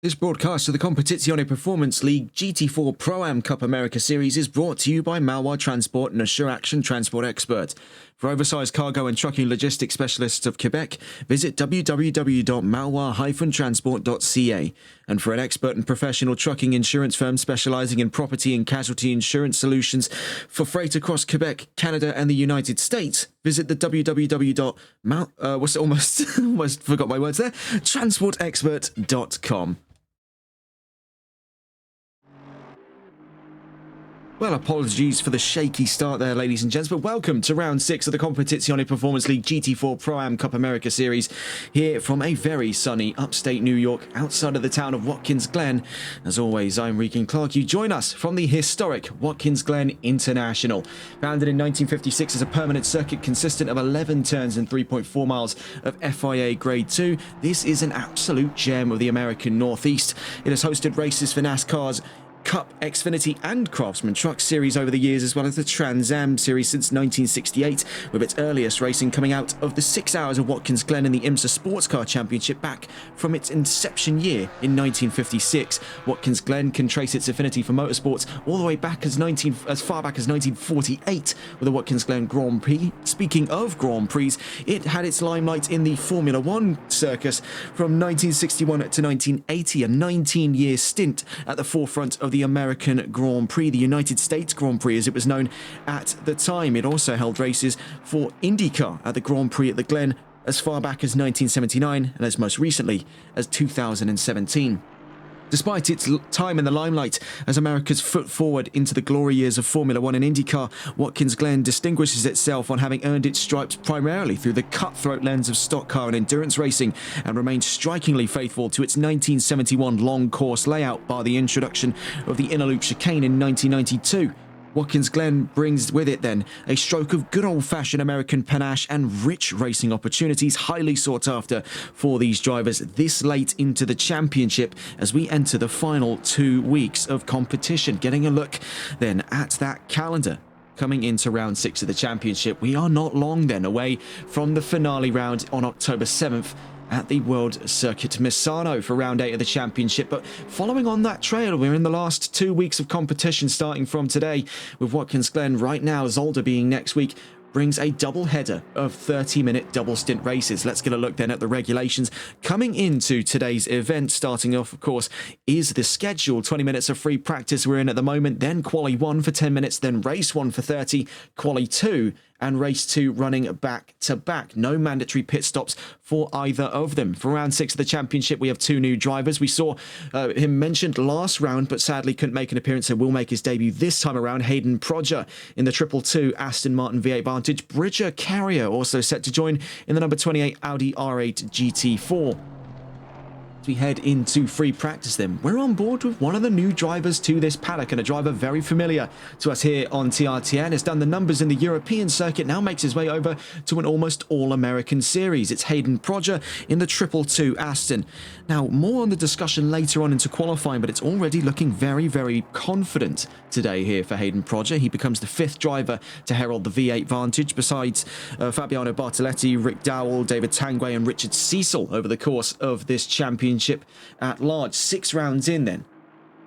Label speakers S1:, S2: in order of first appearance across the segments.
S1: This broadcast of the Competizione Performance League GT4 Pro-Am Cup America Series is brought to you by Malwa Transport and Assure Action Transport Expert. For oversized cargo and trucking logistics specialists of Quebec, visit www.malwa-transport.ca. And for an expert and professional trucking insurance firm specializing in property and casualty insurance solutions for freight across Quebec, Canada, and the United States, visit the almost forgot my words there, transportexpert.com. Well, apologies for the shaky start there, ladies and gents, but welcome to round 6 of the Competizione Performance League GT4 Pro-Am Cup America Series, here from a very sunny upstate New York, outside of the town of Watkins, Glen. As always, I'm Regan Clark. You join us from the historic Watkins Glen International. Founded in 1956 as a permanent circuit consistent of 11 turns and 3.4 miles of FIA Grade 2, this is an absolute gem of the American Northeast. It has hosted races for NASCAR's Cup, Xfinity and Craftsman Truck Series over the years, as well as the Trans Am Series since 1968, with its earliest racing coming out of the 6 hours of Watkins Glen in the IMSA Sports Car Championship back from its inception year in 1956. Watkins Glen can trace its affinity for motorsports all the way back as far back as 1948 with the Watkins Glen Grand Prix. Speaking of Grand Prix, it had its limelight in the Formula One circus from 1961 to 1980, a 19-year stint at the forefront of the American Grand Prix, the United States Grand Prix as it was known at the time. It also held races for IndyCar at the Grand Prix at the Glen as far back as 1979 and as most recently as 2017. Despite its time in the limelight as America's foot forward into the glory years of Formula One and IndyCar, Watkins Glen distinguishes itself on having earned its stripes primarily through the cutthroat lens of stock car and endurance racing, and remains strikingly faithful to its 1971 long course layout, bar the introduction of the inner loop chicane in 1992. Watkins Glen brings with it then a stroke of good old-fashioned American panache and rich racing opportunities highly sought after for these drivers this late into the championship as we enter the final 2 weeks of competition. Getting a look then at that calendar coming into round 6 of the championship. We are not long then away from the finale round on October 7th at the World Circuit Misano for round 8 of the championship. But following on that trail, we're in the last 2 weeks of competition starting from today with Watkins Glen right now, Zolder being next week, brings a double header of 30-minute double stint races. Let's get a look then at the regulations coming into today's event. Starting off, of course, is the schedule. 20 minutes of free practice we're in at the moment, then quali 1 for 10 minutes, then race 1 for 30, quali 2 and race 2 running back to back. No mandatory pit stops for either of them. For round 6 of the championship, we have 2 new drivers. We saw him mentioned last round, but sadly couldn't make an appearance and will make his debut this time around. Hayden Prodger in the 222 Aston Martin V8 Vantage. Bridger Carrier also set to join in the number 28 Audi R8 GT4. As we head into free practice then, we're on board with one of the new drivers to this paddock, and a driver very familiar to us here on TRTN. Has done the numbers in the European circuit, now makes his way over to an almost all-American series. It's Hayden Prodger in the 222 Aston. Now, more on the discussion later on into qualifying, but it's already looking very, very confident today here for Hayden Prodger. He becomes the 5th driver to herald the V8 Vantage, besides Fabiano Bartoletti, Rick Dowell, David Tanguay and Richard Cecil over the course of this championship at large. 6 rounds in then,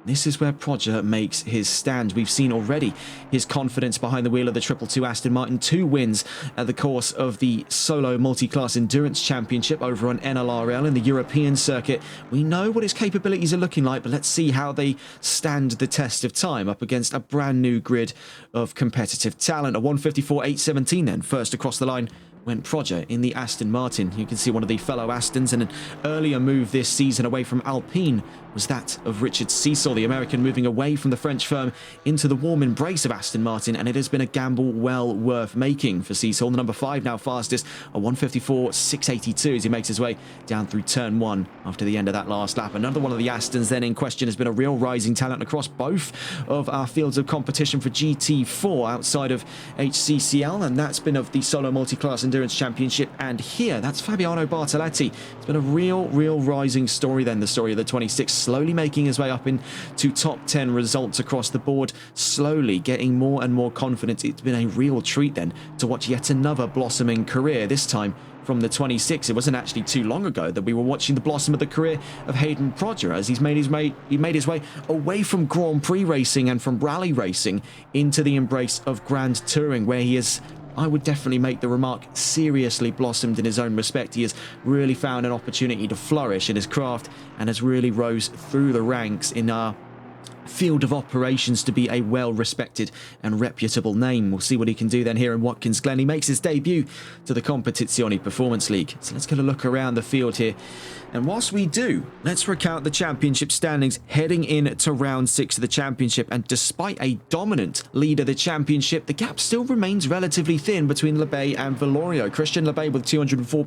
S1: this is where Prodger makes his stand. We've seen already his confidence behind the wheel of the 222 Aston Martin. 2 wins at the course of the solo multi-class endurance championship over on NLRL in the European circuit. We know what his capabilities are looking like, but let's see how they stand the test of time up against a brand new grid of competitive talent. A 154.817 then, first across the line went Prodger in the Aston Martin. You can see one of the fellow Astons, and an earlier move this season away from Alpine was that of Richard Cecil, the American, moving away from the French firm into the warm embrace of Aston Martin, and it has been a gamble well worth making for Cecil. The number 5 now fastest, a 154.682 as he makes his way down through turn 1 after the end of that last lap. Another one of the Astons then in question has been a real rising talent across both of our fields of competition for GT4 outside of HCCL, and that's been of the solo multi-class endurance championship. And here, that's Fabiano Bartoletti. It's been a real rising story then, the story of the 26, slowly making his way up into top 10 results across the board, slowly getting more and more confidence. It's been a real treat then to watch yet another blossoming career, this time from the 26. It wasn't actually too long ago that we were watching the blossom of the career of Hayden Prodger as he made his way away from Grand Prix racing and from rally racing into the embrace of Grand Touring, where he has, I would definitely make the remark, seriously blossomed in his own respect. He has really found an opportunity to flourish in his craft and has really rose through the ranks in our field of operations to be a well-respected and reputable name. We'll see what he can do then here in Watkins Glen. He makes his debut to the Competizione Performance League. So let's get a look around the field here. And whilst we do, let's recount the championship standings heading in to round 6 of the championship. And despite a dominant lead of the championship, the gap still remains relatively thin between Lebay and Valorio. Christian Lebay with 204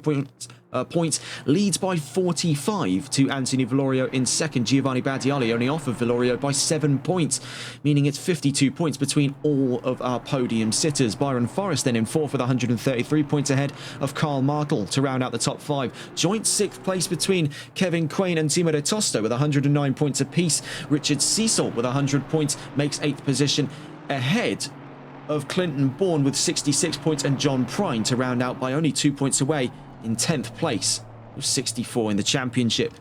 S1: points leads by 45 to Anthony Valorio in second. Giovanni Battiali only off of Valorio by 7 points, meaning it's 52 points between all of our podium sitters. Byron Forrest then in fourth with 133 points ahead of Carl Martel to round out the top 5. Joint 6th place between Kevin Quain and Timo de Tosto with 109 points apiece. Richard Cecil with 100 points makes 8th position ahead of Clinton Bourne with 66 points and John Prine to round out by only 2 points away in 10th place with 64 in the championship.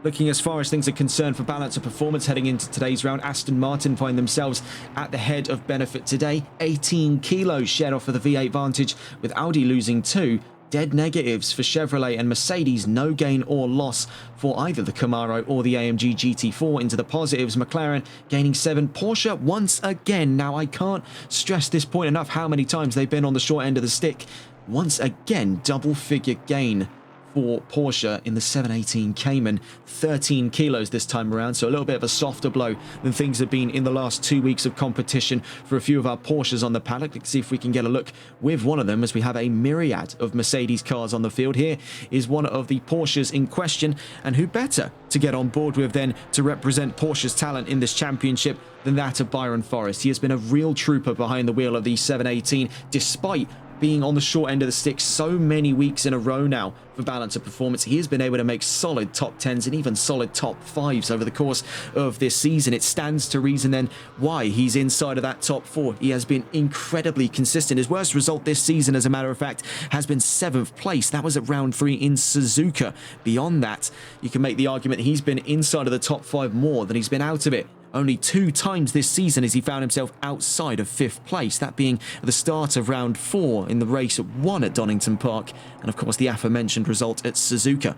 S1: Looking as far as things are concerned for balance of performance heading into today's round, Aston Martin find themselves at the head of benefit today. 18 kilos shed off of the V8 Vantage, with Audi losing 2. Dead negatives for Chevrolet and Mercedes, no gain or loss for either the Camaro or the AMG GT4. Into the positives, McLaren gaining 7. Porsche once again, now I can't stress this point enough how many times they've been on the short end of the stick. Once again, double-figure gain for Porsche in the 718 Cayman. 13 kilos this time around, so a little bit of a softer blow than things have been in the last 2 weeks of competition for a few of our Porsches on the paddock. Let's see if we can get a look with one of them as we have a myriad of Mercedes cars on the field. Here is one of the Porsches in question, and who better to get on board with then to represent Porsche's talent in this championship than that of Byron Forrest. He has been a real trooper behind the wheel of the 718, despite being on the short end of the stick so many weeks in a row now for balance of performance. He has been able to make solid top 10s and even solid top 5s over the course of this season. It stands to reason then why he's inside of that top 4. He has been incredibly consistent. His worst result this season, as a matter of fact, has been 7th place. That was at round 3 in Suzuka. Beyond that, you can make the argument he's been inside of the top 5 more than he's been out of it. Only 2 times this season has he found himself outside of 5th place, that being at the start of round 4 in the race 1 at Donington Park, and of course the aforementioned result at Suzuka.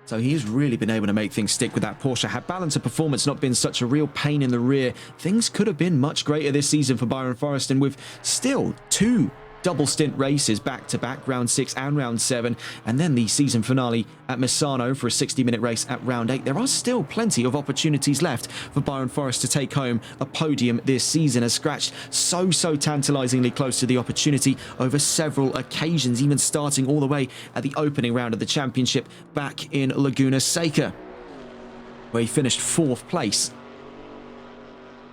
S1: So he has really been able to make things stick with that Porsche. Had balance of performance not been such a real pain in the rear, things could have been much greater this season for Byron Forrest, and with still 2 double stint races back-to-back, round 6 and round 7, and then the season finale at Misano for a 60-minute race at round 8. There are still plenty of opportunities left for Byron Forrest to take home a podium this season. Has scratched so tantalizingly close to the opportunity over several occasions, even starting all the way at the opening round of the championship back in Laguna Seca, where he finished 4th place.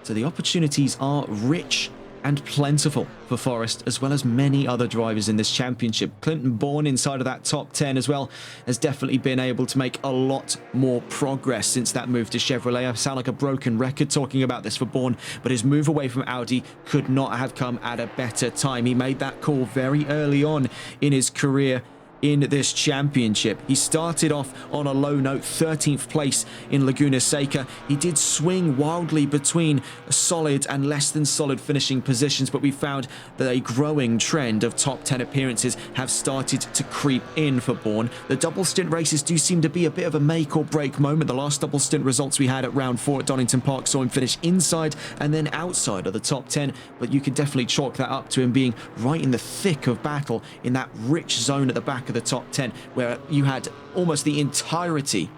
S1: So the opportunities are rich and plentiful for Forrest, as well as many other drivers in this championship. Clinton Bourne inside of that top 10 as well has definitely been able to make a lot more progress since that move to Chevrolet. I sound like a broken record talking about this for Bourne, but his move away from Audi could not have come at a better time. He made that call very early on in his career in this championship. He started off on a low note, 13th place in Laguna Seca. He did swing wildly between solid and less than solid finishing positions, but we found that a growing trend of top 10 appearances have started to creep in for Bourne. The double stint races do seem to be a bit of a make or break moment. The last double stint results we had at round 4 at Donington Park saw him finish inside and then outside of the top 10, but you could definitely chalk that up to him being right in the thick of battle in that rich zone at the back of the top 10, where you had almost the entirety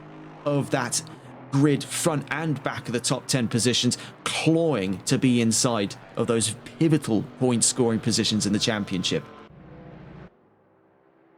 S1: of that grid front and back of the top 10 positions clawing to be inside of those pivotal point scoring positions in the championship.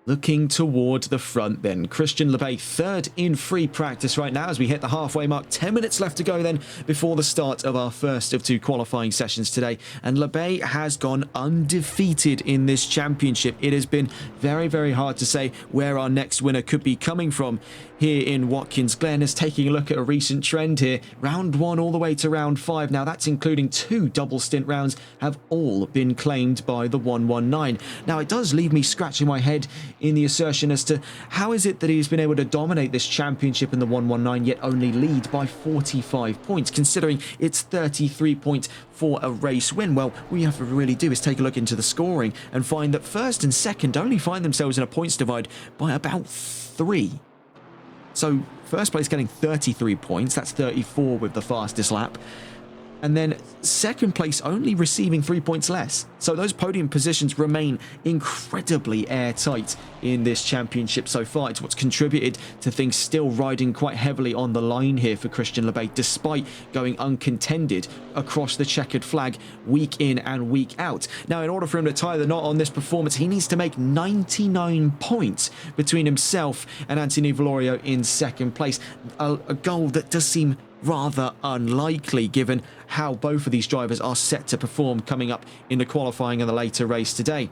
S1: Looking toward the front then. Christian Lebay third in free practice right now as we hit the halfway mark. 10 minutes left to go then before the start of our first of 2 qualifying sessions today. And Lebay has gone undefeated in this championship. It has been very, very hard to say where our next winner could be coming from here in Watkins Glen. Is taking a look at a recent trend here. Round 1 all the way to round 5. Now that's including 2 double stint rounds have all been claimed by the 119. Now it does leave me scratching my head in the assertion as to how is it that he's been able to dominate this championship in the 119 yet only lead by 45 points, considering it's 33 points for a race win. Well, all you have to really do is take a look into the scoring and find that first and second only find themselves in a points divide by about 3. So first place getting 33 points, that's 34 with the fastest lap. And then second place only receiving 3 points less. So those podium positions remain incredibly airtight in this championship so far. It's what's contributed to things still riding quite heavily on the line here for Christian Lebay, despite going uncontended across the checkered flag week in and week out. Now, in order for him to tie the knot on this performance, he needs to make 99 points between himself and Anthony Valorio in second place. A goal that does seem rather unlikely given how both of these drivers are set to perform coming up in the qualifying and the later race today.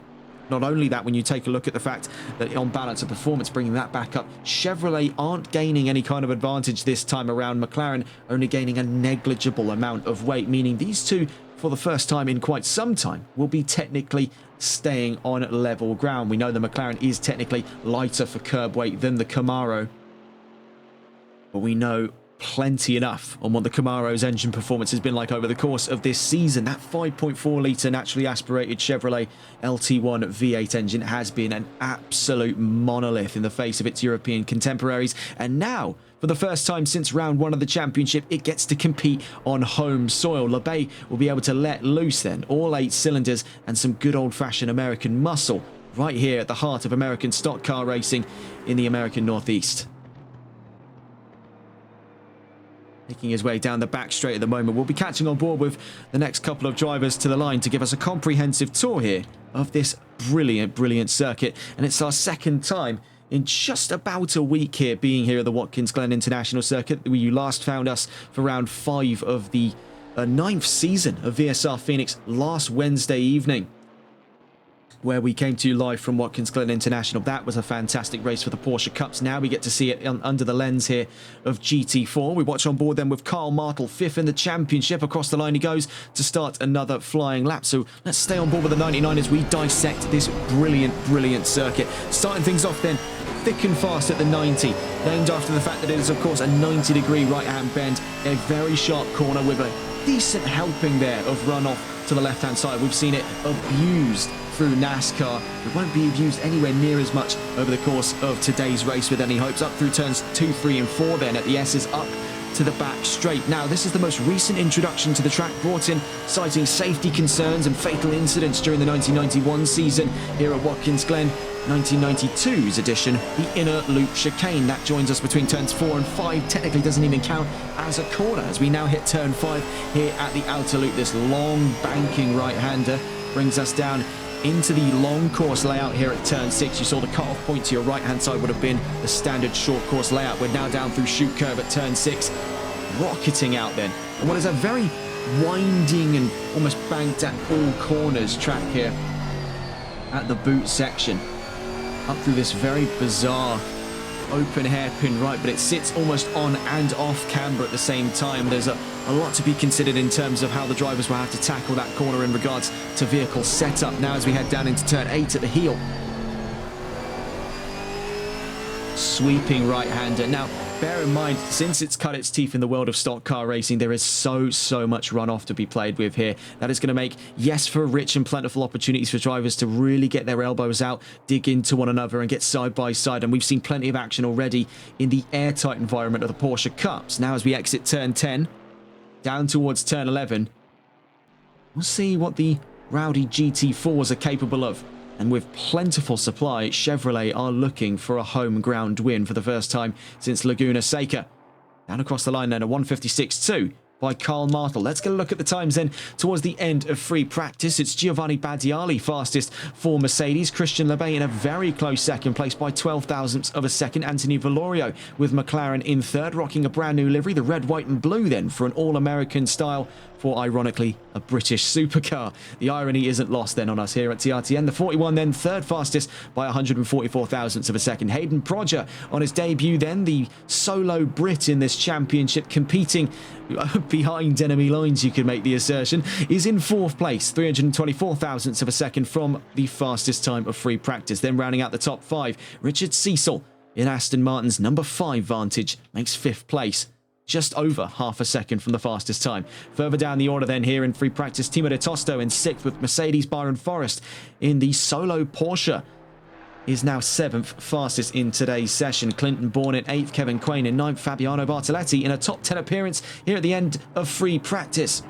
S1: Not only that, when you take a look at the fact that on balance of performance, bringing that back up, Chevrolet aren't gaining any kind of advantage this time around. McLaren only gaining a negligible amount of weight, meaning these two, for the first time in quite some time, will be technically staying on level ground. We know the McLaren is technically lighter for curb weight than the Camaro, but we know plenty enough on what the Camaro's engine performance has been like over the course of this season. That 5.4 litre naturally aspirated Chevrolet LT1 V8 engine has been an absolute monolith in the face of its European contemporaries, and now for the first time since round 1 of the championship, it gets to compete on home soil. Lebay will be able to let loose then all 8 cylinders and some good old-fashioned American muscle right here at the heart of American stock car racing in the American Northeast. Making his way down the back straight at the moment. We'll be catching on board with the next couple of drivers to the line to give us a comprehensive tour here of this brilliant, brilliant circuit. And it's our second time in just about a week here being here at the Watkins Glen International Circuit, where you last found us for round 5 of the 9th season of VSR Phoenix last Wednesday evening, where we came to you live from Watkins Glen International. That was a fantastic race for the Porsche Cups. Now we get to see it under the lens here of GT4. We watch on board then with Karl Martel, 5th in the championship. Across the line he goes to start another flying lap. So let's stay on board with the 99 as we dissect this brilliant, brilliant circuit. Starting things off then, thick and fast at the 90, named after the fact that it is, of course, a 90-degree right-hand bend, a very sharp corner with a decent helping there of runoff to the left-hand side. We've seen it abused through NASCAR. It won't be abused anywhere near as much over the course of today's race with any hopes. Up through turns 2, 3 and 4 then at the S's, up to the back straight. Now this is the most recent introduction to the track, brought in citing safety concerns and fatal incidents during the 1991 season here at Watkins Glen. 1992's edition, the inner loop chicane. That joins us between turns 4 and 5. Technically doesn't even count as a corner as we now hit turn 5 here at the outer loop. This long banking right-hander brings us down into the long course layout here at turn 6. You saw the cut-off point to your right-hand side would have been the standard short course layout. We're now down through shoot curve at turn 6, rocketing out then. And what is a very winding and almost banked at all corners track here at the boot section. Up through this very bizarre open hairpin right, but it sits almost on and off camber at the same time. There's a lot to be considered in terms of how the drivers will have to tackle that corner in regards to vehicle setup. Now as we head down into turn 8 at the heel, sweeping right-hander. Now bear in mind, since it's cut its teeth in the world of stock car racing, there is so much runoff to be played with here. That is going to make, yes, for rich and plentiful opportunities for drivers to really get their elbows out, dig into one another and get side by side. And we've seen plenty of action already in the airtight environment of the Porsche Cups. Now as we exit turn 10, down towards turn 11, we'll see what the rowdy GT4s are capable of. And with plentiful supply, Chevrolet are looking for a home ground win for the first time since Laguna Seca. Down across the line then, a 156.2 by Karl Martel. Let's get a look at the times then towards the end of free practice. It's Giovanni Badiali fastest for Mercedes. Christian Lebay in a very close second place by 12 thousandths of a second. Anthony Valorio with McLaren in third, rocking a brand new livery, the red, white and blue then for an all-American style for, ironically, a British supercar. The irony isn't lost then on us here at TRTN. The 41 then third fastest by 144 thousandths of a second. Hayden Prodger on his debut then, the solo Brit in this championship, competing behind enemy lines, you could make the assertion, is in fourth place, 324 thousandths of a second from the fastest time of free practice. Then rounding out the top five, Richard Cecil in Aston Martin's number 5 Vantage makes fifth place, just over half a second from the fastest time. Further down the order then here in free practice, Timo de Tosto in 6th with Mercedes. Byron Forrest in the solo Porsche is now 7th fastest in today's session. Clinton Bourne in 8th, Kevin Quain in 9th, Fabiano Bartoletti in a top 10 appearance here at the end of free practice.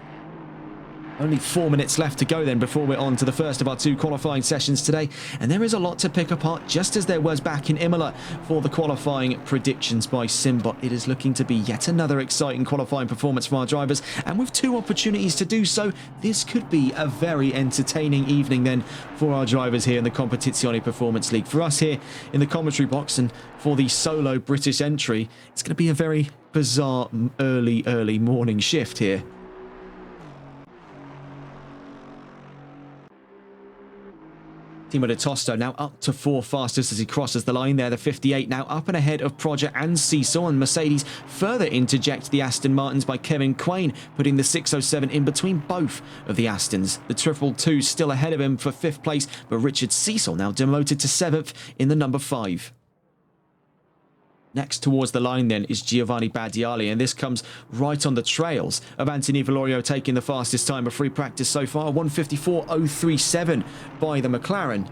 S1: Only 4 minutes left to go then before we're on to the first of our 2 qualifying sessions today, and there is a lot to pick apart, just as there was back in Imola for the qualifying predictions by Simbot. It is looking to be yet another exciting qualifying performance from our drivers, and with 2 opportunities to do so, this could be a very entertaining evening then for our drivers here in the Competizione Performance League. For us here in the commentary box and for the solo British entry, it's going to be a very bizarre early morning shift here. Timo de Tosto now up to 4 fastest as he crosses the line there. The 58 now up and ahead of Prodger and Cecil, and Mercedes further interject the Aston Martins by Kevin Quain, putting the 607 in between both of the Astons. The 222 still ahead of him for 5th place, but Richard Cecil now demoted to 7th in the number 5. Next towards the line then is Giovanni Badiali, and this comes right on the trails of Anthony Valorio taking the fastest time of free practice so far. 154.037 by the McLaren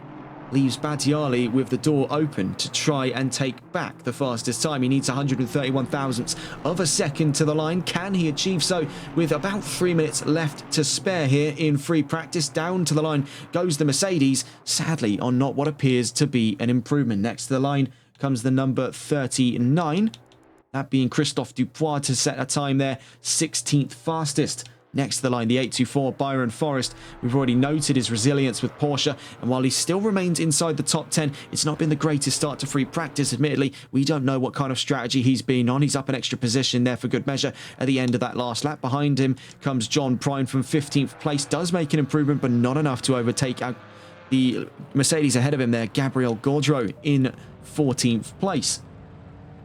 S1: leaves Badiali with the door open to try and take back the fastest time. He needs 131 thousandths of a second to the line. Can he achieve so with about 3 minutes left to spare here in free practice? Down to the line goes the Mercedes, sadly on not what appears to be an improvement. Next to the line comes the number 39, that being Christophe Dupois to set a time there, 16th fastest. Next to the line, the 824, Byron Forrest. We've already noted his resilience with Porsche, and while he still remains inside the top 10, it's not been the greatest start to free practice. Admittedly, we don't know what kind of strategy he's been on. He's up an extra position there for good measure at the end of that last lap. Behind him comes John Prine from 15th place. Does make an improvement, but not enough to overtake the Mercedes ahead of him there, Gabriel Gaudreau in 14th place.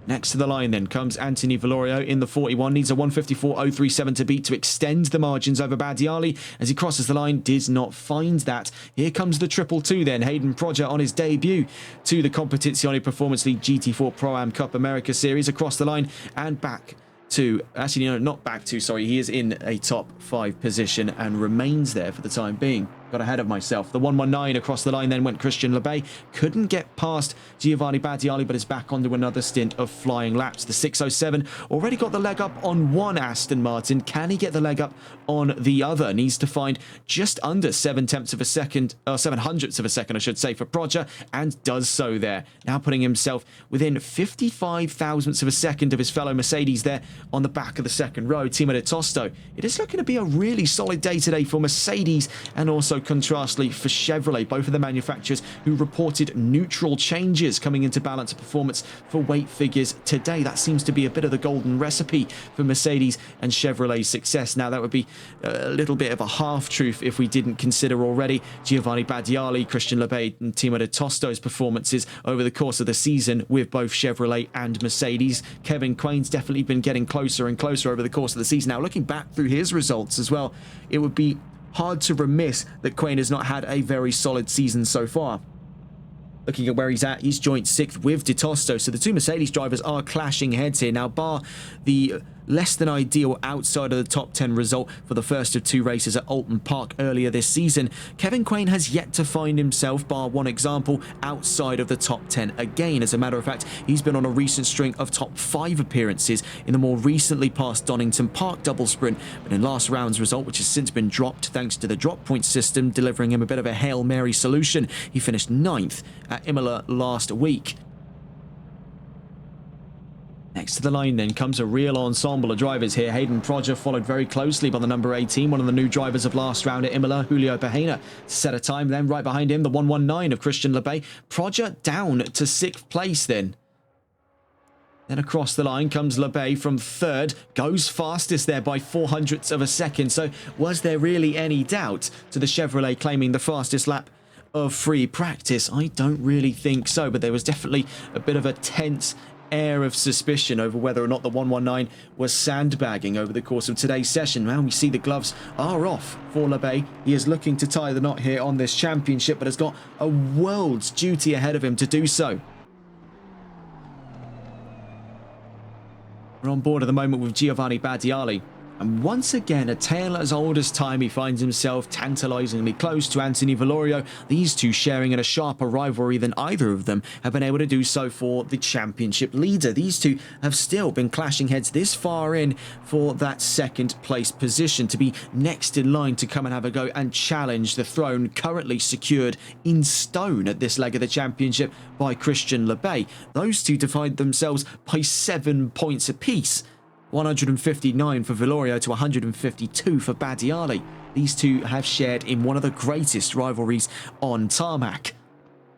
S1: Next to the line then comes Anthony Valorio in the 41, needs a 154.037 to beat to extend the margins over Badiali. As he crosses the line, does not find that. Here comes the 222 then, Hayden Prodger on his debut to the Competizione Performance League GT4 Pro-Am Cup America Series, across the line and back to, actually no, not back to, sorry, he is in a top 5 position and remains there for the time being. Got ahead of myself. The 119 across the line then went Christian Lebay. Couldn't get past Giovanni Badiali, but is back onto another stint of flying laps. The 607 already got the leg up on one Aston Martin. Can he get the leg up on the other? Needs to find just under 7 tenths of a second, or 7 hundredths of a second, I should say, for Prodger, and does so there. Now putting himself within 55 thousandths of a second of his fellow Mercedes there on the back of the second row, Timo de Tosto. It is looking to be a really solid day today for Mercedes, and also contrastly for Chevrolet, both of the manufacturers who reported neutral changes coming into balance of performance for weight figures today. That seems to be a bit of the golden recipe for Mercedes and Chevrolet's success. Now that would be a little bit of a half-truth if we didn't consider already Giovanni Badiali, Christian Lebay and Timo de Tosto's performances over the course of the season with both Chevrolet and Mercedes. Kevin Quain's definitely been getting closer and closer over the course of the season. Now looking back through his results as well, it would be hard to remiss that Quain has not had a very solid season so far. Looking at where he's at, he's joint 6th with De Tosto, so the 2 Mercedes drivers are clashing heads here. Now, bar the less than ideal outside of the top 10 result for the first of 2 races at Alton Park earlier this season, Kevin Quain has yet to find himself, bar one example, outside of the top 10 again. As a matter of fact, he's been on a recent string of top 5 appearances in the more recently passed Donington Park double sprint, but in last round's result, which has since been dropped thanks to the drop point system delivering him a bit of a Hail Mary solution, he finished 9th at Imola last week. Next next to the line then comes a real ensemble of drivers here. Hayden Proger followed very closely by the number 18, one of the new drivers of last round at Imola, Julio Pejena, to set a time. Then right behind him, the 119 of Christian Lebay. Proger down to 6th place then. Then across the line comes Lebay from 3rd, goes fastest there by 0.04 of a second. So was there really any doubt to the Chevrolet claiming the fastest lap of free practice? I don't really think so, but there was definitely a bit of a tense air of suspicion over whether or not the 119 was sandbagging over the course of today's session. Now we see the gloves are off for Lebay. He is looking to tie the knot here on this championship, but has got a world's duty ahead of him to do so. We're on board at the moment with Giovanni Badiali. And once again, a tale as old as time, he finds himself tantalizingly close to Anthony Valorio, these two sharing in a sharper rivalry than either of them have been able to do so for the championship leader. These two have still been clashing heads this far in for that 2nd place position, to be next in line to come and have a go and challenge the throne currently secured in stone at this leg of the championship by Christian Lebay. Those two divide themselves by 7 points apiece. 159 for Valorio to 152 for Badiali. These two have shared in one of the greatest rivalries on tarmac.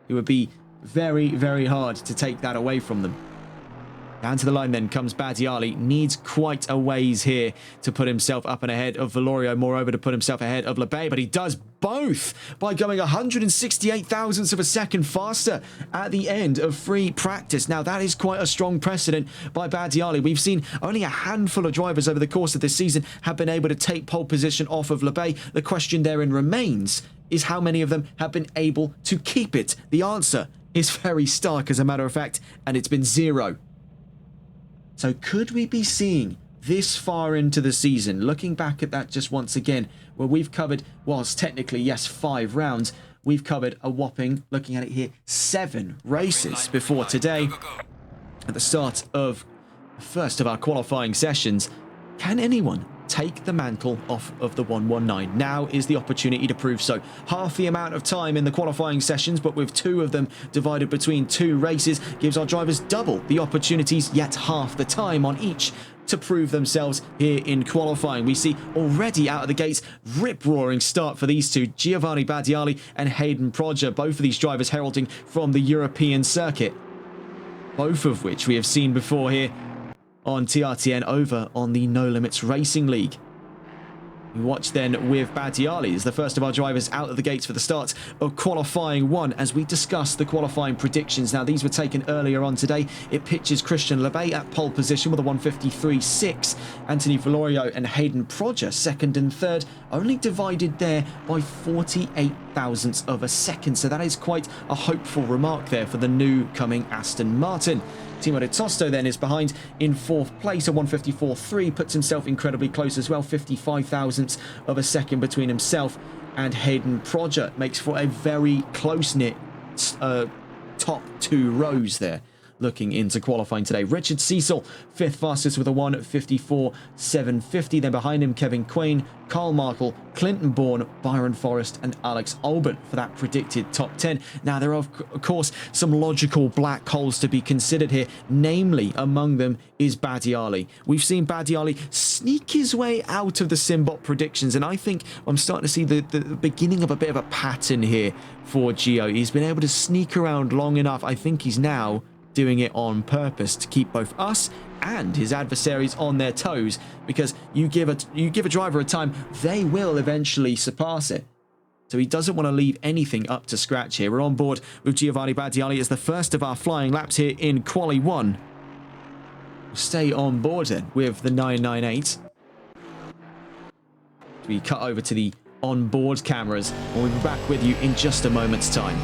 S1: It would be very, very hard to take that away from them. Down to the line then comes Badiali. Needs quite a ways here to put himself up and ahead of Valorio, moreover to put himself ahead of Lebay, but he does both by going 168 thousandths of a second faster at the end of free practice. Now that is quite a strong precedent by Badiali. We've seen only a handful of drivers over the course of this season have been able to take pole position off of Lebay. The question therein remains is how many of them have been able to keep it. The answer is very stark, as a matter of fact, and it's been 0. So could we be seeing this far into the season, looking back at that just once again, where we've covered, whilst technically, yes, 5 rounds, we've covered a whopping, looking at it here, 7 races before today. At the start of the first of our qualifying sessions, can anyone take the mantle off of the 119? Now is the opportunity to prove so. Half the amount of time in the qualifying sessions, but with 2 of them divided between 2 races, gives our drivers double the opportunities, yet half the time on each to prove themselves here in qualifying. We see already out of the gates, rip-roaring start for these two, Giovanni Badiali and Hayden Proger, both of these drivers heralding from the European circuit, both of which we have seen before here on TRTN over on the No Limits Racing League. We watch then with Badiali as the first of our drivers out of the gates for the start of qualifying 1 as we discuss the qualifying predictions. Now these were taken earlier on today. It pitches Christian Lebay at pole position with a 153.6. Anthony Valorio and Hayden Proger 2nd and 3rd, only divided there by 48 thousandths of a second. So that is quite a hopeful remark there for the new coming Aston Martin. Timo de Tosto then is behind in 4th place, a 154.3, puts himself incredibly close as well, 55 thousandths of a second between himself and Hayden Proger. Makes for a very close-knit top 2 rows there, looking into qualifying today. Richard Cecil, 5th fastest with a 154.750. Then behind him, Kevin Quain, Carl Markle, Clinton Bourne, Byron Forrest, and Alex Albon for that predicted top 10. Now, there are, of course, some logical black holes to be considered here. Namely, among them is Badiali. We've seen Badiali sneak his way out of the Simbot predictions, and I think I'm starting to see the beginning of a bit of a pattern here for Gio. He's been able to sneak around long enough. I think he's now doing it on purpose to keep both us and his adversaries on their toes, because you give a driver a time, they will eventually surpass it. So he doesn't want to leave anything up to scratch here. We're on board with Giovanni Badiali as the first of our flying laps here in Quali 1. We'll stay on board then with the 998. We cut over to the onboard cameras, and we'll be back with you in just a moment's time.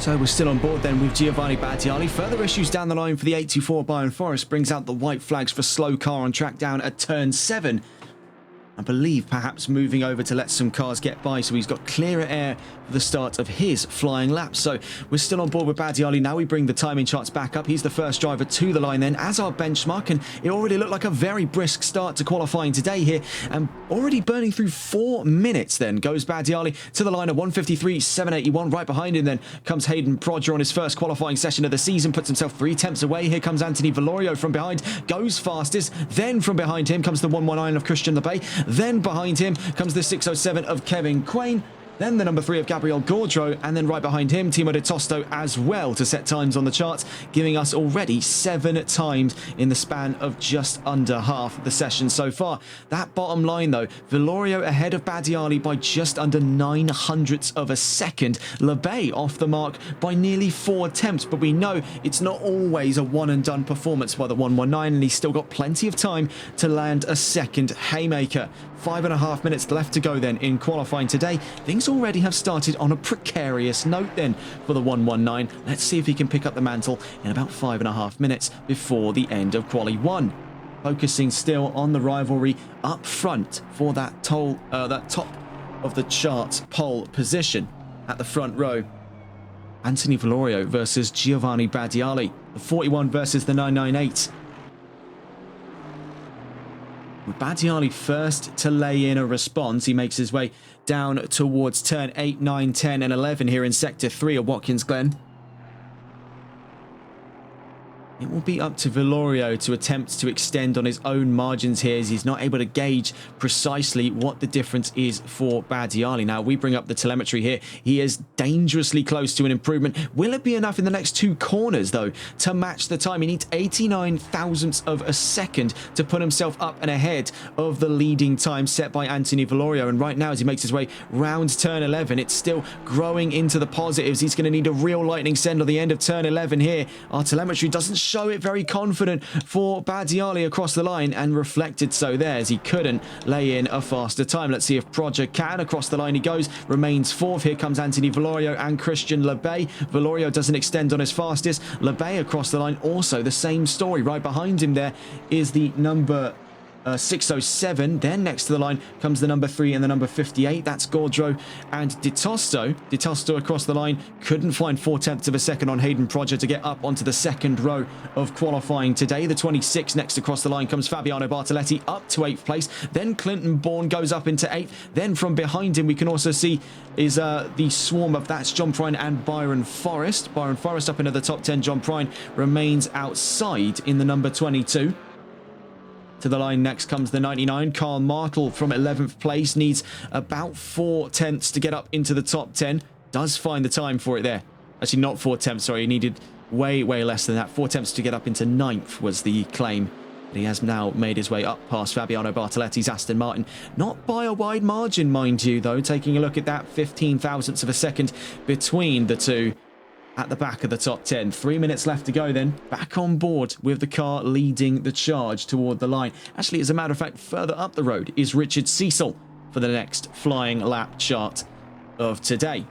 S1: So we're still on board then with Giovanni Battiali. Further issues down the line for the 824 Byron Forest brings out the white flags for slow car on track down at turn 7. I believe perhaps moving over to let some cars get by, so he's got clearer air for the start of his flying lap. So we're still on board with Battiali. Now we bring the timing charts back up. He's the first driver to the line then as our benchmark, and it already looked like a very brisk start to qualifying today here, and already burning through 4 minutes then goes Battiali to the line at 1:53.781. Right behind him then comes Hayden Prodger on his first qualifying session of the season, puts himself 3 tenths away. Here comes Anthony Valorio from behind, goes fastest. Then from behind him comes the 119 of Christian Lebay. Then behind him comes the 607 of Kevin Quain. Then the number 3 of Gabriel Gaudreau, and then right behind him, Timo de Tosto as well to set times on the charts, giving us already 7 times in the span of just under half the session so far. That bottom line though, Valorio ahead of Battiali by just under 900ths of a second. Lebay off the mark by nearly 4 tenths, but we know it's not always a one and done performance by the 119, and he's still got plenty of time to land a second haymaker. 5.5 minutes left to go then in qualifying today. Things already have started on a precarious note then for the 119. Let's see if he can pick up the mantle in about 5.5 minutes before the end of Quali 1. Focusing still on the rivalry up front for that top of the chart pole position at the front row. Anthony Valorio versus Giovanni Battiali. The 41 versus the 998. With Battiali first to lay in a response, he makes his way down towards turn 8, 9, 10 and 11 here in Sector 3 of Watkins Glen. It will be up to Valorio to attempt to extend on his own margins here, as he's not able to gauge precisely what the difference is for Battiali. Now, we bring up the telemetry here. He is dangerously close to an improvement. Will it be enough in the next 2 corners, though, to match the time? He needs 89 thousandths of a second to put himself up and ahead of the leading time set by Anthony Valorio. And right now, as he makes his way round turn 11, it's still growing into the positives. He's going to need a real lightning send on the end of turn 11 here. Our telemetry doesn't show it very confident for Battiali across the line, and reflected so there as he couldn't lay in a faster time. Let's see if Prodger can. Across the line he goes, remains 4th. Here comes Anthony Valorio and Christian Lebay. Valorio doesn't extend on his fastest. Lebay across the line, also the same story. Right behind him there is the number 607. Then next to the line comes the number 3 and the number 58. That's Gaudreau and De Tosto. De Tosto across the line couldn't find 4 tenths of a second on Hayden Prodger to get up onto the second row of qualifying today. The 26 next across the line comes Fabiano Bartoletti up to 8th place. Then Clinton Bourne goes up into 8th. Then from behind him we can also see is the swarm of that's John Prine and Byron Forrest. Byron Forrest up into the top 10. John Prine remains outside in the number 22. To the line next comes the 99. Carl Martel from 11th place needs about 4 tenths to get up into the top 10. Does find the time for it there. Actually, not 4 tenths, sorry. He needed way less than that. 4 tenths to get up into 9th was the claim. He has now made his way up past Fabiano Bartoletti's Aston Martin. Not by a wide margin, mind you, though. Taking a look at that, 15 thousandths of a second between the two. At the back of the top 10. 3 minutes left to go then. Back on board with the car leading the charge toward the line. Actually, as a matter of fact, further up the road is Richard Cecil for the next flying lap chart of today.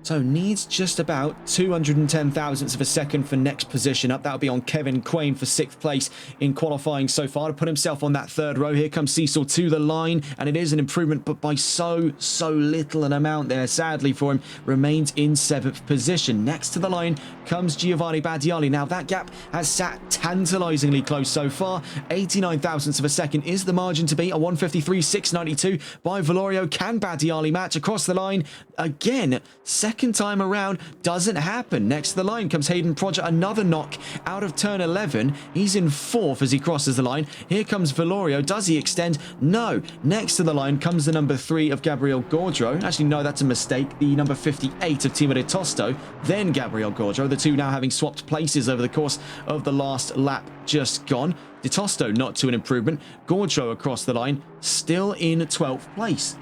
S1: So needs just about 210 thousandths of a second for next position up. That'll be on Kevin Quain for 6th place in qualifying so far to put himself on that 3rd row. Here comes Cecil to the line, and it is an improvement, but by so little an amount there, sadly for him, remains in 7th position. Next to the line comes Giovanni Battiali. Now that gap has sat tantalizingly close so far. 89 thousandths of a second is the margin to beat. A 1:53.692 by Valorio. Can Battiali match across the line again? Second time around doesn't happen. Next to the line comes Hayden Prodger, another knock out of turn 11. He's in 4th as he crosses the line. Here comes Valorio. Does he extend? No. Next to the line comes the number 3 of Gabriel Gaudreau. Actually, no, that's a mistake. The number 58 of Timo de Tosto. Then Gabriel Gaudreau. The two now having swapped places over the course of the last lap just gone. De Tosto not to an improvement. Gaudreau across the line, still in 12th place.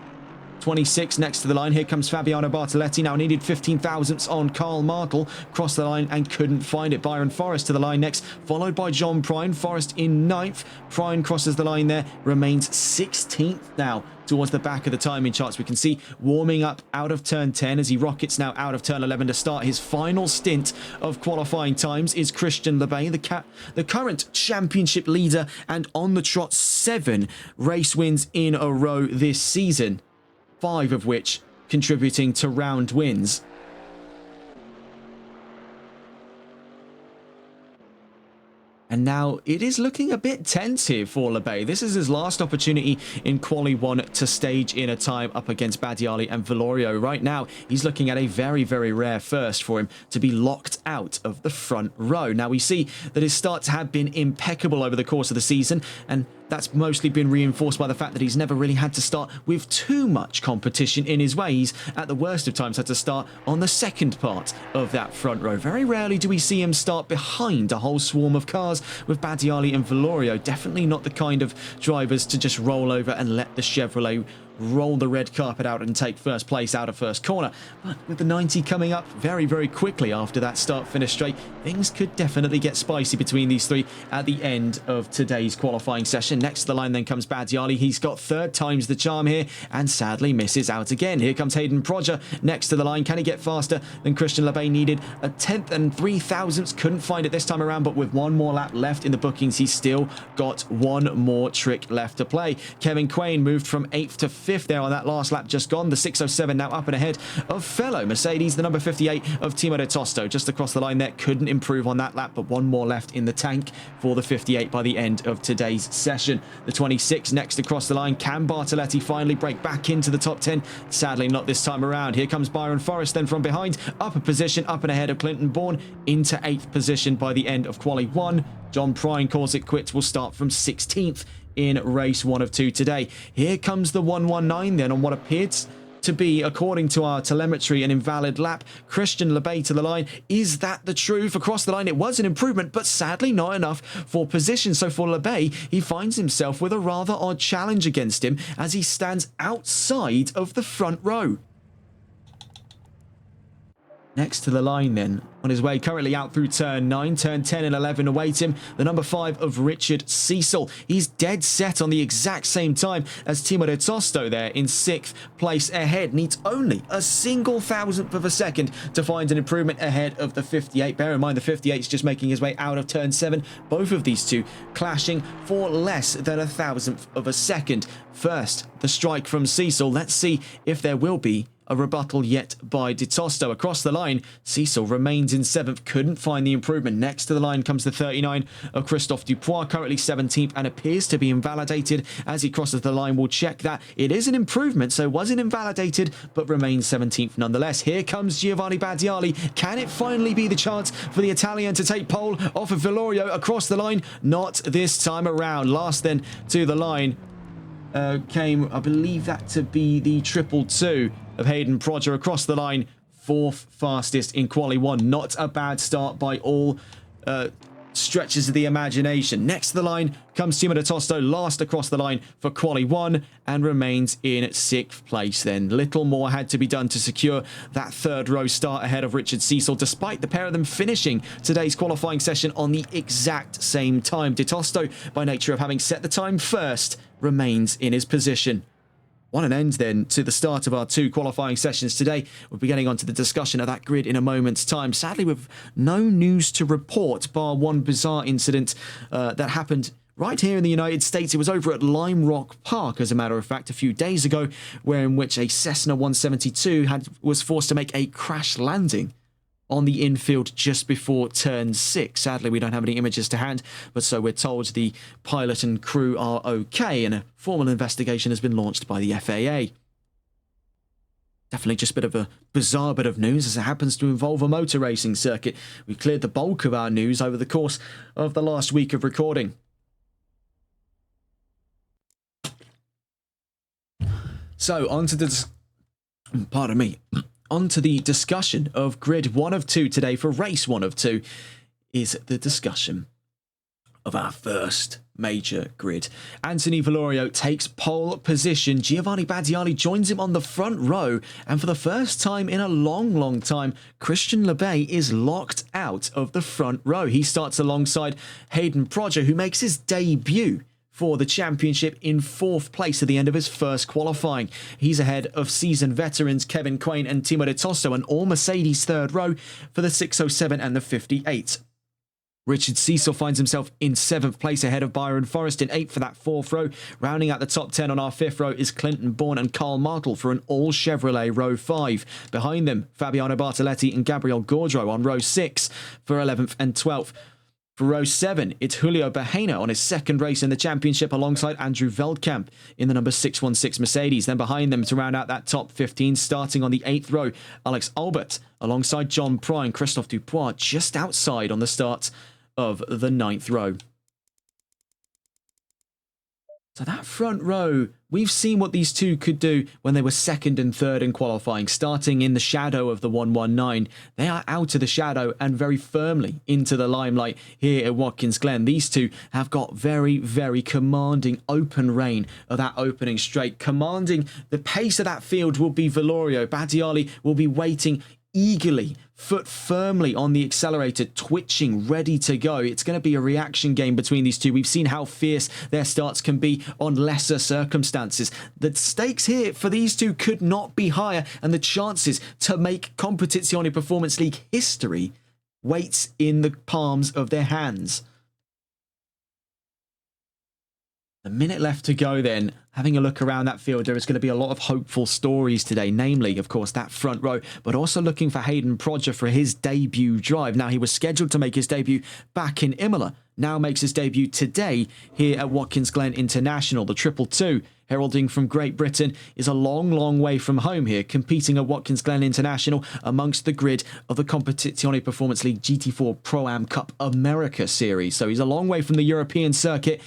S1: 26 next to the line. Here comes Fabiano Bartoletti. Now needed 15 thousandths on Carl Markle. Crossed the line and couldn't find it. Byron Forrest to the line next, followed by John Prine. Forrest in 9th. Prine crosses the line there, remains 16th now towards the back of the timing charts. We can see warming up out of turn 10 as he rockets now out of turn 11 to start his final stint of qualifying times is Christian Lebay, the current championship leader and on the trot 7 race wins in a row this season. 5 of which contributing to round wins. And now it is looking a bit tense here for Lebay. This is his last opportunity in Quali 1 to stage in a time up against Badiali and Valorio. Right now, he's looking at a very, very rare first for him to be locked out of the front row. Now, we see that his starts have been impeccable over the course of the season, and that's mostly been reinforced by the fact that he's never really had to start with too much competition in his way. He's, at the worst of times, had to start on the second part of that front row. Very rarely do we see him start behind a whole swarm of cars with Badiali and Valorio. Definitely not the kind of drivers to just roll over and let the Chevrolet roll the red carpet out and take first place out of first corner. But with the 90 coming up very, very quickly after that start-finish straight, things could definitely get spicy between these three at the end of today's qualifying session. Next to the line then comes Badiali. He's got 3rd times the charm here and sadly misses out again. Here comes Hayden Prodger next to the line. Can he get faster than Christian Lebay? Needed a 10th and 3 thousandths. Couldn't find it this time around, but with one more lap left in the bookings, he's still got one more trick left to play. Kevin Quain moved from 8th to 5th there on that last lap just gone. The 607 now up and ahead of fellow Mercedes, the number 58 of Timo de Tosto. Just across the line there, couldn't improve on that lap, but one more left in the tank for the 58 by the end of today's session. The 26 next across the line. Can Bartoletti finally break back into the top 10? Sadly not this time around. Here comes Byron Forrest then from behind, up a position, up and ahead of Clinton Bourne, into 8th position by the end of Quali 1. John Prine calls it quits, will start from 16th in race 1 of 2 today. Here comes the 119 then on what appears to be, according to our telemetry, an invalid lap. Christian Lebay to the line. Is that the truth? Across the line, it was an improvement, but sadly not enough for position. So for Lebay, he finds himself with a rather odd challenge against him as he stands outside of the front row. Next to the line then, on his way currently out through turn 9, turn 10 and 11 await him, the number 5 of Richard Cecil. He's dead set on the exact same time as Timo de Tosto there in 6th place ahead. Needs only a single thousandth of a second to find an improvement ahead of the 58. Bear in mind the 58 is just making his way out of turn 7. Both of these two clashing for less than a thousandth of a second. First, the strike from Cecil. Let's see if there will be a rebuttal yet by De Tosto. Across the line, Cecil remains in 7th, couldn't find the improvement. Next to the line comes the 39 of Christophe Dupois, currently 17th and appears to be invalidated as he crosses the line. We'll check that. It is an improvement, so wasn't invalidated, but remains 17th nonetheless. Here comes Giovanni Badiali. Can it finally be the chance for the Italian to take pole off of Valorio across the line? Not this time around. Last then to the line came, I believe that to be the 222 of Hayden Prodger across the line, 4th fastest in Quali 1. Not a bad start by all stretches of the imagination. Next to the line comes Timo de Tosto, last across the line for Quali 1 and remains in 6th place then. Little more had to be done to secure that 3rd row start ahead of Richard Cecil, despite the pair of them finishing today's qualifying session on the exact same time. De Tosto, by nature of having set the time first, remains in his position. What an end then to the start of our 2 qualifying sessions today. We'll be getting on to the discussion of that grid in a moment's time. Sadly, with no news to report, bar one bizarre incident that happened right here in the United States. It was over at Lime Rock Park, as a matter of fact, a few days ago, in which a Cessna 172 was forced to make a crash landing on the infield just before turn 6. Sadly, we don't have any images to hand, but so we're told the pilot and crew are okay, and a formal investigation has been launched by the FAA. Definitely just a bit of a bizarre bit of news, as it happens to involve a motor racing circuit. We cleared the bulk of our news over the course of the last week of recording. So, on to the... Pardon me. On to the discussion of grid 1 of 2 today for race 1 of 2 is the discussion of our first major grid. Anthony Valorio takes pole position. Giovanni Battiali joins him on the front row. And for the first time in a long time, Christian Lebay is locked out of the front row. He starts alongside Hayden Prodger, who makes his debut for the championship in 4th place at the end of his first qualifying. He's ahead of seasoned veterans Kevin Quain and Timo de Tosto, and all Mercedes 3rd row for the 607 and the 58. Richard Cecil finds himself in 7th place ahead of Byron Forrest in 8th for that 4th row. Rounding out the top 10 on our 5th row is Clinton Bourne and Carl Martel for an all Chevrolet row 5. Behind them, Fabiano Bartoletti and Gabriel Gaudreau on row 6 for 11th and 12th. For row 7, it's Julio Bahena on his 2nd race in the championship alongside Andrew Veldkamp in the number 616 Mercedes. Then behind them to round out that top 15, starting on the 8th row, Alex Albert alongside John Pry and Christophe Dupois just outside on the start of the 9th row. So that front row, we've seen what these two could do when they were 2nd and 3rd in qualifying, starting in the shadow of the 119. They are out of the shadow and very firmly into the limelight here at Watkins Glen. These two have got very commanding open reign of that opening straight. Commanding the pace of that field will be Valorio. Battiali will be waiting eagerly, foot firmly on the accelerator, twitching, ready to go. It's going to be a reaction game between these two. We've seen how fierce their starts can be on lesser circumstances. The stakes here for these two could not be higher, and the chances to make Competizione Performance League history waits in the palms of their hands. A minute left to go then. Having a look around that field, there is going to be a lot of hopeful stories today, namely, of course, that front row, but also looking for Hayden Prodger for his debut drive. Now, he was scheduled to make his debut back in Imola, now makes his debut today here at Watkins Glen International. The 222, heralding from Great Britain, is a long way from home here, competing at Watkins Glen International amongst the grid of the Competizione Performance League GT4 Pro-Am Cup America Series. So he's a long way from the European circuit.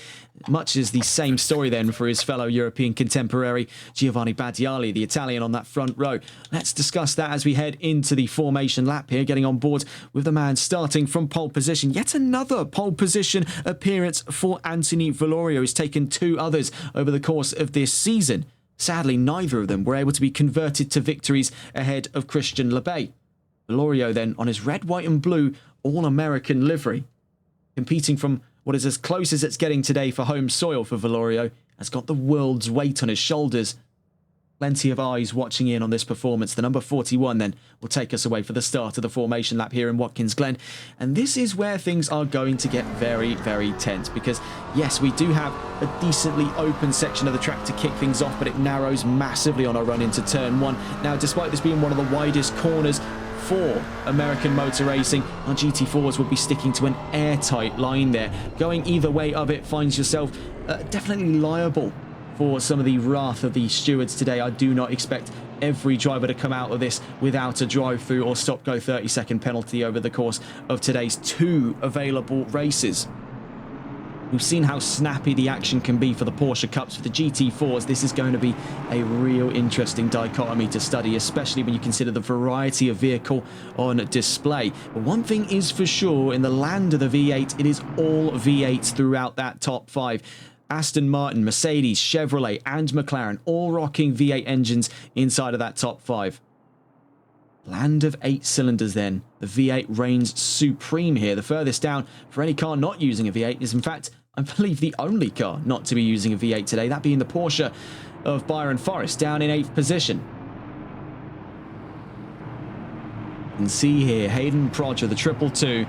S1: Much is the same story then for his fellow European contemporary Giovanni Battiali, the Italian, on that front row. Let's discuss that as we head into the formation lap here, getting on board with the man starting from pole position. Yet another pole position appearance for Anthony Valorio. He's taken 2 others over the course of this season. Sadly, neither of them were able to be converted to victories ahead of Christian Lebay. Valorio then on his red, white and blue All-American livery, competing from what is as close as it's getting today for home soil for Valorio, has got the world's weight on his shoulders. Plenty of eyes watching in on this performance. The number 41 then will take us away for the start of the formation lap here in Watkins Glen. And this is where things are going to get very tense, because yes, we do have a decently open section of the track to kick things off, but it narrows massively on our run into turn 1. Now, despite this being one of the widest corners for American motor racing, our GT4s will be sticking to an airtight line there. Going either way of it finds yourself definitely liable for some of the wrath of the stewards today. I do not expect every driver to come out of this without a drive-through or stop-go 30-second penalty over the course of today's 2 available races. We've seen how snappy the action can be for the Porsche Cups. For the GT4s, this is going to be a real interesting dichotomy to study, especially when you consider the variety of vehicle on display. But one thing is for sure, in the land of the V8, it is all V8s throughout that top 5. Aston Martin, Mercedes, Chevrolet and McLaren all rocking V8 engines inside of that top 5. Land of 8 cylinders then. The V8 reigns supreme here. The furthest down for any car not using a V8 is in fact, I believe, the only car not to be using a V8 today, that being the Porsche of Byron Forrest, down in 8th position. You can see here Hayden Prodger, the 222,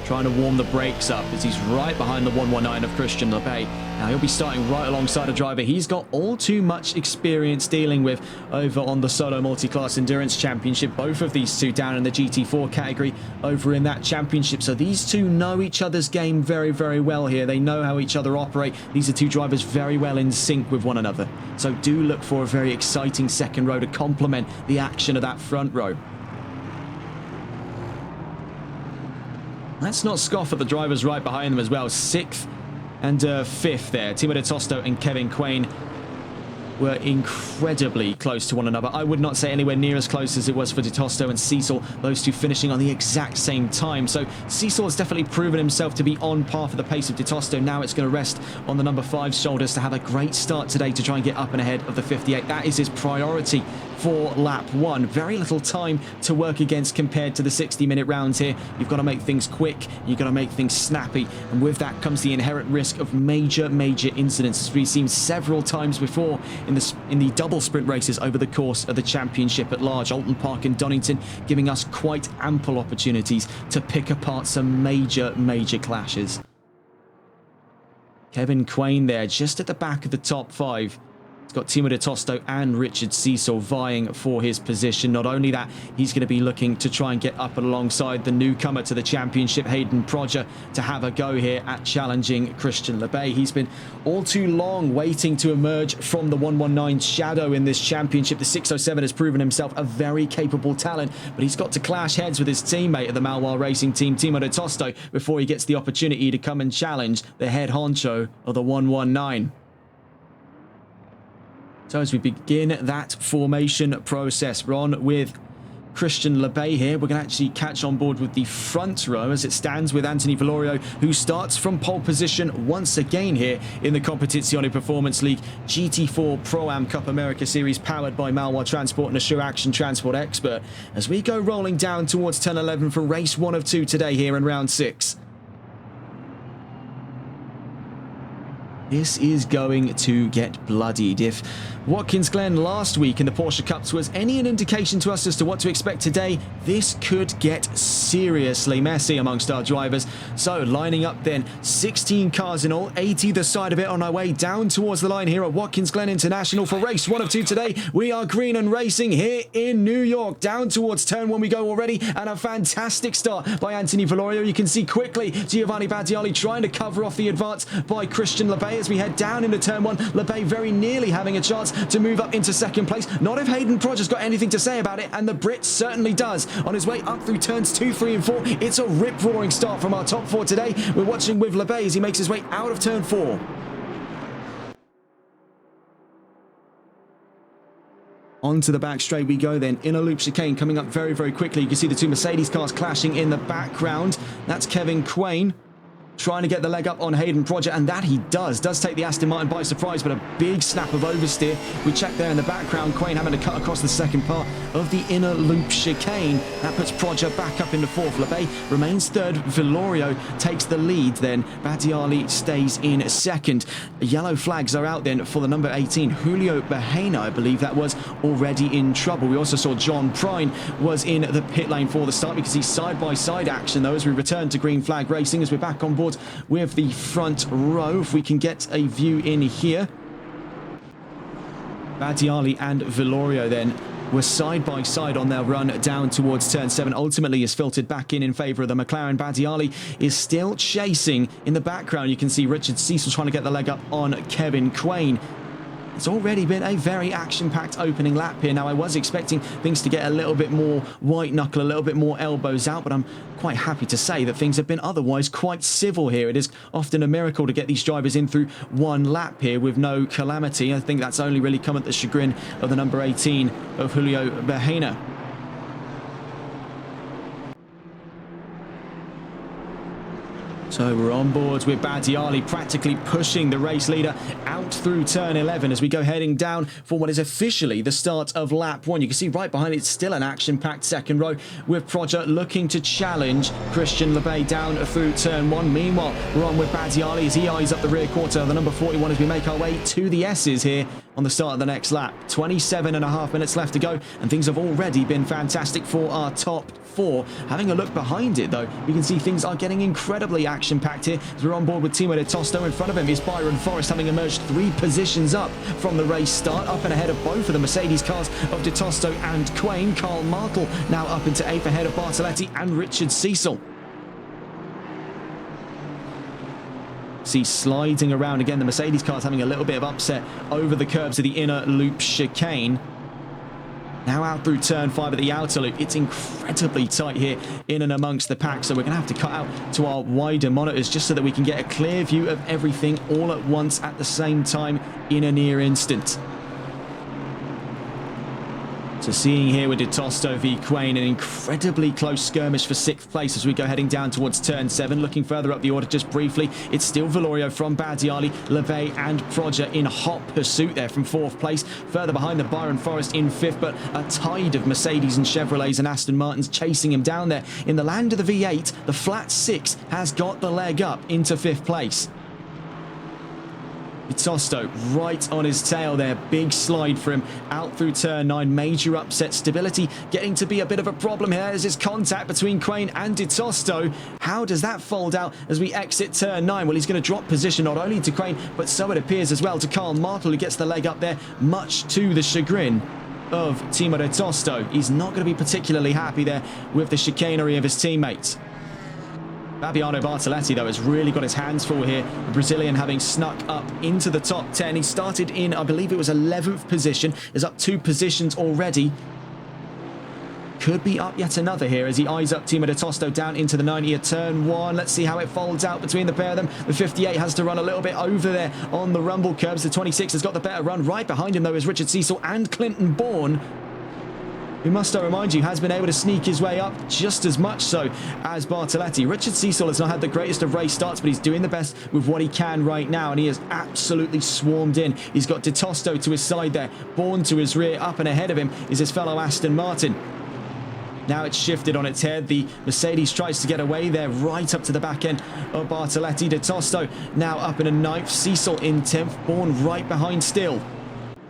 S1: trying to warm the brakes up as he's right behind the 119 of Christian Lebay. Now he'll be starting right alongside a driver he's got all too much experience dealing with over on the Solo Multi-Class Endurance Championship. Both of these two down in the GT4 category over in that championship. So these two know each other's game very well here. They know how each other operate. These are two drivers very well in sync with one another. So do look for a very exciting second row to complement the action of that front row. Let's not scoff at the drivers right behind them as well. 6th and 5th there. Timo de Tosto and Kevin Quain were incredibly close to one another. I would not say anywhere near as close as it was for De Tosto and Cecil, those two finishing on the exact same time. So Cecil has definitely proven himself to be on par for the pace of De Tosto. Now it's going to rest on the number 5's shoulders to have a great start today to try and get up and ahead of the 58. That is his priority for lap 1. Very little time to work against compared to the 60-minute rounds here. You've got to make things quick, you've got to make things snappy, and with that comes the inherent risk of major incidents, as we've seen several times before in the double sprint races over the course of the championship at large. Alton Park and Donington giving us quite ample opportunities to pick apart some major clashes. Kevin Quain there just at the back of the top 5. It's got Timo De Tosto and Richard Cecil vying for his position. Not only that, he's going to be looking to try and get up and alongside the newcomer to the championship, Hayden Prodger, to have a go here at challenging Christian Lebay. He's been all too long waiting to emerge from the 119 shadow in this championship. The 607 has proven himself a very capable talent, but he's got to clash heads with his teammate at the Malwar Racing team, Timo De Tosto, before he gets the opportunity to come and challenge the head honcho of the 119. So as we begin that formation process, we're on with Christian Lebay here. We're going to actually catch on board with the front row as it stands with Anthony Valorio, who starts from pole position once again here in the Competizione Performance League GT4 Pro-Am Cup America Series, powered by Malwar Transport and Assure Action Transport Expert, as we go rolling down towards turn 11 for race 1 of 2 today here in round 6. This is going to get bloodied. If Watkins Glen last week in the Porsche Cups was any indication to us as to what to expect today, this could get seriously messy amongst our drivers. So lining up then, 16 cars in all, 8 either side of it, on our way down towards the line here at Watkins Glen International for race 1 of 2 today. We are green and racing here in New York. Down towards turn 1 we go already, and a fantastic start by Anthony Valorio. You can see quickly Giovanni Badiali trying to cover off the advance by Christian Lebay as we head down into turn 1. Lebay very nearly having a chance to move up into second place. Not if Hayden Prodger's got anything to say about it, and the Brit certainly does. On his way up through turns 2, 3 and 4, it's a rip-roaring start from our top 4 today. We're watching with Lebay as he makes his way out of turn 4. Onto the back straight we go then. Inner loop chicane coming up very quickly. You can see the 2 Mercedes cars clashing in the background. That's Kevin Quain trying to get the leg up on Hayden Prodger, and that he does take the Aston Martin by surprise, but a big snap of oversteer. We check there in the background, Quain having to cut across the second part of the inner loop chicane. That puts Prodger back up into 4th. Lebay remains 3rd. Valorio takes the lead then. Badiali stays in 2nd. Yellow flags are out then for the number 18, Julio Bahena, I believe that was, already in trouble. We also saw John Prine was in the pit lane for the start. We can see side-by-side action though as we return to green flag racing, as we're back on board with the front row. If we can get a view in here, Badiali and Valorio then were side by side on their run down towards turn 7. Ultimately is filtered back in favour of the McLaren. Badiali is still chasing in the background. You can see Richard Cecil trying to get the leg up on Kevin Quain. It's already been a very action-packed opening lap here. Now, I was expecting things to get a little bit more white knuckle, a little bit more elbows out, but I'm quite happy to say that things have been otherwise quite civil here. It is often a miracle to get these drivers in through one lap here with no calamity. I think that's only really come at the chagrin of the number 18 of Julio Bahena. So we're on board with Badiali practically pushing the race leader out through turn 11 as we go heading down for what is officially the start of lap 1. You can see right behind it still an action-packed second row with Prodger looking to challenge Christian Lebay down through turn 1. Meanwhile, we're on with Badiali as he eyes up the rear quarter of the number 41 as we make our way to the S's here on the start of the next lap. 27.5 minutes left to go, and things have already been fantastic for our top 4. Having a look behind it though, we can see things are getting incredibly action-packed here as we're on board with Timo De Tosto. In front of him is Byron Forrest, having emerged 3 positions up from the race start, up and ahead of both of the Mercedes cars of De Tosto and Quain. Carl Martel now up into 8th ahead of Bartoletti and Richard Cecil. See sliding around again, the Mercedes cars having a little bit of upset over the curbs of the inner loop chicane. Now out through turn 5 at the outer loop. It's incredibly tight here in and amongst the pack, so we're going to have to cut out to our wider monitors just so that we can get a clear view of everything all at once at the same time in a near instant. So seeing here with Tosto v Quain, an incredibly close skirmish for 6th place as we go heading down towards turn 7. Looking further up the order just briefly, it's still Valorio from Badiali, LeVay and Proger in hot pursuit there from 4th place. Further behind the Byron Forest in 5th, but a tide of Mercedes and Chevrolets and Aston Martins chasing him down there. In the land of the V8, the flat 6 has got the leg up into 5th place. Tosto right on his tail there. Big slide for him out through turn 9. Major upset. Stability getting to be a bit of a problem here as it's contact between Quain and Tosto. How does that fold out as we exit turn 9? Well, he's going to drop position not only to Quain, but so it appears as well to Karl Martel, who gets the leg up there, much to the chagrin of Timo Tosto. He's not going to be particularly happy there with the chicanery of his teammates. Fabiano Bartoletti, though, has really got his hands full here. The Brazilian having snuck up into the top 10. He started in, I believe it was 11th position. Is up 2 positions already. Could be up yet another here as he eyes up Timo Tosto down into the 90 at turn 1. Let's see how it folds out between the pair of them. The 58 has to run a little bit over there on the rumble curbs. The 26 has got the better run. Right behind him, though, is Richard Cecil and Clinton Bourne, who, must I remind you, has been able to sneak his way up just as much so as Bartoletti. Richard Cecil has not had the greatest of race starts, but he's doing the best with what he can right now, and he has absolutely swarmed in. He's got Tosto to his side there, Bourne to his rear. Up and ahead of him is his fellow Aston Martin. Now it's shifted on its head. The Mercedes tries to get away there, right up to the back end of Bartoletti. Tosto now up in a 9th, Cecil in 10th, Bourne right behind still.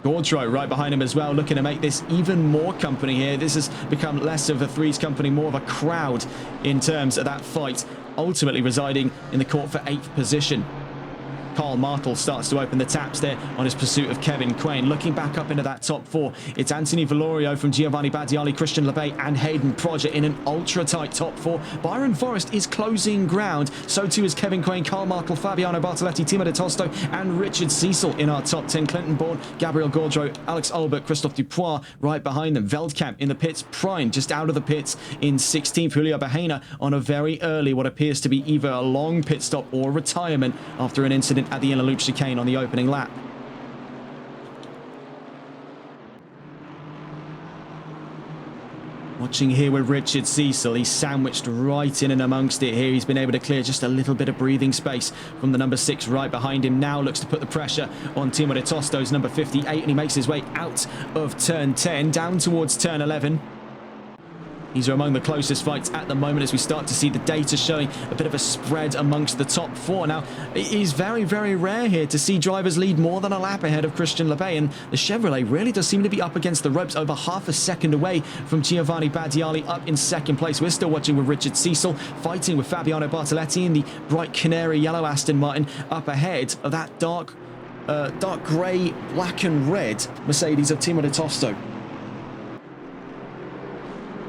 S1: Gaudreau right behind him as well, looking to make this even more company here. This has become less of a threes company, more of a crowd in terms of that fight, ultimately residing in the court for 8th position. Karl Martel starts to open the taps there on his pursuit of Kevin Quain. Looking back up into that top 4, it's Anthony Valorio from Giovanni Badiali, Christian LeBay and Hayden Proger in an ultra-tight top 4. Byron Forest is closing ground. So too is Kevin Quain, Karl Martel, Fabiano Bartoletti, Timo Tosto and Richard Cecil in our top 10. Clinton Bourne, Gabriel Gaudreau, Alex Albert, Christophe Dupois right behind them. Veldkamp in the pits, Prime just out of the pits in 16th. Julio Bahena on a very early, what appears to be either a long pit stop or retirement after an incident at the inner loop chicane on the opening lap. Watching here with Richard Cecil, he's sandwiched right in and amongst it here. He's been able to clear just a little bit of breathing space from the number 6 right behind him. Now looks to put the pressure on Timo Tosto's number 58, and he makes his way out of turn 10 down towards turn 11. These are among the closest fights at the moment as we start to see the data showing a bit of a spread amongst the top 4. Now, it is very, very rare here to see drivers lead more than a lap ahead of Christian LeBay, and the Chevrolet really does seem to be up against the ropes, over half a second away from Giovanni Badiali up in 2nd place. We're still watching with Richard Cecil fighting with Fabiano Bartoletti in the bright canary yellow Aston Martin up ahead of that dark grey, black and red Mercedes of Timo Tosto.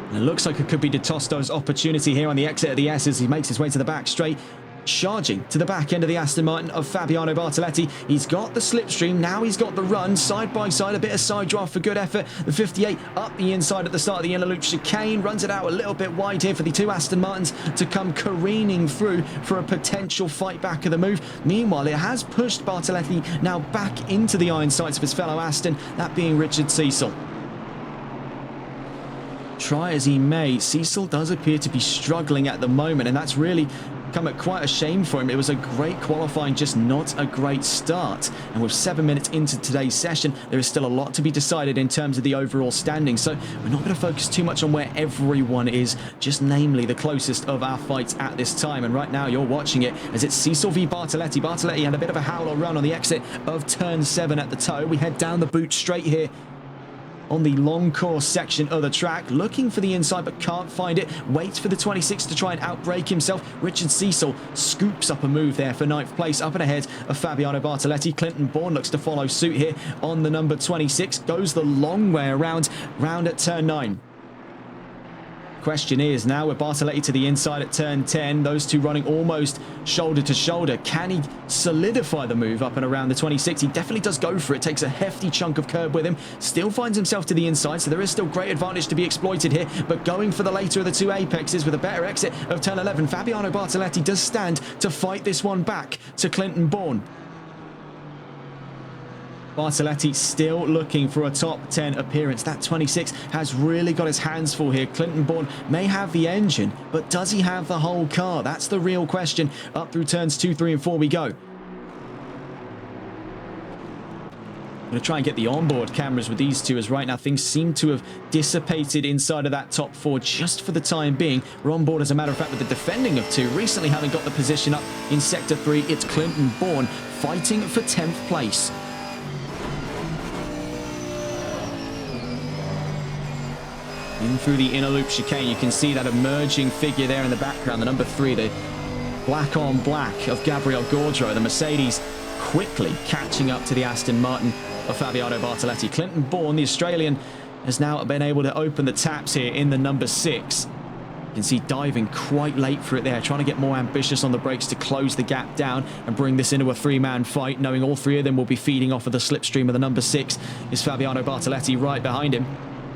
S1: And it looks like it could be Tosto's opportunity here on the exit of the S as he makes his way to the back straight, charging to the back end of the Aston Martin of Fabiano Bartoletti. He's got the slipstream, now he's got the run, side by side, a bit of side draft for good effort. The 58 up the inside at the start of the inner loop chicane, runs it out a little bit wide here for the 2 Aston Martins to come careening through for a potential fight back of the move. Meanwhile, it has pushed Bartoletti now back into the iron sights of his fellow Aston, that being Richard Cecil. Try as he may, Cecil does appear to be struggling at the moment, and that's really come at quite a shame for him. It was a great qualifying, just not a great start. And with 7 minutes into today's session, there is still a lot to be decided in terms of the overall standing. So we're not going to focus too much on where everyone is, just namely the closest of our fights at this time. And right now you're watching it as it's Cecil v Bartoletti. Bartoletti had a bit of a howl or run on the exit of turn 7 at the toe. We head down the boot straight here on the long course section of the track, looking for the inside but can't find it. Waits for the 26 to try and outbrake himself. Richard Cecil scoops up a move there for 9th place, up and ahead of Fabiano Bartoletti. Clinton Bourne looks to follow suit here on the number 26, goes the long way around, round at turn 9. Question is now with Bartoletti to the inside at turn 10, those two running almost shoulder to shoulder. Can he solidify the move up and around the 26? He definitely does go for it, takes a hefty chunk of curb with him, still finds himself to the inside, so there is still great advantage to be exploited here, but going for the later of the 2 apexes with a better exit of turn 11. Fabiano Bartoletti does stand to fight this one back to Clinton Bourne. Bartoletti still looking for a top 10 appearance. That 26 has really got his hands full here. Clinton Bourne may have the engine, but does he have the whole car? That's the real question. Up through turns 2, 3, and 4 we go. I'm going to try and get the onboard cameras with these two, as right now things seem to have dissipated inside of that top 4 just for the time being. We're on board, as a matter of fact, with the defending of 2. Recently having got the position up in Sector 3, it's Clinton Bourne fighting for 10th place. In through the inner loop chicane, you can see that emerging figure there in the background, the number 3, the black on black of Gabriel Gaudreau, the Mercedes quickly catching up to the Aston Martin of Fabiano Bartoletti. Clinton Bourne, the Australian, has now been able to open the taps here in the number 6. You can see diving quite late for it there, trying to get more ambitious on the brakes to close the gap down and bring this into a 3-man fight, knowing all 3 of them will be feeding off of the slipstream of the number 6 is Fabiano Bartoletti right behind him.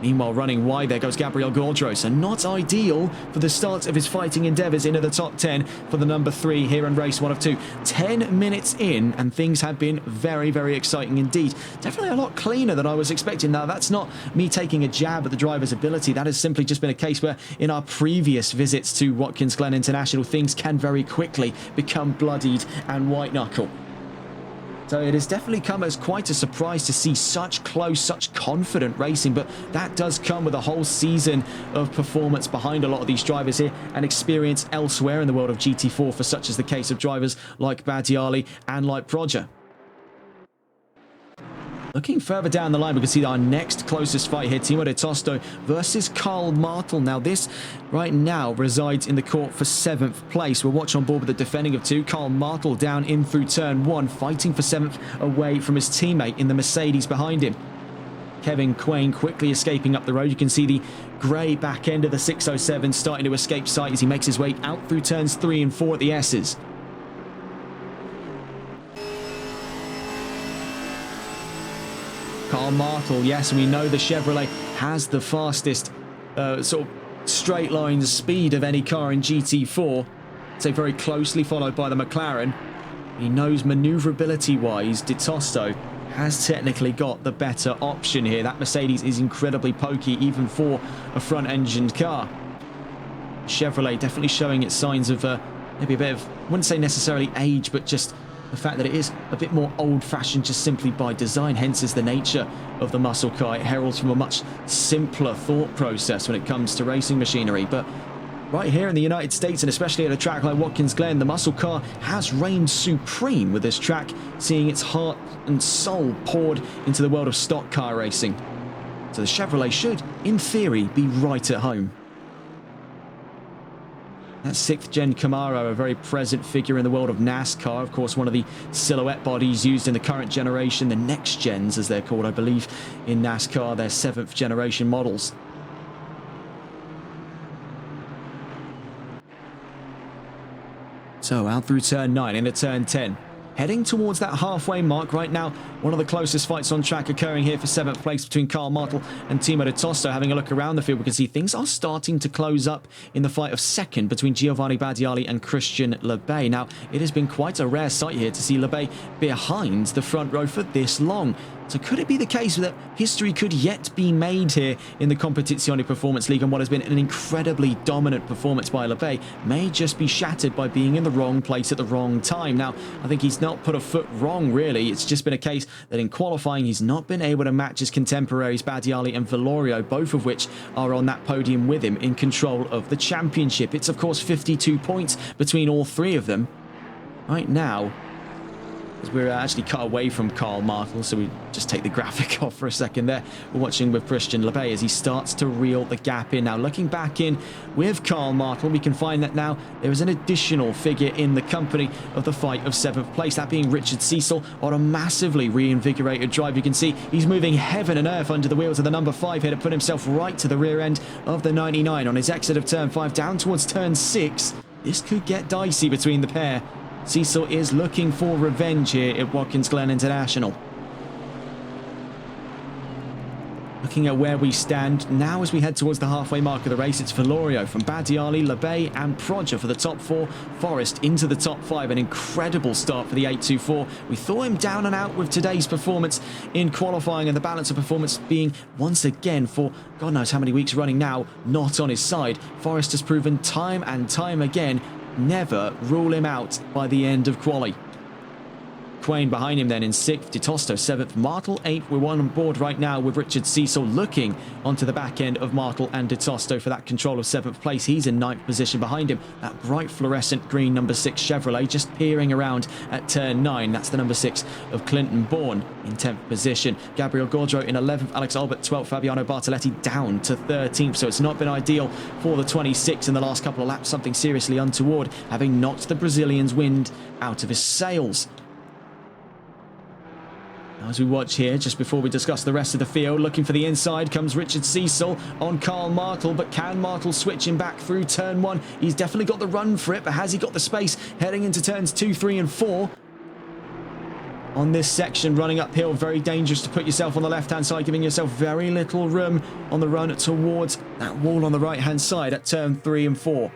S1: Meanwhile, running wide, there goes Gabriel Gaudreau. So not ideal for the start of his fighting endeavours into the top 10 for the number 3 here in race 1 of 2. 10 minutes in, and things have been very, very exciting indeed. Definitely a lot cleaner than I was expecting. Now, that's not me taking a jab at the driver's ability. That has simply just been a case where in our previous visits to Watkins Glen International, things can very quickly become bloodied and white-knuckle. So it has definitely come as quite a surprise to see such close, such confident racing, but that does come with a whole season of performance behind a lot of these drivers here and experience elsewhere in the world of GT4, for such as the case of drivers like Badiali and like Proger. Looking further down the line, we can see our next closest fight here, Timo de Tosto versus Karl Martel. Now, this right now resides in the court for 7th place. We'll watch on board with the defending of 2. Karl Martel down in through turn 1, fighting for 7th away from his teammate in the Mercedes behind him. Kevin Quain quickly escaping up the road. You can see the grey back end of the 607 starting to escape sight as he makes his way out through turns 3 and 4 at the S's. Karl Martel, yes, we know the Chevrolet has the fastest sort of straight line speed of any car in GT4. So very closely followed by the McLaren. He knows manoeuvrability-wise, De Tosto has technically got the better option here. That Mercedes is incredibly pokey, even for a front-engined car. Chevrolet definitely showing its signs of maybe a bit of, I wouldn't say necessarily age, but just the fact that it is a bit more old-fashioned just simply by design, hence is the nature of the muscle car. It heralds from a much simpler thought process when it comes to racing machinery. But right here in the United States, and especially at a track like Watkins Glen, the muscle car has reigned supreme with this track, seeing its heart and soul poured into the world of stock car racing. So the Chevrolet should, in theory, be right at home. That 6th gen Camaro, a very present figure in the world of NASCAR. Of course, one of the silhouette bodies used in the current generation, the next gens as they're called, I believe, in NASCAR, their 7th generation models. So out through turn 9 into turn 10. Heading towards that halfway mark right now. One of the closest fights on track occurring here for 7th place between Karl Martel and Timo de Tosto. Having a look around the field, we can see things are starting to close up in the fight of 2nd between Giovanni Badiali and Christian Lebay. Now, it has been quite a rare sight here to see Lebay behind the front row for this long. So could it be the case that history could yet be made here in the Competizione Performance League, and what has been an incredibly dominant performance by Lebay may just be shattered by being in the wrong place at the wrong time? Now, I think he's not put a foot wrong, really. It's just been a case that in qualifying, he's not been able to match his contemporaries, Badiali and Valorio, both of which are on that podium with him in control of the championship. It's, of course, 52 points between all 3 of them. Right now, as we're actually cut away from Karl Martel, so we just take the graphic off for a second there. We're watching with Christian Lebay as he starts to reel the gap in. Now, looking back in with Karl Martel, we can find that now there is an additional figure in the company of the fight of 7th place, that being Richard Cecil on a massively reinvigorated drive. You can see he's moving heaven and earth under the wheels of the number 5 here to put himself right to the rear end of the 99 on his exit of turn 5 down towards turn 6. This could get dicey between the pair. Cecil is looking for revenge here at Watkins Glen International. Looking at where we stand now as we head towards the halfway mark of the race, it's Valorio from Badiali, Lebay and Prodger for the top 4. Forest into the top 5. An incredible start for the 824. We thought him down and out with today's performance in qualifying, and the balance of performance being once again for God knows how many weeks running now not on his side. Forest has proven time and time again, never rule him out by the end of quali. Quain behind him then in 6th, DeTosto 7th, Martel 8th. We're on board right now with Richard Cecil looking onto the back end of Martel and DeTosto for that control of 7th place. He's in 9th position behind him. That bright fluorescent green number 6 Chevrolet just peering around at turn 9. That's the number 6 of Clinton Bourne in 10th position. Gabriel Gaudreau in 11th, Alex Albert 12th, Fabiano Bartoletti down to 13th. So it's not been ideal for the 26 in the last couple of laps. Something seriously untoward, having knocked the Brazilian's wind out of his sails. As we watch here, just before we discuss the rest of the field, looking for the inside comes Richard Cecil on Carl Martel, but can Martel switch him back through turn 1? He's definitely got the run for it, but has he got the space heading into turns 2, 3 and 4? On this section, running uphill, very dangerous to put yourself on the left-hand side, giving yourself very little room on the run towards that wall on the right-hand side at turn 3 and 4.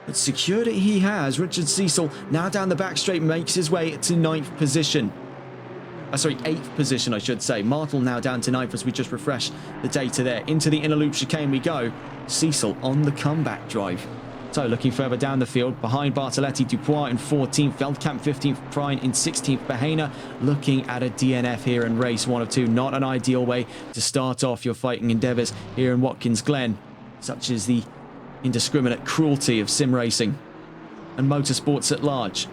S1: But secured it he has. Richard Cecil now down the back straight makes his way to 9th position. Sorry, 8th position, I should say. Martel now down to 9th as we just refresh the data there. Into the inner loop chicane we go. Cecil on the comeback drive. So looking further down the field, behind Bartoletti, Dupois in 14th, Veldkamp 15th, Prine in 16th, Bahena looking at a DNF here in race 1 of 2. Not an ideal way to start off your fighting endeavours here in Watkins Glen, such as the indiscriminate cruelty of sim racing and motorsports at large.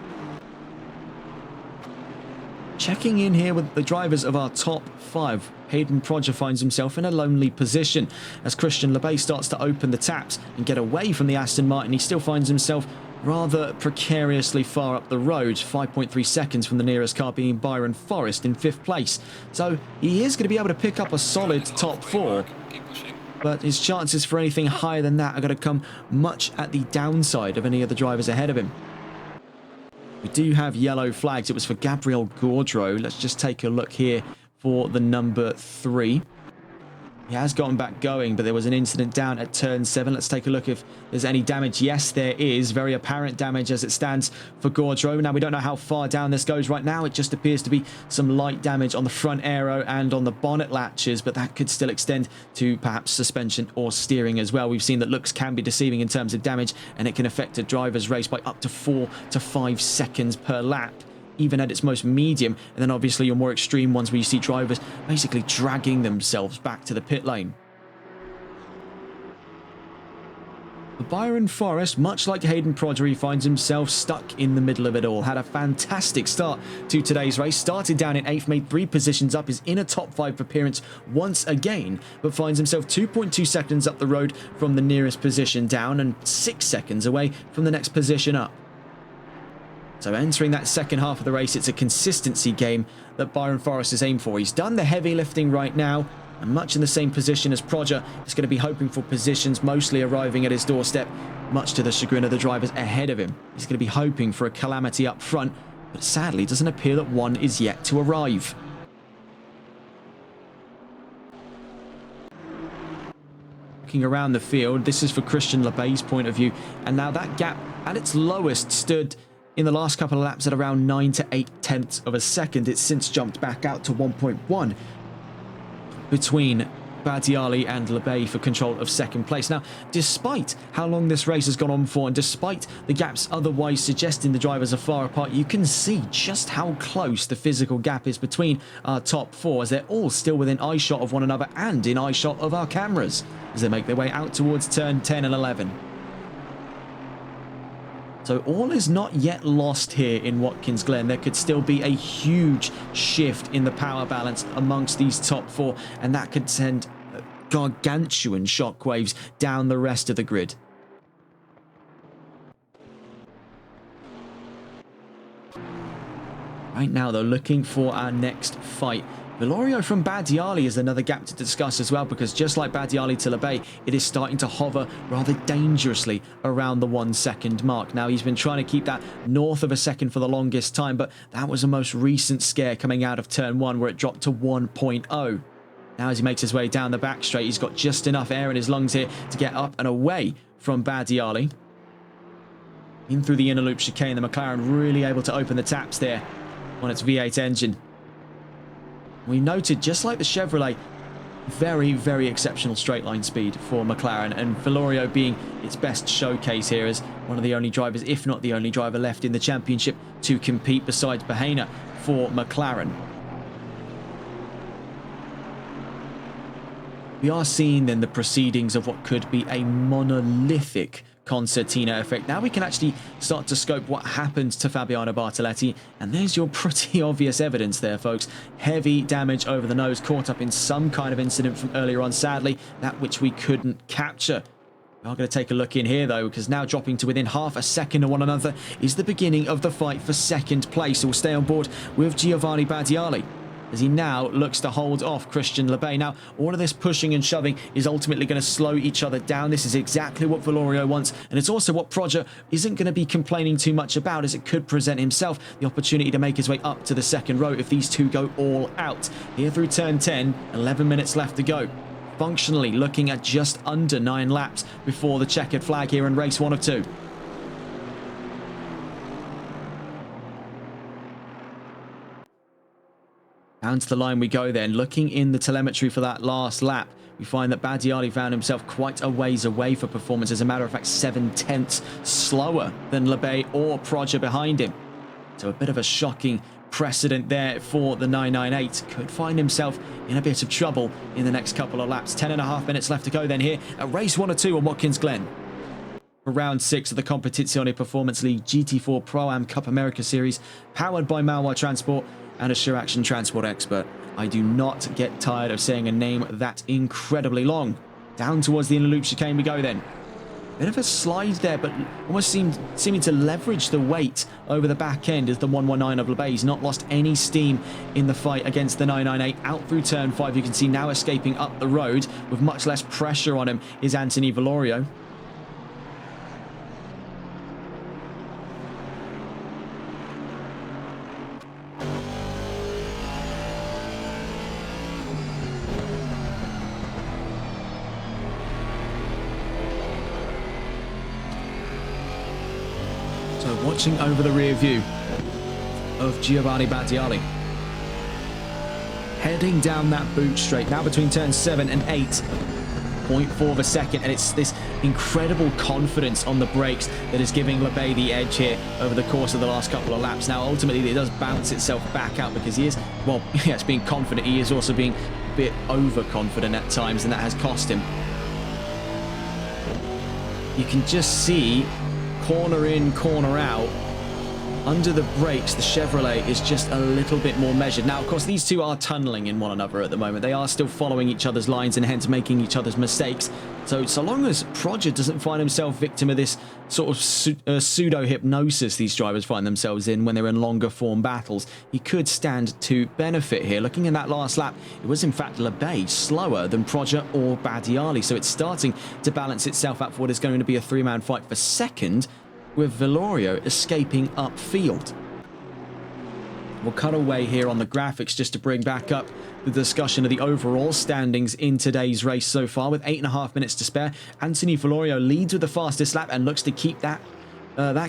S1: Checking in here with the drivers of our top 5, Hayden Prodger finds himself in a lonely position as Christian Lebay starts to open the taps and get away from the Aston Martin. He still finds himself rather precariously far up the road, 5.3 seconds from the nearest car being Byron Forrest in 5th place. So he is going to be able to pick up a solid top 4, but his chances for anything higher than that are going to come much at the downside of any of the drivers ahead of him. We do have yellow flags. It was for Gabriel Gaudreau. Let's just take a look here for the number 3. He has gotten back going, but there was an incident down at turn 7. Let's take a look if there's any damage. Yes, there is. Very apparent damage as it stands for Gaudreau. Now, we don't know how far down this goes right now. It just appears to be some light damage on the front aero and on the bonnet latches, but that could still extend to perhaps suspension or steering as well. We've seen that looks can be deceiving in terms of damage, and it can affect a driver's race by up to 4 to 5 seconds per lap, even at its most medium. And then obviously your more extreme ones where you see drivers basically dragging themselves back to the pit lane. But Byron Forrest, much like Hayden Prodger, he finds himself stuck in the middle of it all. Had a fantastic start to today's race. Started down in 8th, made 3 positions up, is in a top 5 appearance once again, but finds himself 2.2 seconds up the road from the nearest position down and 6 seconds away from the next position up. So entering that second half of the race, it's a consistency game that Byron Forrest is aimed for. He's done the heavy lifting right now, and much in the same position as Prodger. He's going to be hoping for positions mostly arriving at his doorstep, much to the chagrin of the drivers ahead of him. He's going to be hoping for a calamity up front, but sadly it doesn't appear that one is yet to arrive. Looking around the field, this is for Christian Lebay's point of view, and now that gap at its lowest stood in the last couple of laps at around 9 to 8 tenths of a second. It's since jumped back out to 1.1 between Badiali and Lebay for control of second place. Now, despite how long this race has gone on for, and despite the gaps otherwise suggesting the drivers are far apart, you can see just how close the physical gap is between our top 4, as they're all still within eyeshot of one another and in eyeshot of our cameras as they make their way out towards turn 10 and 11. So all is not yet lost here in Watkins Glen. There could still be a huge shift in the power balance amongst these top 4, and that could send gargantuan shockwaves down the rest of the grid. Right now, though, looking for our next fight. Valorio from Badiali is another gap to discuss as well, because just like Badiali to Lebay, it is starting to hover rather dangerously around the 1 second mark. Now, he's been trying to keep that north of a second for the longest time, but that was the most recent scare coming out of turn 1 where it dropped to 1.0. Now as he makes his way down the back straight, he's got just enough air in his lungs here to get up and away from Badiali. In through the inner loop chicane, the McLaren really able to open the taps there on its V8 engine. We noted, just like the Chevrolet, very, very exceptional straight line speed for McLaren, and Velorio being its best showcase here as one of the only drivers, if not the only driver left in the championship to compete besides Bahena for McLaren. We are seeing then the proceedings of what could be a monolithic concertina effect. Now we can actually start to scope what happened to Fabiano Bartoletti, and there's your pretty obvious evidence there, folks. Heavy damage over the nose, caught up in some kind of incident from earlier on, sadly, that which we couldn't capture. We are going to take a look in here, though, because now dropping to within half a second of one another is the beginning of the fight for second place. So we'll stay on board with Giovanni Badiali, as he now looks to hold off Christian Lebay. Now, all of this pushing and shoving is ultimately going to slow each other down. This is exactly what Velorio wants, and it's also what Proger isn't going to be complaining too much about, as it could present himself the opportunity to make his way up to the second row if these two go all out. Here through turn 10, 11 minutes left to go. Functionally looking at just under 9 laps before the checkered flag here in race 1 of 2. Down to the line we go then. Looking in the telemetry for that last lap, we find that Badiali found himself quite a ways away for performance. As a matter of fact, 7/10 slower than Lebay or Proger behind him. So a bit of a shocking precedent there for the 998. Could find himself in a bit of trouble in the next couple of laps. 10.5 minutes left to go then here at race 1 or 2 on Watkins Glen. For round 6 of the Competizione Performance League GT4 Pro-Am Cup America Series, powered by Malwa Transport and a Sure Action Transport expert. I do not get tired of saying a name that incredibly long. Down towards the inner loop chicane we go then. Bit of a slide there, but almost seeming to leverage the weight over the back end as the 119 of Lebay. He's not lost any steam in the fight against the 998. Out through turn 5, you can see now escaping up the road with much less pressure on him is Anthony Velorio. So watching over the rear view of Giovanni Badiali. Heading down that boot straight, now between turns 7 and 8. 0.4 of a second, and it's this incredible confidence on the brakes that is giving Lebay the edge here over the course of the last couple of laps. Now, ultimately, it does bounce itself back out because he is, well, yes, being confident. He is also being a bit overconfident at times, and that has cost him. You can just see corner in, corner out. Under the brakes, the Chevrolet is just a little bit more measured. Now, of course, these two are tunneling in one another at the moment. They are still following each other's lines and hence making each other's mistakes. So long as Proger doesn't find himself victim of this sort of pseudo-hypnosis these drivers find themselves in when they're in longer form battles, he could stand to benefit here. Looking in that last lap, it was in fact Lebay slower than Proger or Badiali. So it's starting to balance itself out for what is going to be a three-man fight for second, with Velorio escaping upfield. We'll cut away here on the graphics just to bring back up the discussion of the overall standings in today's race so far. With 8.5 minutes to spare, Anthony Velorio leads with the fastest lap and looks to keep that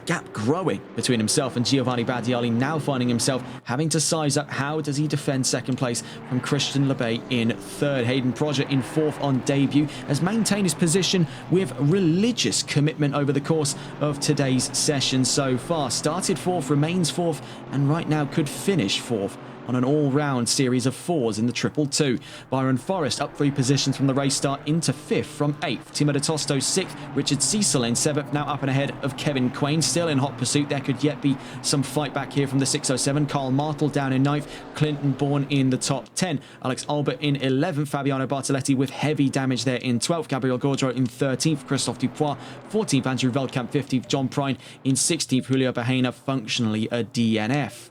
S1: gap growing between himself and Giovanni Badiali, now finding himself having to size up how does he defend second place from Christian Lebay in third. Hayden Proger in fourth on debut has maintained his position with religious commitment over the course of today's session so far. Started fourth, remains fourth, and right now could finish fourth on an all-round series of fours in the Triple Two. Byron Forrest up 3 positions from the race start into 5th from 8th. Timo de Tosto 6th. Richard Cecil in 7th, now up and ahead of Kevin Quain. Still in hot pursuit. There could yet be some fight back here from the 607. Carl Martel down in 9th. Clinton Bourne in the top 10. Alex Albert in 11th. Fabiano Bartoletti with heavy damage there in 12th. Gabriel Gaudreau in 13th. Christophe Dupois 14th. Andrew Veldkamp 15th. John Prine in 16th. Julio Bahena functionally a DNF.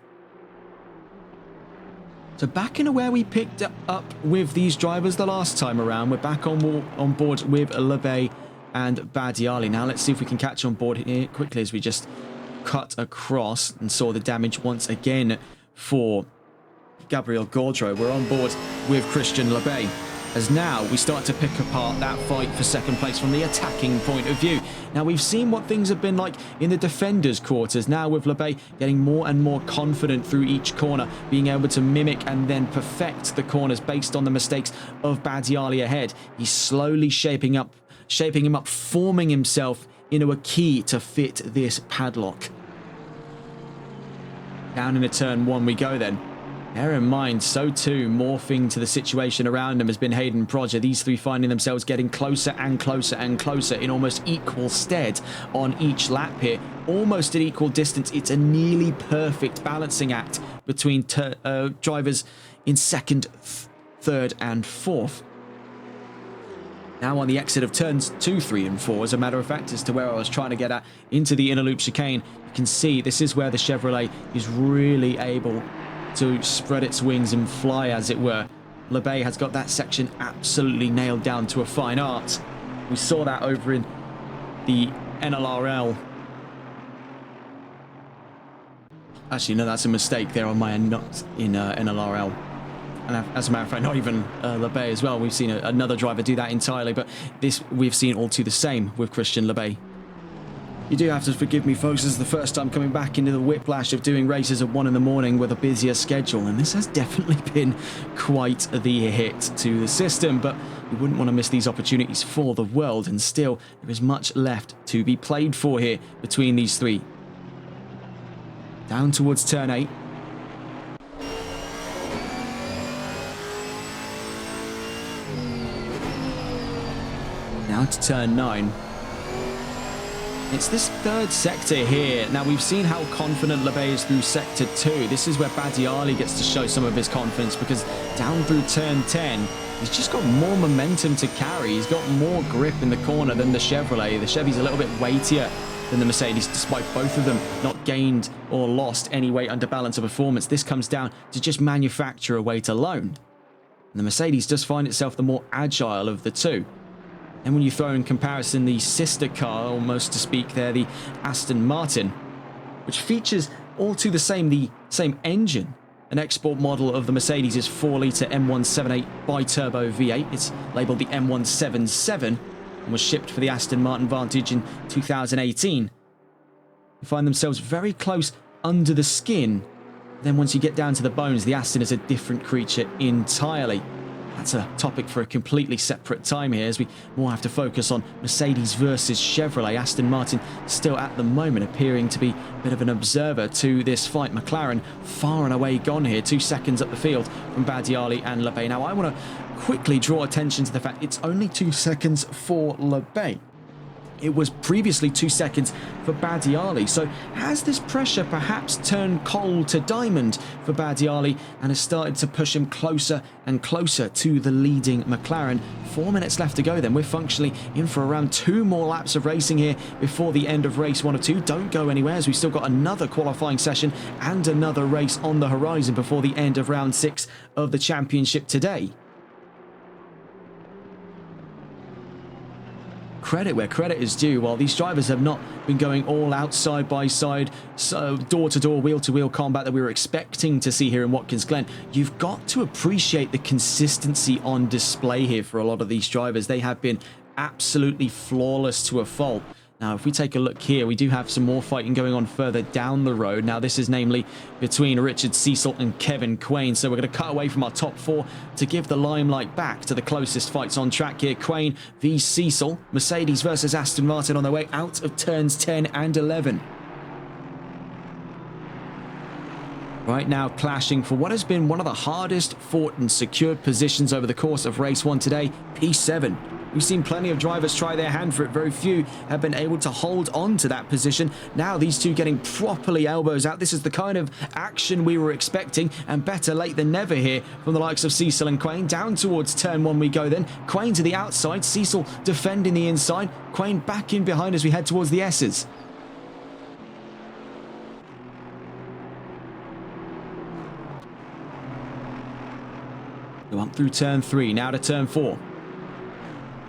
S1: So back into where we picked up with these drivers the last time around. We're back on board with Lebay and Badiali. Now let's see if we can catch on board here quickly as we just cut across and saw the damage once again for Gabriel Gaudreau. We're on board with Christian Lebay. as now we start to pick apart that fight for second place from the attacking point of view. Now, we've seen what things have been like in the defenders' quarters. Now with LeBay getting more and more confident through each corner, being able to mimic and then perfect the corners based on the mistakes of Badiali ahead. He's slowly shaping him up, forming himself into a key to fit this padlock. Down into turn 1 we go then. Bear in mind, so too, morphing to the situation around them has been Hayden Proger. These three finding themselves getting closer and closer and closer in almost equal stead on each lap here. Almost at equal distance. It's a nearly perfect balancing act between drivers in second, third and fourth. Now on the exit of turns 2, 3 and 4, as a matter of fact, as to where I was trying to get at, into the inner loop chicane, you can see this is where the Chevrolet is really able to spread its wings and fly, as it were. LeBay has got that section absolutely nailed down to a fine art. We saw that over in the NLRL. Actually, no, that's a mistake there on my end, not in NLRL. And as a matter of fact, not even LeBay as well. We've seen another driver do that entirely, but this we've seen all too the same with Christian LeBay. You do have to forgive me, folks. This is the first time coming back into the whiplash of doing races at 1 in the morning with a busier schedule, and this has definitely been quite the hit to the system, but you wouldn't want to miss these opportunities for the world, and still there is much left to be played for here between these three. Down towards turn 8. Now to turn 9. It's this third sector here. Now, we've seen how confident LeBay is through sector 2. This is where Badiali gets to show some of his confidence, because down through turn 10, he's just got more momentum to carry. He's got more grip in the corner than the Chevrolet. The Chevy's a little bit weightier than the Mercedes, despite both of them not gained or lost any weight under balance of performance. This comes down to just manufacturer weight alone. And the Mercedes does find itself the more agile of the two. And when you throw in comparison the sister car, almost to speak there, the Aston Martin, which features all to the same engine. An export model of the Mercedes is 4-litre M178 bi-turbo V8. It's labelled the M177 and was shipped for the Aston Martin Vantage in 2018. You find themselves very close under the skin. Then once you get down to the bones, the Aston is a different creature entirely. That's a topic for a completely separate time here, as we more have to focus on Mercedes versus Chevrolet. Aston Martin still at the moment appearing to be a bit of an observer to this fight. McLaren far and away gone here, 2 seconds up the field from Badiali and LeBay. Now I want to quickly draw attention to the fact it's only 2 seconds for LeBay. It was previously 2 seconds for Badiali. So has this pressure perhaps turned coal to diamond for Badiali and has started to push him closer and closer to the leading McLaren? 4 minutes left to go then. We're functionally in for around 2 more laps of racing here before the end of race 1 of 2. Don't go anywhere, as we've still got another qualifying session and another race on the horizon before the end of round 6 of the championship today. Credit where credit is due. While these drivers have not been going all out side by side, so door to door, wheel to wheel combat that we were expecting to see here in Watkins Glen, you've got to appreciate the consistency on display here for a lot of these drivers. They have been absolutely flawless to a fault. Now, if we take a look here, we do have some more fighting going on further down the road. Now, this is namely between Richard Cecil and Kevin Quain. So we're going to cut away from our top 4 to give the limelight back to the closest fights on track here. Quain v Cecil, Mercedes versus Aston Martin on their way out of turns 10 and 11. Right now clashing for what has been one of the hardest fought and secured positions over the course of race 1 today, P7. We've seen plenty of drivers try their hand for it. Very few have been able to hold on to that position. Now these two getting properly elbows out. This is the kind of action we were expecting, and better late than never here from the likes of Cecil and Quain. Down towards turn 1 we go then. Quain to the outside, Cecil defending the inside. Quain back in behind as we head towards the S's. Go up through turn 3, now to turn 4.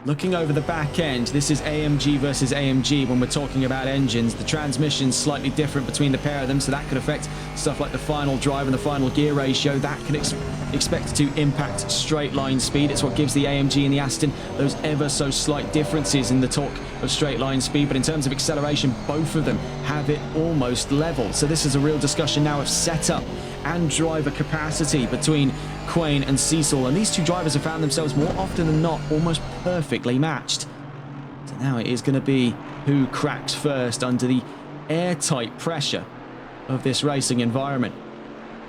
S1: Looking over the back end, this is AMG versus AMG when we're talking about engines. The transmission's slightly different between the pair of them, so that could affect stuff like the final drive and the final gear ratio. That can expected to impact straight line speed. It's what gives the AMG and the Aston those ever so slight differences in the talk of straight line speed. But in terms of acceleration, both of them have it almost level. So this is a real discussion now of setup and driver capacity between Quain and Cecil. And these two drivers have found themselves more often than not almost perfectly matched. So now it is going to be who cracks first under the airtight pressure of this racing environment,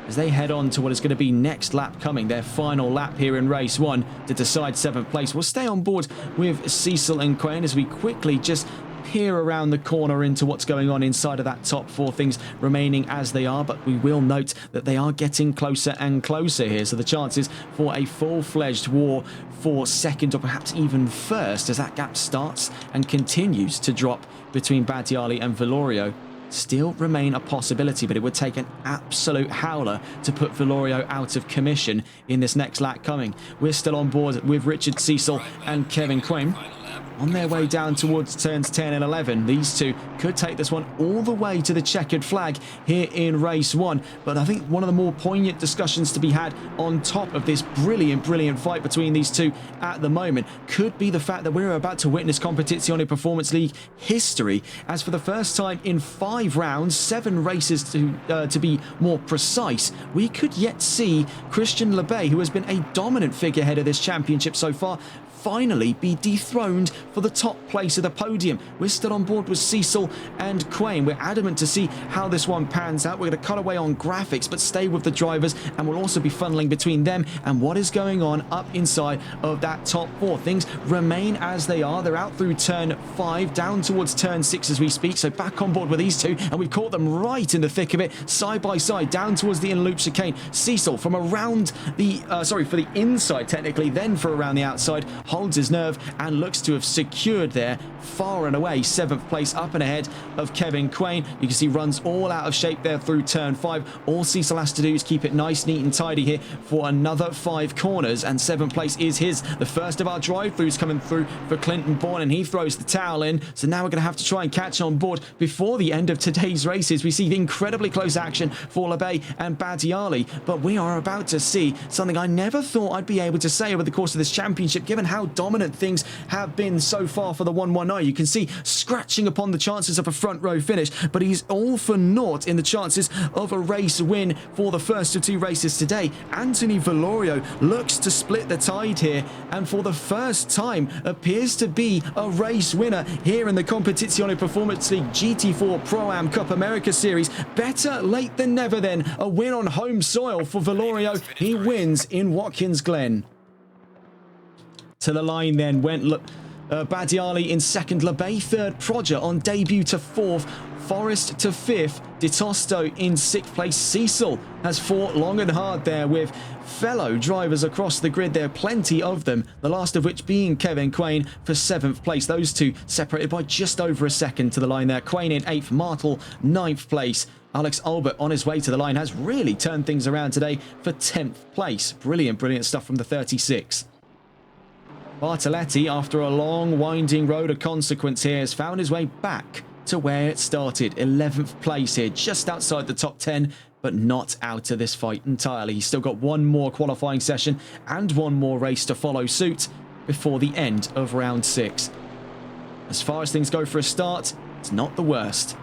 S1: as they head on to what is going to be next lap coming, their final lap here in race 1 to decide 7th place. We'll stay on board with Cecil and Quain as we quickly just peer around the corner into what's going on inside of that top 4, things remaining as they are, but we will note that they are getting closer and closer here, so the chances for a full-fledged war for second or perhaps even first as that gap starts and continues to drop between Badiali and Villorio still remain a possibility, but it would take an absolute howler to put Villorio out of commission in this next lap coming. We're still on board with Richard Cecil and Kevin Quain on their way down towards turns 10 and 11. These two could take this one all the way to the checkered flag here in race 1. But I think one of the more poignant discussions to be had on top of this brilliant fight between these two at the moment could be the fact that we're about to witness Competizione Performance League history, as for the first time in 5 rounds, 7 races to be more precise, we could yet see Christian Lebay, who has been a dominant figurehead of this championship so far, finally be dethroned for the top place of the podium. We're still on board with Cecil and Quain. We're adamant to see how this one pans out. We're going to cut away on graphics, but stay with the drivers, and we'll also be funneling between them and what is going on up inside of that top 4. Things remain as they are. They're out through turn 5, down towards turn 6 as we speak, so back on board with these two, and we've caught them right in the thick of it, side by side, down towards the in-loop chicane. Cecil from around the, for the inside technically, then for around the outside, holds his nerve and looks to have secured there far and away 7th place, up and ahead of Kevin Quain. You can see runs all out of shape there through turn 5. All Cecil has to do is keep it nice, neat and tidy here for another 5 corners, and 7th place is his. The first of our drive-throughs coming through for Clinton Bourne, and he throws the towel in. So now we're going to have to try and catch on board before the end of today's races. We see the incredibly close action for Lebay and Badiali, but we are about to see something I never thought I'd be able to say over the course of this championship, given how dominant things have been so far for the 119. You can see scratching upon the chances of a front row finish, but he's all for naught in the chances of a race win for the first of 2 races today. Anthony Villorio looks to split the tide here, and for the first time appears to be a race winner here in the Competizione Performance League GT4 Pro-Am Cup America Series. Better late than never then. A win on home soil for Villorio. He wins in Watkins Glen. To the line then went Badiali in 2nd, Lebay 3rd, Proger on debut to 4th, Forrest to 5th, Di Tosto in 6th place. Cecil has fought long and hard there with fellow drivers across the grid. There are plenty of them, the last of which being Kevin Quain for 7th place. Those two separated by just over a second to the line there. Quain in 8th, Martel 9th place. Alex Albert on his way to the line has really turned things around today for 10th place. Brilliant stuff from the 36. Bartoletti, after a long winding road of consequence here, has found his way back to where it started. 11th place here, just outside the top 10, but not out of this fight entirely. He's still got one more qualifying session and one more race to follow suit before the end of round 6. As far as things go for a start, it's not the worst.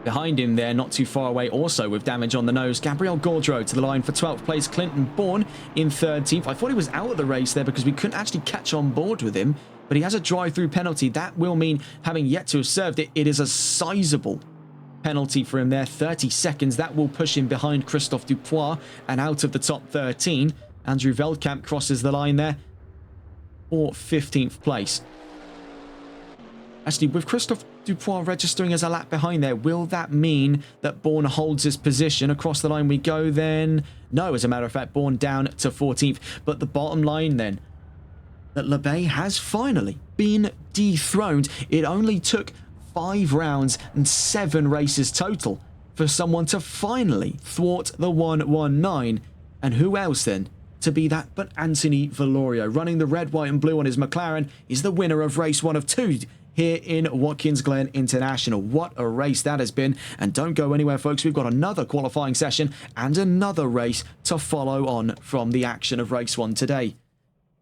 S1: Behind him there, not too far away, also with damage on the nose, Gabriel Gaudreau to the line for 12th place. Clinton Bourne in 13th. I thought he was out of the race there because we couldn't actually catch on board with him, but he has a drive-through penalty. That will mean, having yet to have served it, it is a sizable penalty for him there. 30 seconds. That will push him behind Christophe Dupois and out of the top 13. Andrew Veldkamp crosses the line there for 15th place. Actually, with Christophe Dupois registering as a lap behind there, will that mean that Bourne holds his position? Across the line we go then. No, as a matter of fact, Bourne down to 14th. But the bottom line then, that Lebay has finally been dethroned. It only took 5 rounds and 7 races total for someone to finally thwart the 119. And who else then to be that but Anthony Villorio, running the red, white and blue on his McLaren, is the winner of race 1 of 2 here in Watkins Glen International. What a race that has been. And don't go anywhere, folks. We've got another qualifying session and another race to follow on from the action of race 1 today.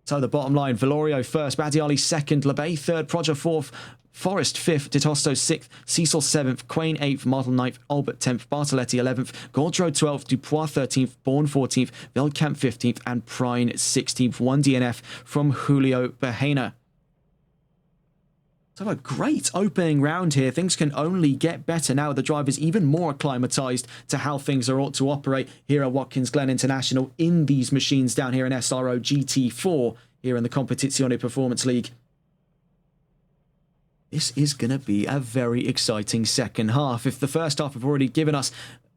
S1: So the bottom line, Velorio first, Badiali second, Lebay third, Proger fourth, Forrest 5th, Ditosto 6th, Cecil 7th, Quain 8th, Martel 9th, Albert 10th, Bartoletti 11th, Gaudreau 12th, Dupois 13th, Bourne 14th, Veldkamp 15th, and Prine 16th. 1 DNF from Julio Bahena. So a great opening round here. Things can only get better now. The driver's even more acclimatized to how things are ought to operate here at Watkins Glen International in these machines down here in SRO GT4 here in the Competizione Performance League. This is going to be a very exciting second half. If the first half have already given us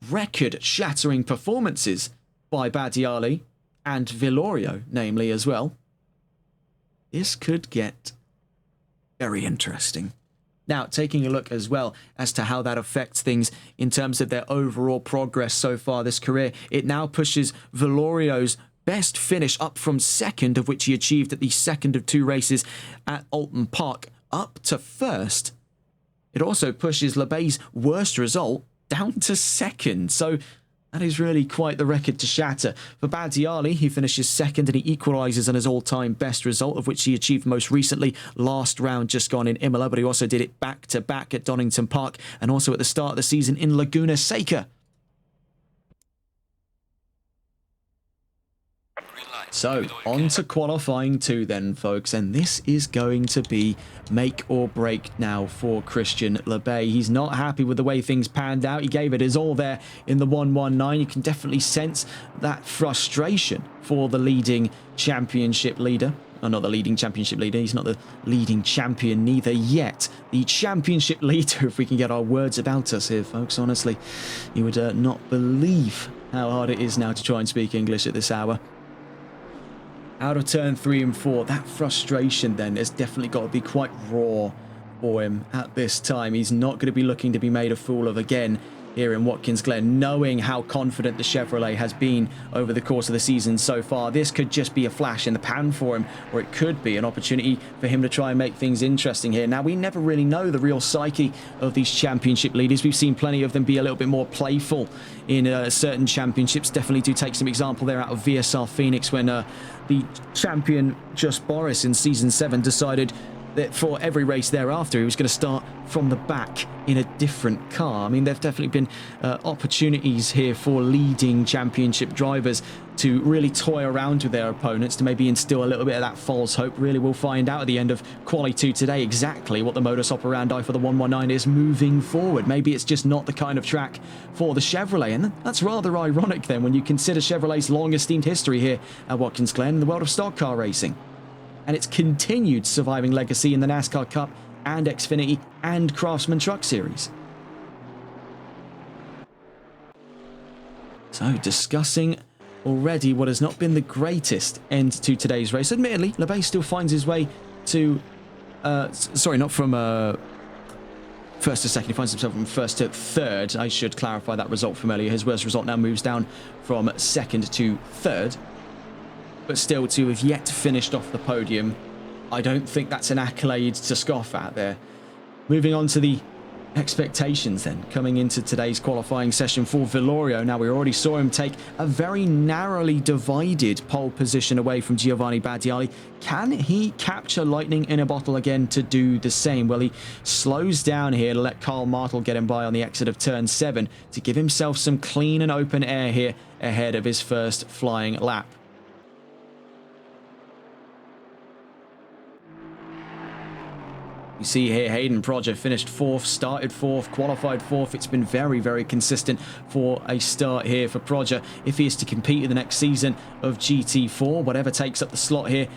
S1: record-shattering performances by Badiali and Velorio, namely, as well, this could get very interesting. Now, taking a look as well as to how that affects things in terms of their overall progress so far this career, it now pushes Velorio's best finish up from second, of which he achieved at the second of 2 races at Alton Park, up to first. It also pushes Lebay's worst result down to second. So that is really quite the record to shatter. For Badiali, he finishes second and he equalises on his all-time best result, of which he achieved most recently last round just gone in Imola, but he also did it back-to-back at Donington Park and also at the start of the season in Laguna Seca. So, on to qualifying 2 then, folks, and this is going to be make or break now for Christian Lebay. He's not happy with the way things panned out. He gave it his all there in the 119. You can definitely sense that frustration for the leading championship leader. Oh, not the leading championship leader. He's not the leading champion neither yet. The championship leader, if we can get our words about us here, folks. Honestly, you would not believe how hard it is now to try and speak English at this hour. Out of turn 3 and 4, that frustration then has definitely got to be quite raw for him at this time. He's not going to be looking to be made a fool of again here in Watkins Glen, knowing how confident the Chevrolet has been over the course of the season so far. This could just be a flash in the pan for him, or it could be an opportunity for him to try and make things interesting here. Now, we never really know the real psyche of these championship leaders. We've seen plenty of them be a little bit more playful in certain championships. Definitely do take some example there out of VSR Phoenix when the champion, Just Boris, in Season 7 decided that for every race thereafter, he was going to start from the back in a different car. I mean, there've definitely been opportunities here for leading championship drivers to really toy around with their opponents, to maybe instill a little bit of that false hope. Really, we'll find out at the end of Quali 2 today exactly what the modus operandi for the 119 is moving forward. Maybe it's just not the kind of track for the Chevrolet, and that's rather ironic then when you consider Chevrolet's long-esteemed history here at Watkins Glen in the world of stock car racing, and its continued surviving legacy in the NASCAR Cup and Xfinity and Craftsman Truck Series. So, discussing already what has not been the greatest end to today's race. Admittedly, Lebay still finds his way to... sorry, not from first to second. He finds himself from first to third. I should clarify that result from earlier. His worst result now moves down from second to third. But still, to have yet finished off the podium, I don't think that's an accolade to scoff at there. Moving on to the expectations then, coming into today's qualifying session for Velorio. Now, we already saw him take a very narrowly divided pole position away from Giovanni Badiali. Can he capture lightning in a bottle again to do the same? Well, he slows down here to let Karl Martel get him by on the exit of turn 7 to give himself some clean and open air here ahead of his first flying lap. You see here, Hayden Proger finished 4th, started 4th, qualified 4th. It's been very, very consistent for a start here for Proger. If he is to compete in the next season of GT4, whatever takes up the slot here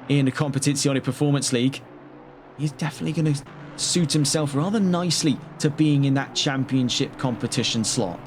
S1: in the Competizione Performance League, he's definitely going to suit himself rather nicely to being in that championship competition slot.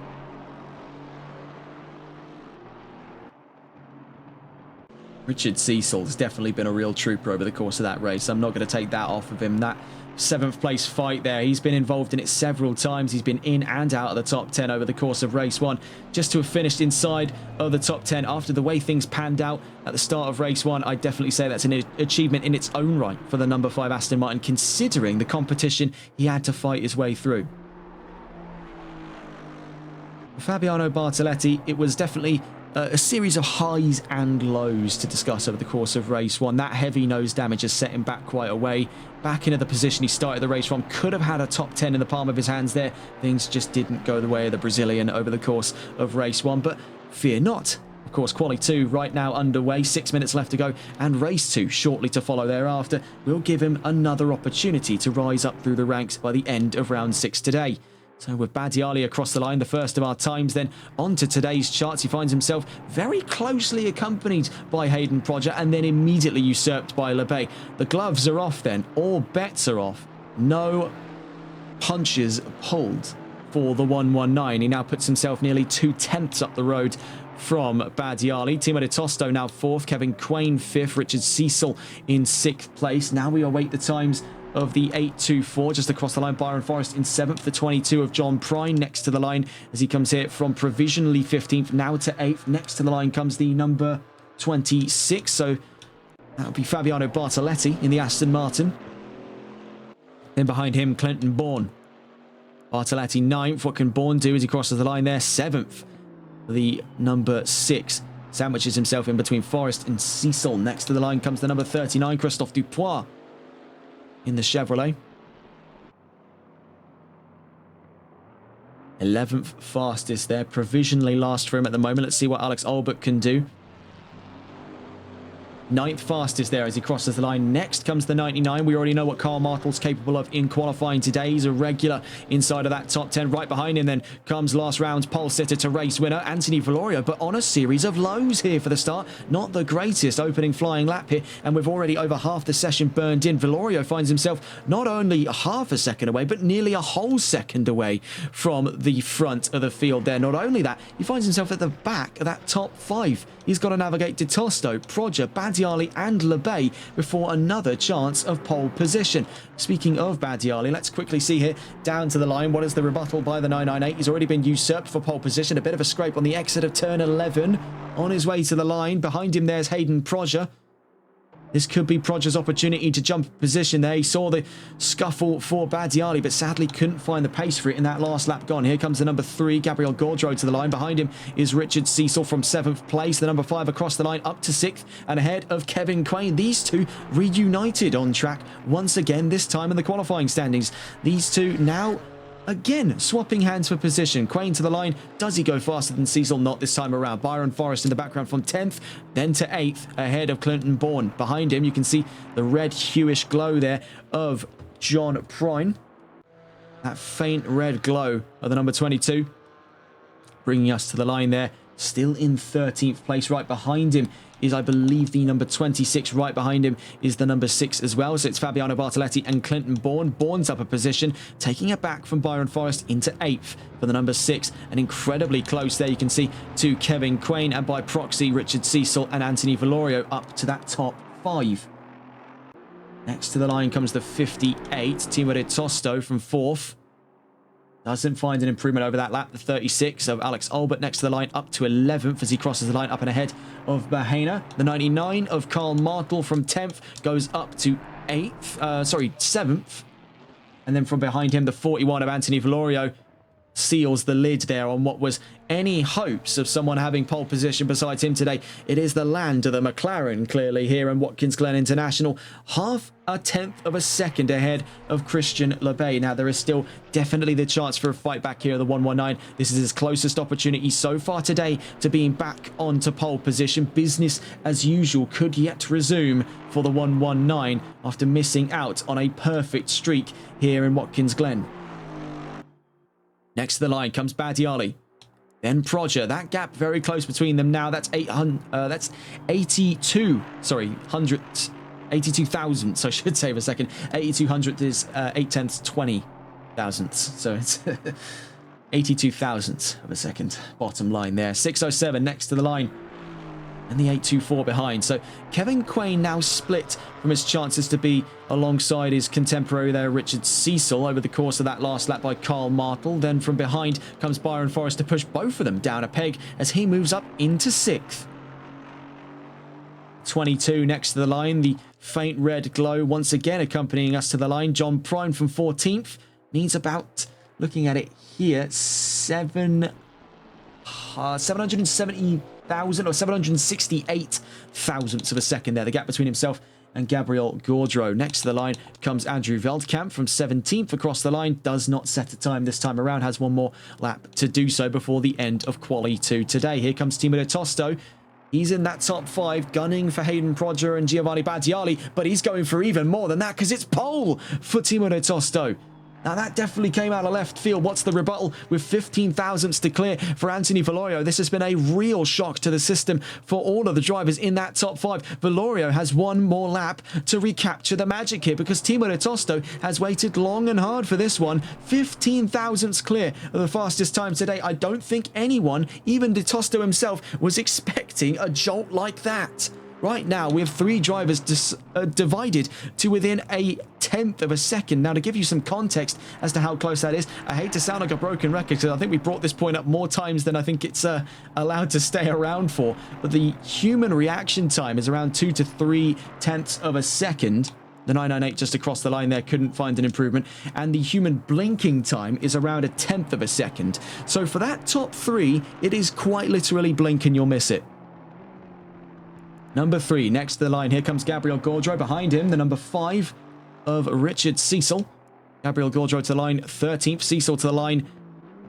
S1: Richard Cecil has definitely been a real trooper over the course of that race. I'm not going to take that off of him. That 7th place fight there. He's been involved in it several times. He's been in and out of the top 10 over the course of race 1. Just to have finished inside of the top 10 after the way things panned out at the start of race 1, I'd definitely say that's an achievement in its own right for the number 5 Aston Martin, considering the competition he had to fight his way through. For Fabiano Bartoletti, it was definitely a series of highs and lows to discuss over the course of race 1. That heavy nose damage has set him back quite a way. Back into the position he started the race from. Could have had a top 10 in the palm of his hands there. Things just didn't go the way of the Brazilian over the course of race 1. But fear not. Of course, Quali 2 right now underway. 6 minutes left to go. And race 2 shortly to follow thereafter will give him another opportunity to rise up through the ranks by the end of round 6 today. So with Badiali across the line, the first of our times, then onto today's charts, he finds himself very closely accompanied by Hayden Proger and then immediately usurped by LeBay. The gloves are off then. All bets are off. No punches pulled for the 119. He now puts himself nearly 2/10 up the road from Badiali. Timo de Tosto now 4th. Kevin Quain 5th. Richard Cecil in 6th place. Now we await the times of the 824 just across the line. Byron Forrest in 7th, the 22 of John Prine next to the line as he comes here from provisionally 15th now to 8th. Next to the line comes the number 26, so that'll be Fabiano Bartoletti in the Aston Martin. Then behind him, Clinton Bourne. Bartoletti 9th. What can Bourne do as he crosses the line there? 7th, the number 6. Sandwiches himself in between Forrest and Cecil. Next to the line comes the number 39, Christophe Dupois in the Chevrolet. 11th fastest there. Provisionally last for him at the moment. Let's see what Alex Albert can do. 9th fastest there as he crosses the line. Next comes the 99. We already know what Carl Martel's capable of in qualifying today. He's a regular inside of that top 10. Right behind him then comes last round's pole sitter to race winner Anthony Valorio, but on a series of lows here for the start. Not the greatest opening flying lap here, and we've already over half the session burned in. Valorio finds himself not only half a second away, but nearly a whole second away from the front of the field there. Not only that, he finds himself at the back of that top 5. He's got to navigate De Tosto, Proger, Badiali and LeBay before another chance of pole position. Speaking of Badiali, let's quickly see here down to the line. What is the rebuttal by the 998? He's already been usurped for pole position. A bit of a scrape on the exit of turn 11. On his way to the line. Behind him there's Hayden Proger. This could be Proger's opportunity to jump position there. He saw the scuffle for Badiali, but sadly couldn't find the pace for it in that last lap gone. Here comes the number 3, Gabriel Gaudreau to the line. Behind him is Richard Cecil from 7th place. The number 5 across the line up to 6th and ahead of Kevin Quain. These two reunited on track once again, this time in the qualifying standings. These two now again swapping hands for position. Quain to the line. Does he go faster than Cecil? Not this time around. Byron Forrest in the background from 10th, then to 8th, ahead of Clinton Bourne. Behind him, you can see the red hueish glow there of John Prine. That faint red glow of the number 22. Bringing us to the line there. Still in 13th place. Right behind him is, I believe, the number 26. Right behind him is the number 6 as well. So it's Fabiano Bartoletti and Clinton Bourne. Bourne's up a position, taking it back from Byron Forrest into 8th for the number 6. And incredibly close there, you can see, to Kevin Quain, and by proxy, Richard Cecil and Anthony Valorio up to that top 5. Next to the line comes the 58, Timo de Tosto from 4th. Doesn't find an improvement over that lap. The 36 of Alex Albert next to the line up to 11th as he crosses the line up and ahead of Bahena. The 99 of Carl Martel from 10th goes up to 7th. And then from behind him, the 41 of Anthony Valorio seals the lid there on what was any hopes of someone having pole position besides him today. It is the land of the McLaren, clearly, here in Watkins Glen International. Half a tenth of a second ahead of Christian LeBay. Now, there is still definitely the chance for a fight back here at the 119. This is his closest opportunity so far today to being back onto pole position. Business as usual could yet resume for the 119 after missing out on a perfect streak here in Watkins Glen. Next to the line comes Badiali, then Proger. That gap very close between them now. That's 82,000. So I should save a second. 8,200 is 8/10, 20 thousandths. So it's 82 thousandths of a second. Bottom line there. 607 next to the line. and the 824 behind. So Kevin Quain now split from his chances to be alongside his contemporary there, Richard Cecil, over the course of that last lap by Carl Martel. Then from behind comes Byron Forrest to push both of them down a peg as he moves up into 6th. 22 next to the line, the faint red glow once again accompanying us to the line. John Prine from 14th needs about, looking at it here, 770,000 or 768 thousandths of a second there, the gap between himself and Gabriel Gaudreau. Next to the line comes Andrew Veldkamp from 17th across the line. Does not set a time this time around, has one more lap to do so before the end of Quali 2 today. Here comes Timo de Tosto. He's in that top 5, gunning for Hayden Prodger and Giovanni Baggiali, but he's going for even more than that because it's pole for Timo de Tosto. Now, that definitely came out of left field. What's the rebuttal? With 15 thousandths to clear for Anthony Velorio. This has been a real shock to the system for all of the drivers in that top 5. Velorio has one more lap to recapture the magic here because Timo de Tosto has waited long and hard for this one. 15 thousandths clear of the fastest time today. I don't think anyone, even de Tosto himself, was expecting a jolt like that. Right now, we have 3 drivers divided to within a 1/10 of a second. Now, to give you some context as to how close that is, I hate to sound like a broken record because I think we brought this point up more times than I think it's allowed to stay around for. But the human reaction time is around 2 to 3/10 of a second. The 998 just across the line there couldn't find an improvement. And the human blinking time is around 1/10 of a second. So for that top 3, it is quite literally blink and you'll miss it. Number 3, next to the line, here comes Gabriel Gaudreau. Behind him, the number 5 of Richard Cecil. Gabriel Gaudreau to the line, 13th. Cecil to the line,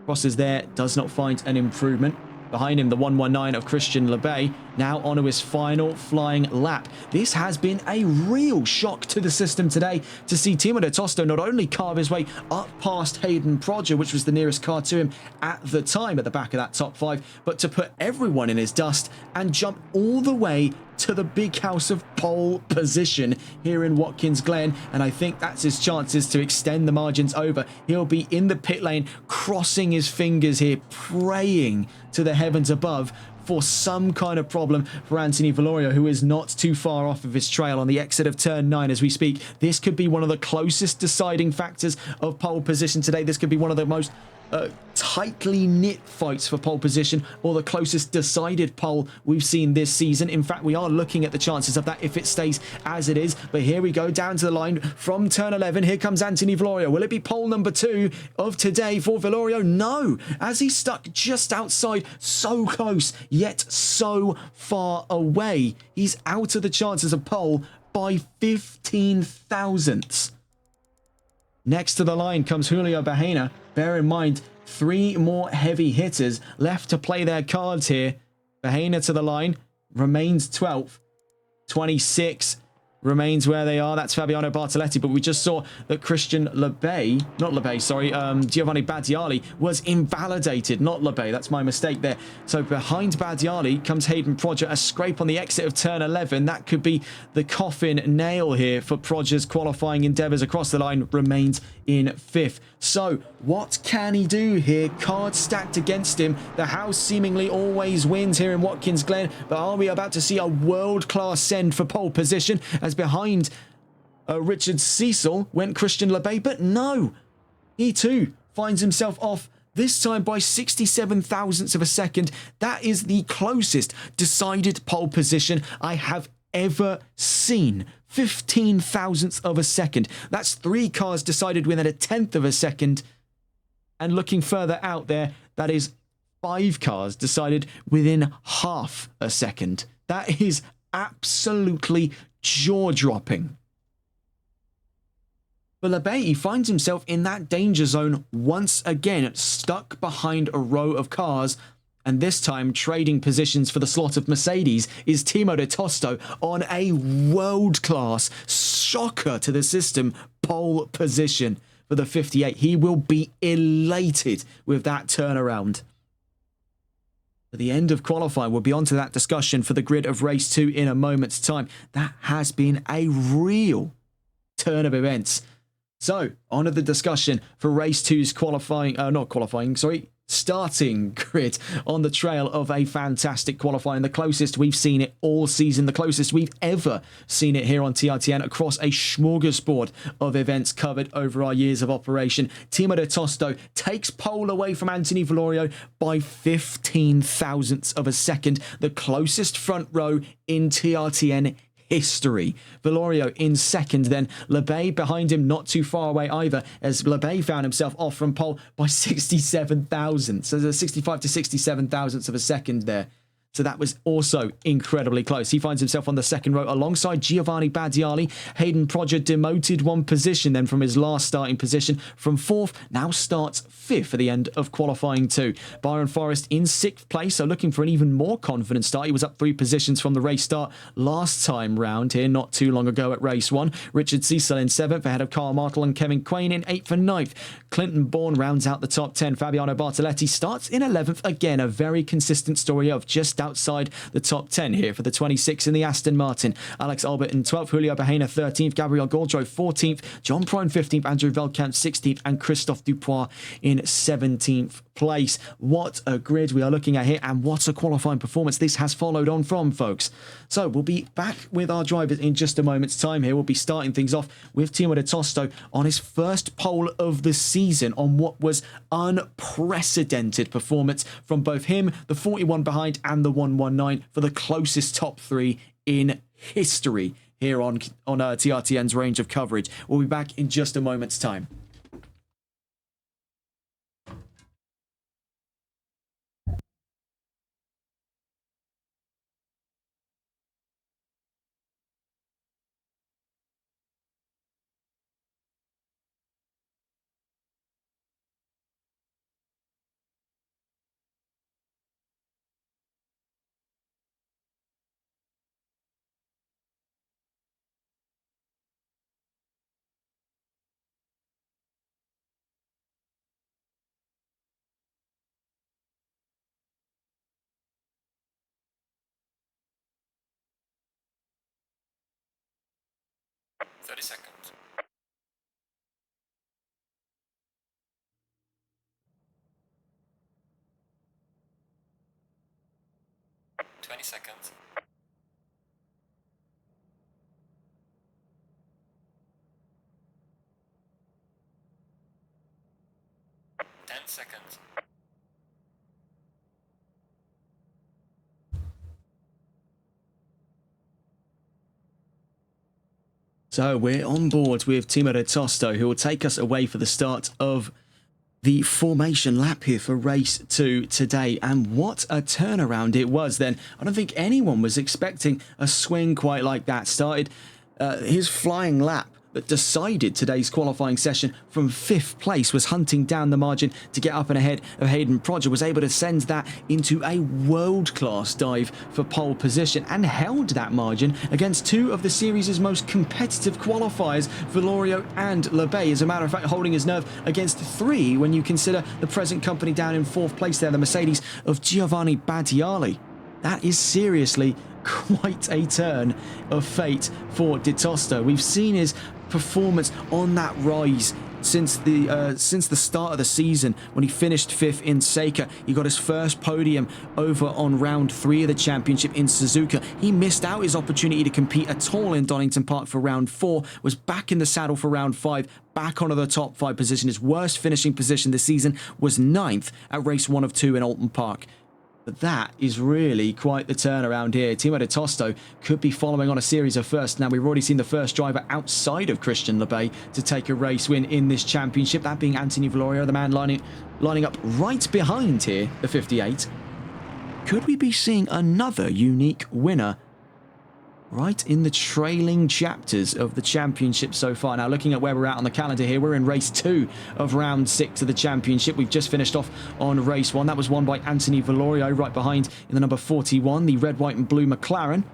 S1: crosses there, does not find an improvement. Behind him, the 119 of Christian Lebay, now onto his final flying lap. This has been a real shock to the system today to see Timo de Tosto not only carve his way up past Hayden Prodger, which was the nearest car to him at the time at the back of that top 5, but to put everyone in his dust and jump all the way to the big house of pole position here in Watkins Glen. And I think that's his chances to extend the margins over. He'll be in the pit lane, crossing his fingers here, praying to the heavens above for some kind of problem for Anthony Velorio, who is not too far off of his trail on the exit of turn 9 as we speak. This could be one of the closest deciding factors of pole position today. This could be one of the most tightly knit fights for pole position, or the closest decided pole we've seen this season. In fact, we are looking at the chances of that if it stays as it is. But here we go down to the line from turn 11. Here comes Anthony Velorio. Will it be pole number 2 of today for Velorio? No, as he's stuck just outside, so close yet so far away. He's out of the chances of pole by 15 thousandths. Next to the line comes Julio Bahena. Bear in mind, 3 more heavy hitters left to play their cards here. Bahena to the line, remains 12th. 26 remains where they are. That's Fabiano Bartoletti, but we just saw that Christian Giovanni Baggiali was invalidated, not Lebay. That's my mistake there. So behind Baggiali comes Hayden Prodger, a scrape on the exit of turn 11. That could be the coffin nail here for Prodger's qualifying endeavours across the line, remains in 5th. So what can he do here? Cards stacked against him. The house seemingly always wins here in Watkins Glen, but are we about to see a world-class send for pole position? As behind Richard Cecil went Christian Lebay, but no, he too finds himself off, this time by 67 thousandths of a second. That is the closest decided pole position I have ever seen. 15 thousandths of a second. That's 3 cars decided within 1/10 of a second. And looking further out there, that is 5 cars decided within half a second. That is absolutely jaw-dropping. But Lebay finds himself in that danger zone once again, stuck behind a row of cars, and this time trading positions for the slot of Mercedes is Timo de Tosto on a world-class shocker to the system pole position for the 58. He will be elated with that turnaround. At the end of qualifying, we'll be on to that discussion for the grid of race 2 in a moment's time. That has been a real turn of events. So, on to the discussion for race 2's starting grid on the trail of a fantastic qualifying, the closest we've seen it all season, the closest we've ever seen it here on TRTN across a smorgasbord of events covered over our years of operation. Timo de Tosto takes pole away from Anthony Valorio by 15 thousandths of a second, the closest front row in TRTN history. Valorio in second, then Lebay behind him, not too far away either, as Lebay found himself off from pole by 67 thousandths. So there's 65 to 67 thousandths of a second there. So that was also incredibly close. He finds himself on the second row alongside Giovanni Badiali. Hayden Prodger demoted one position then from his last starting position from fourth, now starts fifth at the end of qualifying two. Byron Forrest in sixth place, so looking for an even more confident start. He was up 3 positions from the race start last time round here, not too long ago at race 1. Richard Cecil in seventh, ahead of Carl Martel and Kevin Quain in 8th and 9th. Clinton Bourne rounds out the top 10. Fabiano Bartoletti starts in 11th. Again, a very consistent story of just outside the top 10 here for the 26 in the Aston Martin. Alex Albert in 12th, Julio Bahena 13th, Gabriel Gaudreau 14th, John Prine 15th, Andrew Velkamp 16th, and Christophe Dupois in 17th place. What a grid we are looking at here, and what a qualifying performance this has followed on from, folks. So we'll be back with our drivers in just a moment's time here. We'll be starting things off with Timo de Tosto on his first pole of the season on what was unprecedented performance from both him, the 41 behind, and the 119 for the closest top 3 in history here on TRTN's range of coverage. We'll be back in just a moment's time.
S2: Seconds. 20 seconds. 10 seconds.
S1: So we're on board with Timo de Tosto, who will take us away for the start of the formation lap here for race 2 today. And what a turnaround it was then. I don't think anyone was expecting a swing quite like that. Started his flying lap that decided today's qualifying session from 5th place, was hunting down the margin to get up and ahead of Hayden Prodger, was able to send that into a world-class dive for pole position and held that margin against 2 of the series' most competitive qualifiers, Valorio and Lebay. As a matter of fact, holding his nerve against 3 when you consider the present company down in 4th place there, the Mercedes of Giovanni Badiali. That is seriously quite a turn of fate for De Tosto. We've seen his performance on that rise since the start of the season when he finished 5th in Seika. He got his first podium over on round 3 of the championship in Suzuka. He missed out his opportunity to compete at all in Donington Park for round 4, was back in the saddle for round 5, back onto the top 5 position. His worst finishing position this season was 9th at race 1 of 2 in Alton Park. But that is really quite the turnaround here. Timo de Tosto could be following on a series of firsts. Now, we've already seen the first driver outside of Christian Lebay to take a race win in this championship, that being Anthony Valorio, the man lining up right behind here, the 58. Could we be seeing another unique winner right in the trailing chapters of the championship so far? Now, looking at where we're at on the calendar here, we're in race 2 of round 6 of the championship. We've just finished off on race 1. That was won by Anthony Valorio, right behind in the number 41, the red, white and blue McLaren.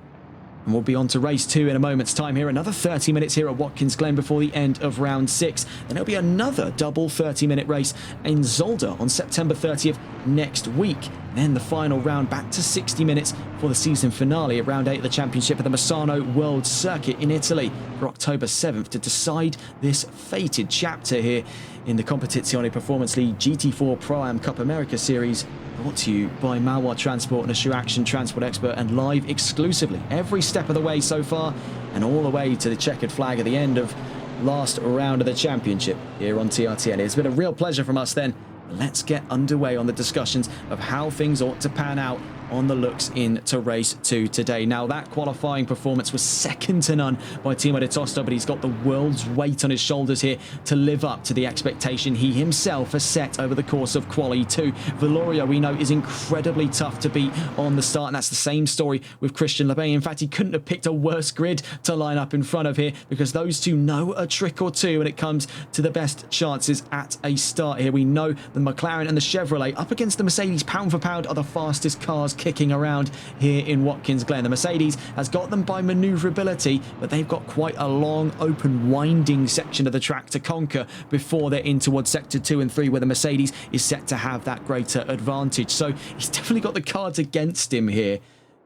S1: And we'll be on to race 2 in a moment's time here. Another 30 minutes here at Watkins Glen before the end of round 6. Then there'll be another double 30-minute race in Zolder on September 30th next week. Then the final round back to 60 minutes for the season finale at round 8 of the championship at the Misano World Circuit in Italy for October 7th to decide this fated chapter here in the Competizione Performance League GT4 Pro-Am Cup America Series, brought to you by Malwa Transport and Assure Action Transport Expert, and live exclusively every step of the way so far and all the way to the checkered flag at the end of last round of the championship here on TRTN. It's been a real pleasure from us then. Let's get underway on the discussions of how things ought to pan out on the looks into race 2 today. Now, that qualifying performance was second to none by Timo de Tosto, but he's got the world's weight on his shoulders here to live up to the expectation he himself has set over the course of Quali 2. Valorio, we know, is incredibly tough to beat on the start, and that's the same story with Christian Lebay. In fact, he couldn't have picked a worse grid to line up in front of here, because those two know a trick or two when it comes to the best chances at a start here. We know the McLaren and the Chevrolet up against the Mercedes pound for pound are the fastest cars kicking around here in Watkins Glen. The Mercedes has got them by manoeuvrability, but they've got quite a long, open, winding section of the track to conquer before they're in towards sector 2 and 3, where the Mercedes is set to have that greater advantage. So he's definitely got the cards against him here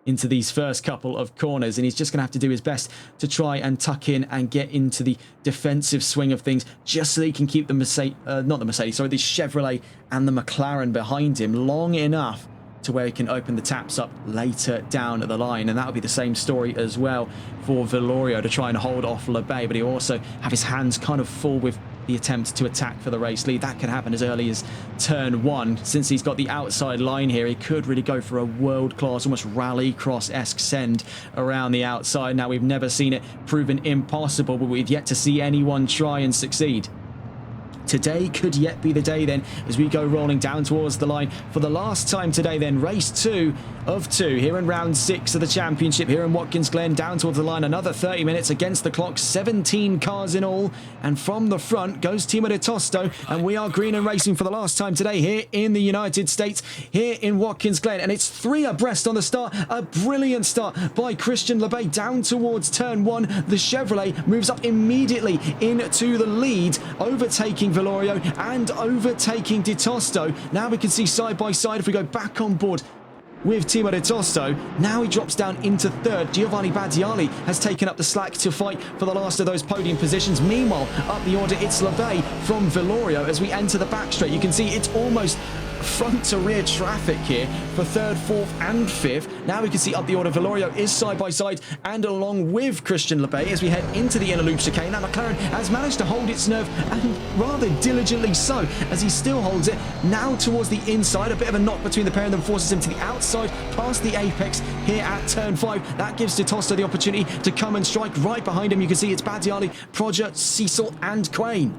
S1: into these first couple of corners, and he's just going to have to do his best to try and tuck in and get into the defensive swing of things, just so he can keep the the Chevrolet and the McLaren behind him long enough to where he can open the taps up later down the line. And that'll be the same story as well for Valorio, to try and hold off Lebay, but he'll also have his hands kind of full with the attempt to attack for the race lead. That could happen as early as turn 1. Since he's got the outside line here, he could really go for a world-class, almost rally-cross-esque send around the outside. Now, we've never seen it proven impossible, but we've yet to see anyone try and succeed. Today could yet be the day then, as we go rolling down towards the line for the last time today then. Race 2 of 2 here in round 6 of the championship here in Watkins Glen. Down towards the line, another 30 minutes against the clock, 17 cars in all, and from the front goes Timo de Tosto, and we are green and racing for the last time today here in the United States, here in Watkins Glen, and it's 3 abreast on the start. A brilliant start by Christian Lebay down towards turn 1. The Chevrolet moves up immediately into the lead, overtaking Valorio and overtaking De Tosto. Now we can see side by side, if we go back on board with Timo de Tosto, now he drops down into third. Giovanni Badiali has taken up the slack to fight for the last of those podium positions. Meanwhile, up the order, it's Lebay from Valorio. As we enter the back straight, you can see it's almost front to rear traffic here for 3rd, 4th and 5th. Now we can see up the order, Valorio is side by side and along with Christian Lebay as we head into the inner loop chicane. Now McLaren has managed to hold its nerve, and rather diligently so, as he still holds it now towards the inside. A bit of a knock between the pair of them forces him to the outside past the apex here at turn 5. That gives De Tosto the opportunity to come and strike. Right behind him you can see it's Badiali, Proger, Cecil and Quain.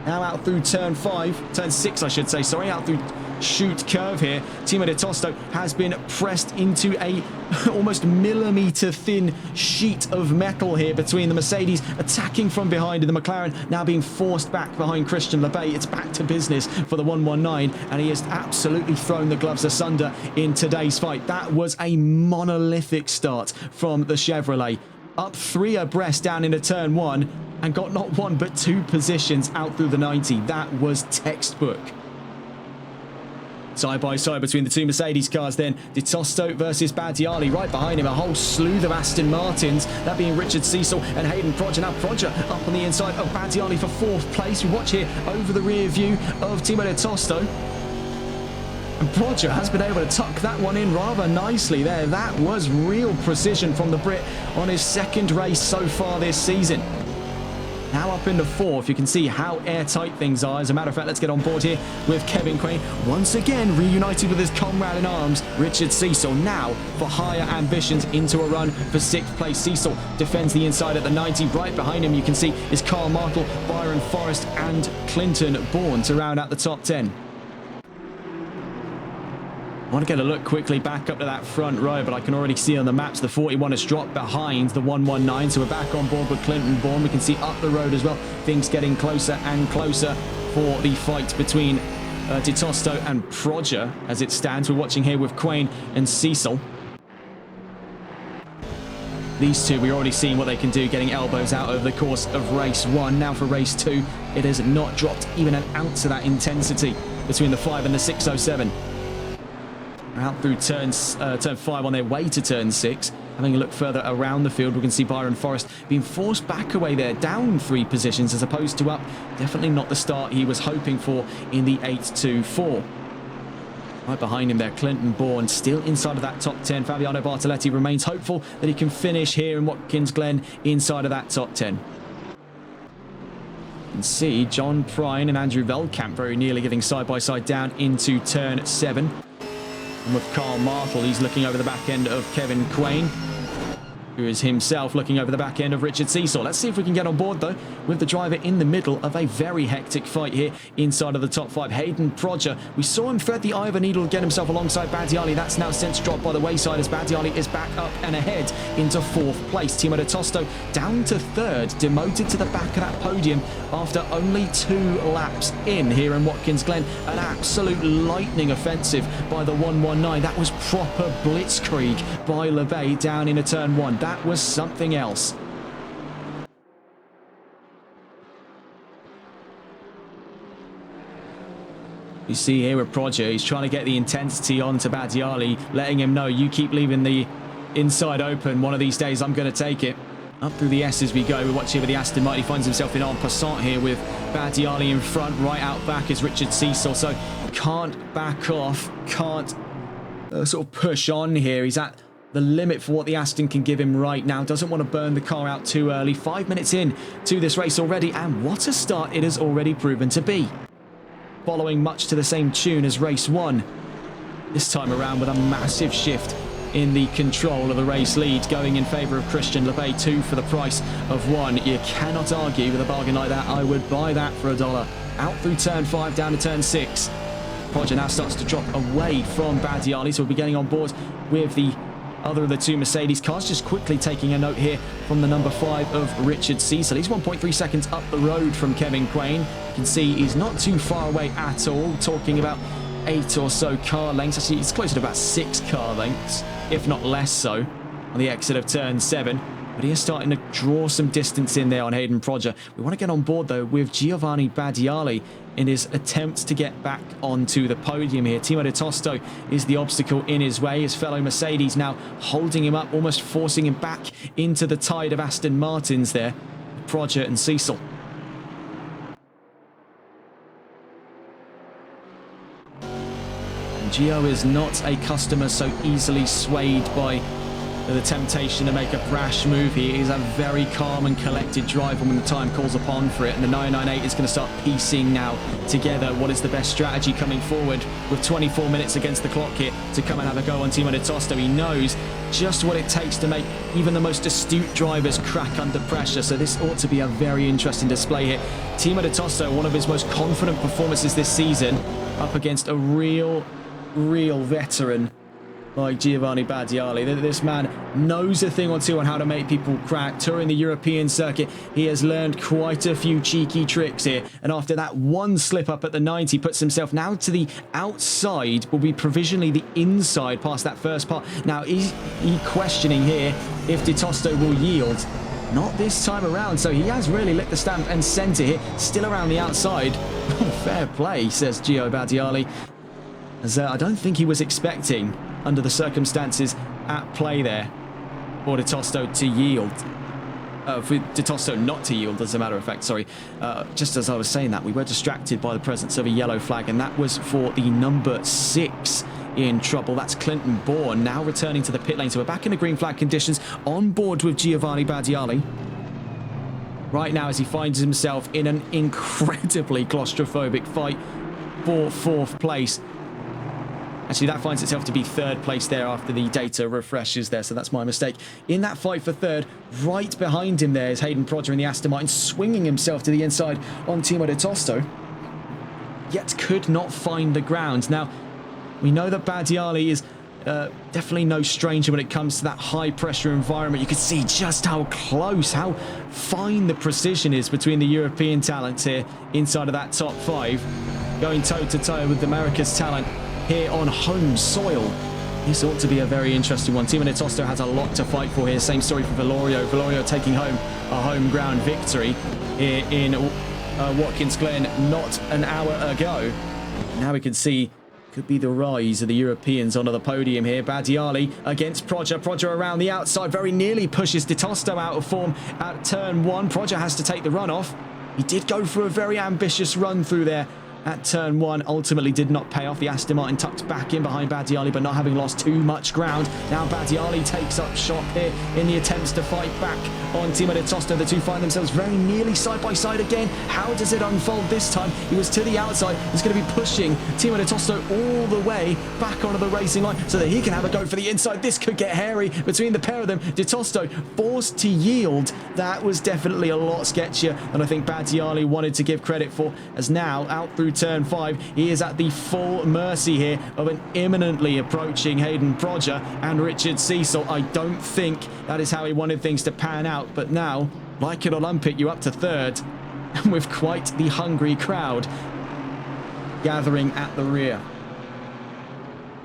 S1: Now out through turn 6 I should say, sorry, out through shoot curve here. Timo de Tosto has been pressed into a almost millimetre thin sheet of metal here between the Mercedes attacking from behind, and the McLaren now being forced back behind Christian Lebay. It's back to business for the 119, and he has absolutely thrown the gloves asunder in today's fight. That was a monolithic start from the Chevrolet. Up 3 abreast down into turn 1 and got not 1 but 2 positions out through the 90. That was textbook. Side by side between the 2 Mercedes cars then, De Tosto versus Badiali. Right behind him a whole slew of Aston Martins, that being Richard Cecil and Hayden Proger. Now Proger up on the inside of Badiali for 4th place. We watch here over the rear view of Timo de Tosto. And Proger has been able to tuck that one in rather nicely there. That was real precision from the Brit on his 2nd race so far this season. Now up into 4th, you can see how airtight things are. As a matter of fact, let's get on board here with Kevin Quain. Once again, reunited with his comrade in arms, Richard Cecil. Now for higher ambitions into a run for 6th place. Cecil defends the inside at the 90. Right behind him, you can see, is Carl Markle, Byron Forrest and Clinton Bourne to round out the top 10. I want to get a look quickly back up to that front row, but I can already see on the maps the 41 has dropped behind the 119, so we're back on board with Clinton Bourne. We can see up the road as well, things getting closer and closer for the fight between De Tosto and Proger as it stands. We're watching here with Quain and Cecil. These two, we're already seeing what they can do, getting elbows out over the course of race 1. Now for race 2, it has not dropped even an ounce of that intensity between the 5 and the 607. Out through turn 5 on their way to turn 6. Having a look further around the field, we can see Byron Forrest being forced back away there, down 3 positions as opposed to up. Definitely not the start he was hoping for in the 8.24. Right behind him there, Clinton Bourne still inside of that top 10. Fabiano Bartoletti remains hopeful that he can finish here in Watkins Glen inside of that top 10. You can see John Prine and Andrew Veldkamp very nearly getting side-by-side down into turn 7. And with Carl Martel, he's looking over the back end of Kevin Quain, who is himself looking over the back end of Richard Cecil. Let's see if we can get on board, though, with the driver in the middle of a very hectic fight here inside of the top 5. Hayden Prodger, we saw him thread the eye of a needle, get himself alongside Badiali. That's now since dropped by the wayside as Badiali is back up and ahead into 4th place. Timo de Tosto down to 3rd, demoted to the back of that podium after only 2 laps in here in Watkins Glen. An absolute lightning offensive by the 119. That was proper blitzkrieg by LeBay down into turn 1. That was something else. You see here with Prodger, he's trying to get the intensity onto Badiali, letting him know, you keep leaving the inside open. One of these days, I'm going to take it. Up through the S as we go. We watch here with the Aston Martin. He finds himself in en passant here with Badiali in front. Right out back is Richard Cecil. So can't back off, can't sort of push on here. He's at the limit for what the Aston can give him right now. Doesn't want to burn the car out too early. 5 minutes in to this race already, and what a start it has already proven to be. Following much to the same tune as race 1. This time around with a massive shift in the control of the race lead, going in favour of Christian LeBay. 2 for the price of 1. You cannot argue with a bargain like that. I would buy that for $1. Out through turn 5, down to turn 6. Prodger now starts to drop away from Badiali, so we'll be getting on board with the other of the 2 Mercedes cars. Just quickly taking a note here from the number 5 of Richard Cecil. He's 1.3 seconds up the road from Kevin Quain. You can see he's not too far away at all, talking about 8 or so car lengths. Actually, it's closer to about 6 car lengths, if not less so, on the exit of turn 7. But he is starting to draw some distance in there on Hayden Prodger. We want to get on board, though, with Giovanni Badiali in his attempt to get back onto the podium here. Timo de Tosto is the obstacle in his way. His fellow Mercedes now holding him up, almost forcing him back into the tide of Aston Martins there. Prodger and Cecil. And Gio is not a customer so easily swayed by the temptation to make a brash move here. He's a very calm and collected driver when the time calls upon for it, and the 998 is going to start piecing now together what is the best strategy coming forward with 24 minutes against the clock here to come and have a go on Timo de Tosto. He knows just what it takes to make even the most astute drivers crack under pressure, so this ought to be a very interesting display here. Timo de Tosto, one of his most confident performances this season, up against a real veteran like Giovanni Badiali. This man knows a thing or two on how to make people crack. Touring the European circuit, he has learned quite a few cheeky tricks here. And after that one slip up at the 90, puts himself now to the outside, will be provisionally the inside past that first part. Now, is he questioning here if De Tosto will yield? Not this time around, so he has really licked the stamp and sent it here. Still around the outside. Fair play, says Gio Badiali. As I don't think he was expecting, under the circumstances at play there, for De Tosto to yield. For De Tosto not to yield, as a matter of fact, sorry. Just as I was saying that, we were distracted by the presence of a yellow flag, and that was for the number 6 in trouble. That's Clinton Bourne, now returning to the pit lane. So we're back in the green flag conditions, on board with Giovanni Badiali. Right now, as he finds himself in an incredibly claustrophobic fight for 4th place. Actually, that finds itself to be 3rd place there after the data refreshes there, so that's my mistake. In that fight for 3rd, right behind him there is Hayden Prodger in the Aston Martin, swinging himself to the inside on Timo de Tosto, yet could not find the ground. Now, we know that Badiali is definitely no stranger when it comes to that high-pressure environment. You can see just how close, how fine the precision is between the European talents here inside of that top 5, going toe-to-toe with America's talent here on home soil. This ought to be a very interesting one. Timo Tosto has a lot to fight for here. Same story for Valorio. Valorio taking home a home ground victory here in Watkins Glen not an hour ago. Now we can see could be the rise of the Europeans onto the podium here. Badiali against Proger. Proger around the outside very nearly pushes De Tosto out of form at turn 1. Proger has to take the run off. He did go for a very ambitious run through there at turn 1, ultimately did not pay off. The Aston Martin tucked back in behind Badiali, but not having lost too much ground. Now Badiali takes up shop here in the attempts to fight back on Timo De Tosto. The two find themselves very nearly side by side again. How does it unfold this time? He was to the outside. He's going to be pushing Timo De Tosto all the way back onto the racing line so that he can have a go for the inside. This could get hairy between the pair of them. De Tosto forced to yield. That was definitely a lot sketchier than I think Badiali wanted to give credit for, as now out through turn 5 he is at the full mercy here of an imminently approaching Hayden Proger and Richard Cecil. I don't think that is how he wanted things to pan out, but now, like it or lump it, you up to third and with quite the hungry crowd gathering at the rear.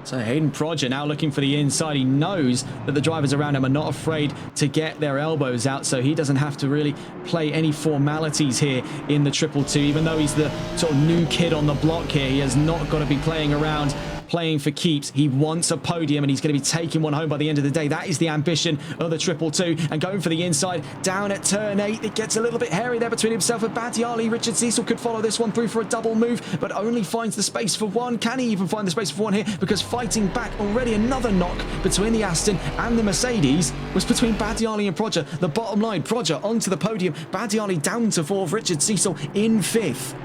S1: So Hayden Proger now looking for the inside. He knows that the drivers around him are not afraid to get their elbows out, so he doesn't have to really play any formalities here in the 222. Even though he's the sort of new kid on the block here, he has not got to be playing around, playing for keeps. He wants a podium, and he's going to be taking one home by the end of the day. That is the ambition of the 222. And going for the inside down at turn 8, it gets a little bit hairy there between himself and Badiali. Richard Cecil could follow this one through for a double move, but only finds the space for one. Can he even find the space for one here? Because fighting back already, another knock between the Aston and the Mercedes was between Badiali and Proger. The bottom line, Proger onto the podium, Badiali down to 4th, Richard Cecil in 5th.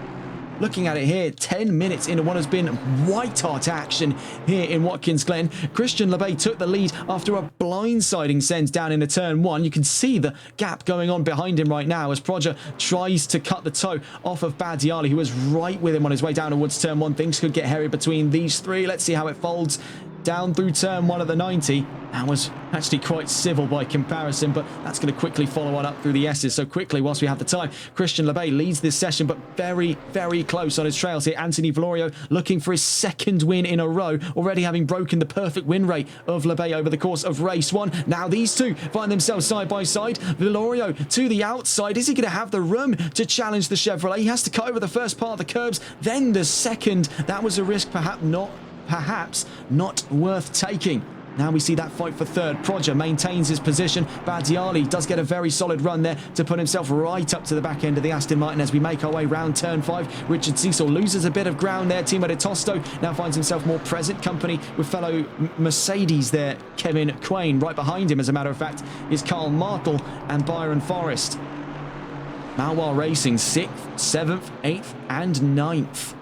S1: Looking at it here, 10 minutes into what has been white-hot action here in Watkins Glen. Christian Lebay took the lead after a blindsiding send down into turn 1. You can see the gap going on behind him right now as Proger tries to cut the toe off of Badiali, who was right with him on his way down towards turn 1. Things could get hairy between these three. Let's see how it folds down through turn 1 at the 90. That was actually quite civil by comparison, but that's going to quickly follow on up through the S's. So quickly, whilst we have the time, Christian Lebay leads this session, but very, very close on his trails here. Anthony Valorio looking for his 2nd win in a row, already having broken the perfect win rate of Lebay over the course of race 1. Now these two find themselves side by side. Valorio to the outside. Is he going to have the room to challenge the Chevrolet? He has to cut over the first part of the curbs, then the second. That was a risk perhaps not worth taking. Now we see that fight for 3rd. Proger maintains his position. Badiali does get a very solid run there to put himself right up to the back end of the Aston Martin as we make our way round turn 5. Richard Cecil loses a bit of ground there. Timo De Tosto now finds himself more present company with fellow Mercedes there. Kevin Quain right behind him, as a matter of fact, is Carl Martel and Byron Forrest. Malwar Racing 6th, 7th, 8th and 9th.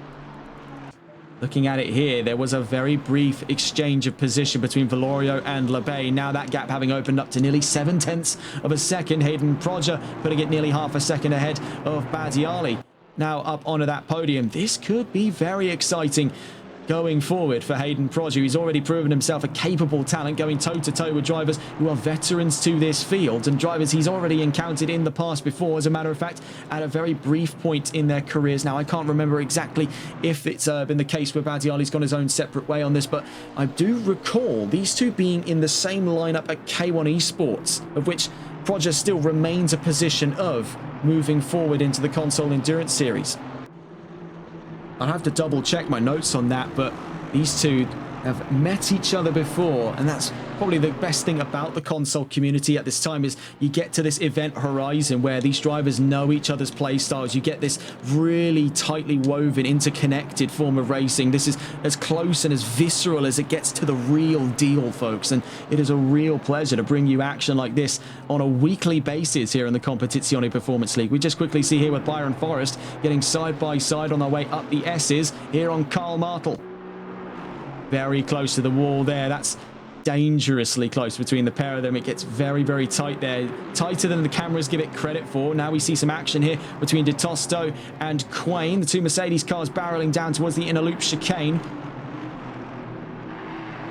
S1: Looking at it here, there was a very brief exchange of position between Valorio and Lebay. Now that gap having opened up to nearly 7/10 of a second. Hayden Proger putting it nearly half a second ahead of Badiali. Now up onto that podium. This could be very exciting going forward for Hayden Proger. He's already proven himself a capable talent, going toe-to-toe with drivers who are veterans to this field and drivers he's already encountered in the past before, as a matter of fact, at a very brief point in their careers. Now, I can't remember exactly if it's been the case where Badiali's gone his own separate way on this, but I do recall these two being in the same lineup at K1 Esports, of which Proger still remains a position of moving forward into the Console Endurance Series. I'll have to double check my notes on that, but these two have met each other before, and that's probably the best thing about the console community at this time, is you get to this event horizon where these drivers know each other's play styles. You get this really tightly woven, interconnected form of racing. This is as close and as visceral as it gets to the real deal, folks, and it is a real pleasure to bring you action like this on a weekly basis here in the Competizione Performance League. We just quickly see here with Byron Forrest getting side by side on their way up the S's here on Carl Martel. Very close to the wall there. That's dangerously close between the pair of them. It gets very, very tight there. Tighter than the cameras give it credit for. Now we see some action here between De Tosto and Quain. The two Mercedes cars barreling down towards the inner loop chicane.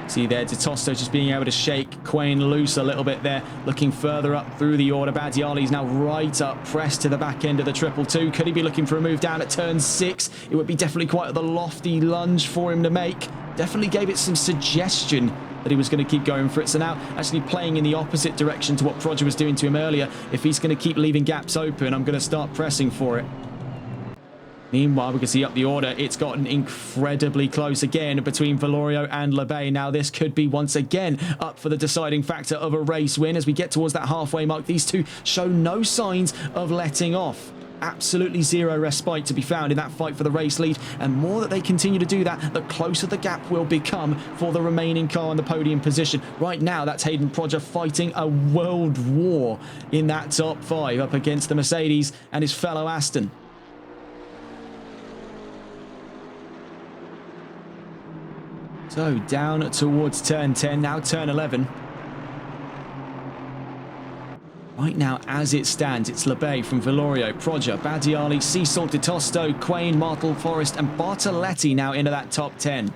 S1: See there, De Tosto just being able to shake Quain loose a little bit there, looking further up through the order. Badiali's now right up, pressed to the back end of the 222. Could he be looking for a move down at turn 6? It would be definitely quite the lofty lunge for him to make. Definitely gave it some suggestion that he was going to keep going for it. So now actually playing in the opposite direction to what Proger was doing to him earlier. If he's going to keep leaving gaps open, I'm going to start pressing for it. Meanwhile, we can see up the order. It's gotten incredibly close again between Valorio and Lebay. Now, this could be once again up for the deciding factor of a race win. As we get towards that halfway mark, these two show no signs of letting off. Absolutely zero respite to be found in that fight for the race lead. And more that they continue to do that, the closer the gap will become for the remaining car in the podium position. Right now, that's Hayden Proger fighting a world war in that top 5 up against the Mercedes and his fellow Aston. So down towards turn 10, now turn 11. Right now, as it stands, it's Lebay from Valorio, Proger, Badiali, Cecil, De Tosto, Quain, Martel, Forrest, and Bartoletti now into that top 10.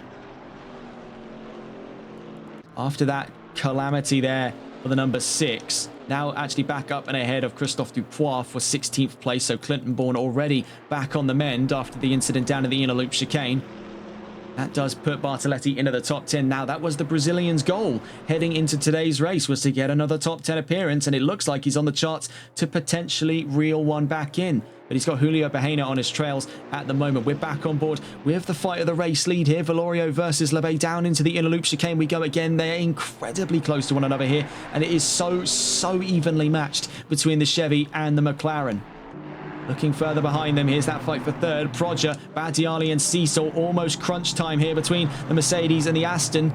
S1: After that calamity there for the number 6, now actually back up and ahead of Christophe Dupois for 16th place. So Clinton Bourne already back on the mend after the incident down in the inner loop chicane. That does put Bartoletti into the top 10. Now, that was the Brazilian's goal heading into today's race, was to get another top 10 appearance, and it looks like he's on the charts to potentially reel one back in. But he's got Julio Bahena on his trails at the moment. We're back on board with the fight of the race lead here. Valorio versus Lebay down into the inner loop chicane. We go again. They're incredibly close to one another here, and it is so evenly matched between the Chevy and the McLaren. Looking further behind them, here's that fight for third. Proger, Badiali and Cecil, almost crunch time here between the Mercedes and the Aston.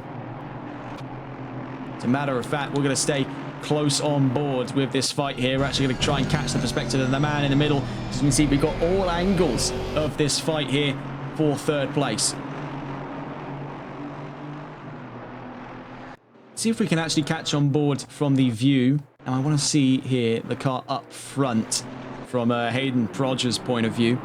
S1: As a matter of fact, we're going to stay close on board with this fight here. We're actually going to try and catch the perspective of the man in the middle. As you can see, we've got all angles of this fight here for third place. See if we can actually catch on board from the view. And I want to see here the car up front from Hayden Proger's point of view.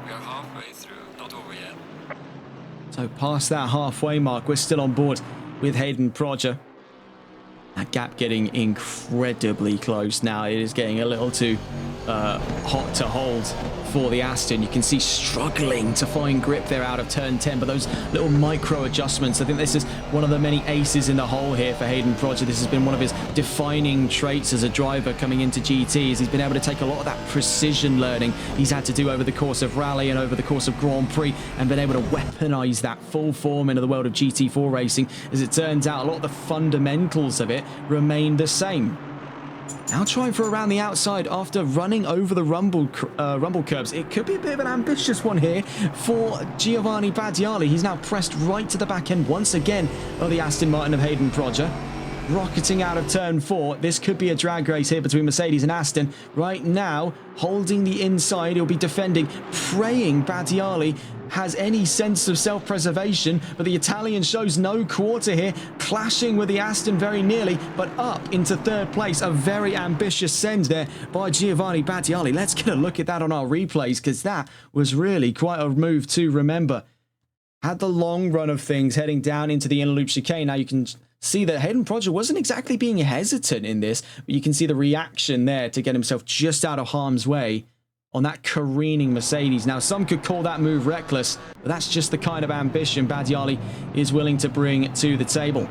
S2: We are halfway through, not over yet.
S1: So past that halfway mark, we're still on board with Hayden Proger. That gap getting incredibly close now. It is getting a little too hot to hold for the Aston. You can see struggling to find grip there out of turn 10, but those little micro adjustments, I think this is one of the many aces in the hole here for Hayden Proger. This has been one of his defining traits as a driver coming into GT, is he's been able to take a lot of that precision learning he's had to do over the course of rally and over the course of Grand Prix, and been able to weaponize that full form into the world of GT4 racing. As it turns out, a lot of the fundamentals of it remain the same. Now trying for around the outside after running over the rumble curbs. It could be a bit of an ambitious one here for Giovanni Badiali. He's now pressed right to the back end once again of the Aston Martin of Hayden Proger. Rocketing out of turn 4. This could be a drag race here between Mercedes and Aston. Right now, holding the inside, he'll be defending, praying Badiali has any sense of self-preservation, but the Italian shows no quarter here, clashing with the Aston very nearly, but up into third place. A very ambitious send there by Giovanni Badiali. Let's get a look at that on our replays, because that was really quite a move to remember. Had the long run of things heading down into the inner loop chicane. Now you can see that Hayden Proger wasn't exactly being hesitant in this, but you can see the reaction there to get himself just out of harm's way on that careening Mercedes. Now, some could call that move reckless, but that's just the kind of ambition Badiali is willing to bring to the table.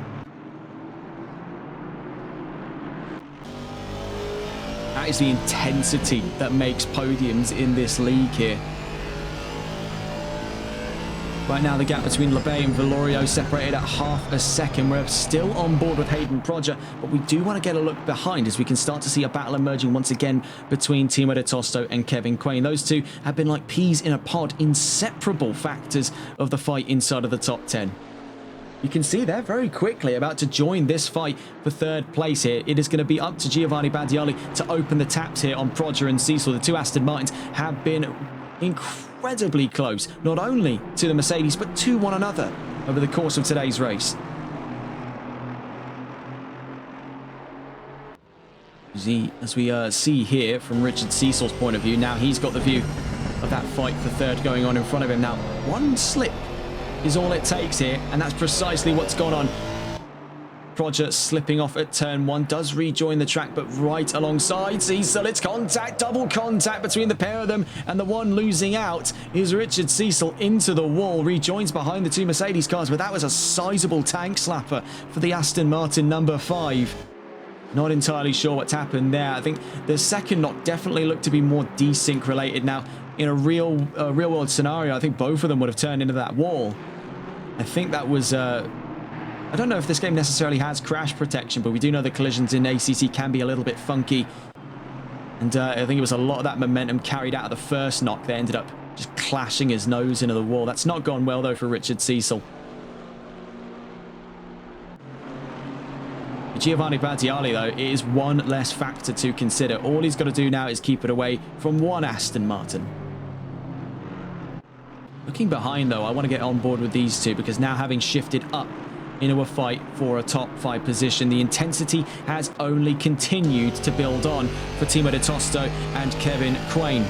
S1: That is the intensity that makes podiums in this league here. Right now, the gap between Lebay and Valorio separated at half a second. We're still on board with Hayden Proger, but we do want to get a look behind as we can start to see a battle emerging once again between Timo De Tosto and Kevin Quain. Those two have been like peas in a pod, inseparable factors of the fight inside of the top 10. You can see they're very quickly about to join this fight for third place here. It is going to be up to Giovanni Badiali to open the taps here on Proger and Cecil. The two Aston Martins have been incredibly close, not only to the Mercedes, but to one another over the course of today's race. As we see here from Richard Cecil's point of view, now he's got the view of that fight for third going on in front of him. Now, one slip is all it takes here, and that's precisely what's gone on. Roger slipping off at turn 1, does rejoin the track, but right alongside Cecil. It's contact, double contact between the pair of them, and the one losing out is Richard Cecil into the wall, rejoins behind the two Mercedes cars, but that was a sizable tank slapper for the Aston Martin number 5. Not entirely sure what's happened there. I think the second knock definitely looked to be more desync related. Now, in a real world scenario, I think both of them would have turned into that wall. I think that was... I don't know if this game necessarily has crash protection, but we do know the collisions in ACC can be a little bit funky. And I think it was a lot of that momentum carried out of the first knock that ended up just clashing his nose into the wall. That's not gone well, though, for Richard Cecil. Giovanni Battiali, though, is one less factor to consider. All he's got to do now is keep it away from one Aston Martin. Looking behind, though, I want to get on board with these two, because now having shifted up into a fight for a top 5 position, the intensity has only continued to build on for Timo de Tosto and Kevin Quain.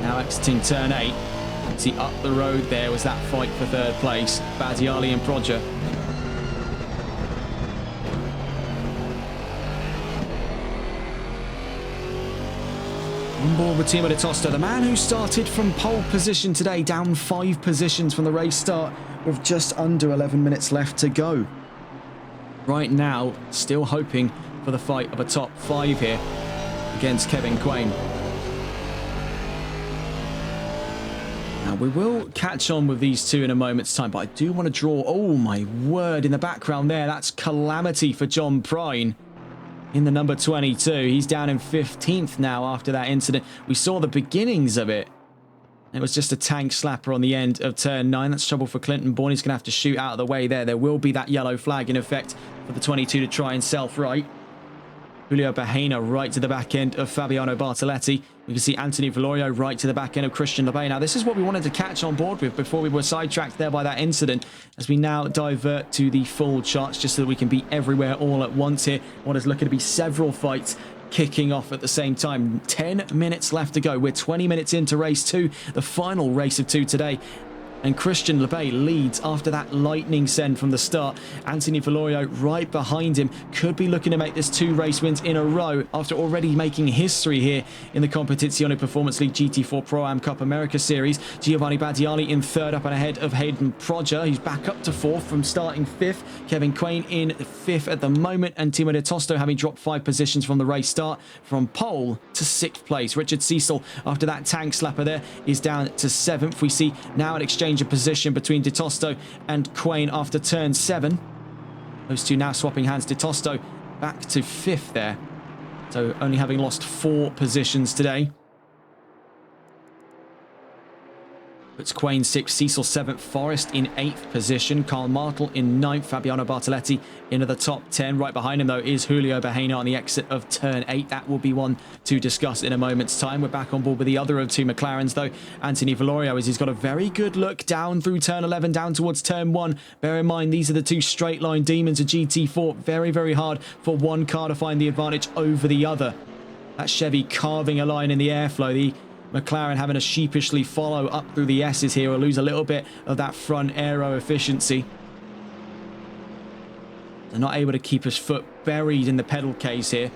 S1: Now exiting turn 8. See, up the road there was that fight for third place. Battiali and Proger. On board with Timo de Tosto, the man who started from pole position today, down 5 positions from the race start with just under 11 minutes left to go. Right now, still hoping for the fight of a top 5 here against Kevin Quain. Now, we will catch on with these two in a moment's time, but I do want to draw... Oh, my word, in the background there, that's calamity for John Prine. In the number 22, he's down in 15th now after that incident. We saw the beginnings of it. It was just a tank slapper on the end of turn 9. That's trouble for Clinton Bourne. He's going to have to shoot out of the way there. There will be that yellow flag in effect for the 22 to try and self-right. Julio Bahena right to the back end of Fabiano Bartoletti. We can see Anthony Valorio right to the back end of Christian Lebay. Now, this is what we wanted to catch on board with before we were sidetracked there by that incident, as we now divert to the full charts just so that we can be everywhere all at once here. What is looking to be several fights kicking off at the same time. 10 minutes left to go. We're 20 minutes into race 2, the final race of 2 today. And Christian Lebay leads after that lightning send from the start. Anthony Valorio right behind him. Could be looking to make this 2 race wins in a row after already making history here in the Competizione Performance League GT4 Pro-Am Cup America Series. Giovanni Battiali in 3rd up and ahead of Hayden Proger. He's back up to 4th from starting 5th. Kevin Quain in 5th at the moment. And Timo de Tosto having dropped 5 positions from the race start from pole to 6th place. Richard Cecil, after that tank slapper there, is down to 7th. We see now an exchange of position between De Tosto and Quain after turn 7. Those two now swapping hands. De Tosto back to 5th there, so only having lost 4 positions today. It's Quain 6th, Cecil 7th, Forrest in 8th position, Carl Martel in 9th, Fabiano Bartoletti into the top 10. Right behind him, though, is Julio Bahena on the exit of turn 8. That will be one to discuss in a moment's time. We're back on board with the other of 2 McLarens, though. Anthony Valorio, as he's got a very good look down through turn 11, down towards turn 1. Bear in mind, these are the 2 straight line demons of GT4. Very, very hard for one car to find the advantage over the other. That Chevy carving a line in the airflow. The McLaren having to sheepishly follow up through the S's here, or lose a little bit of that front aero efficiency. They're not able to keep his foot buried in the pedal case here.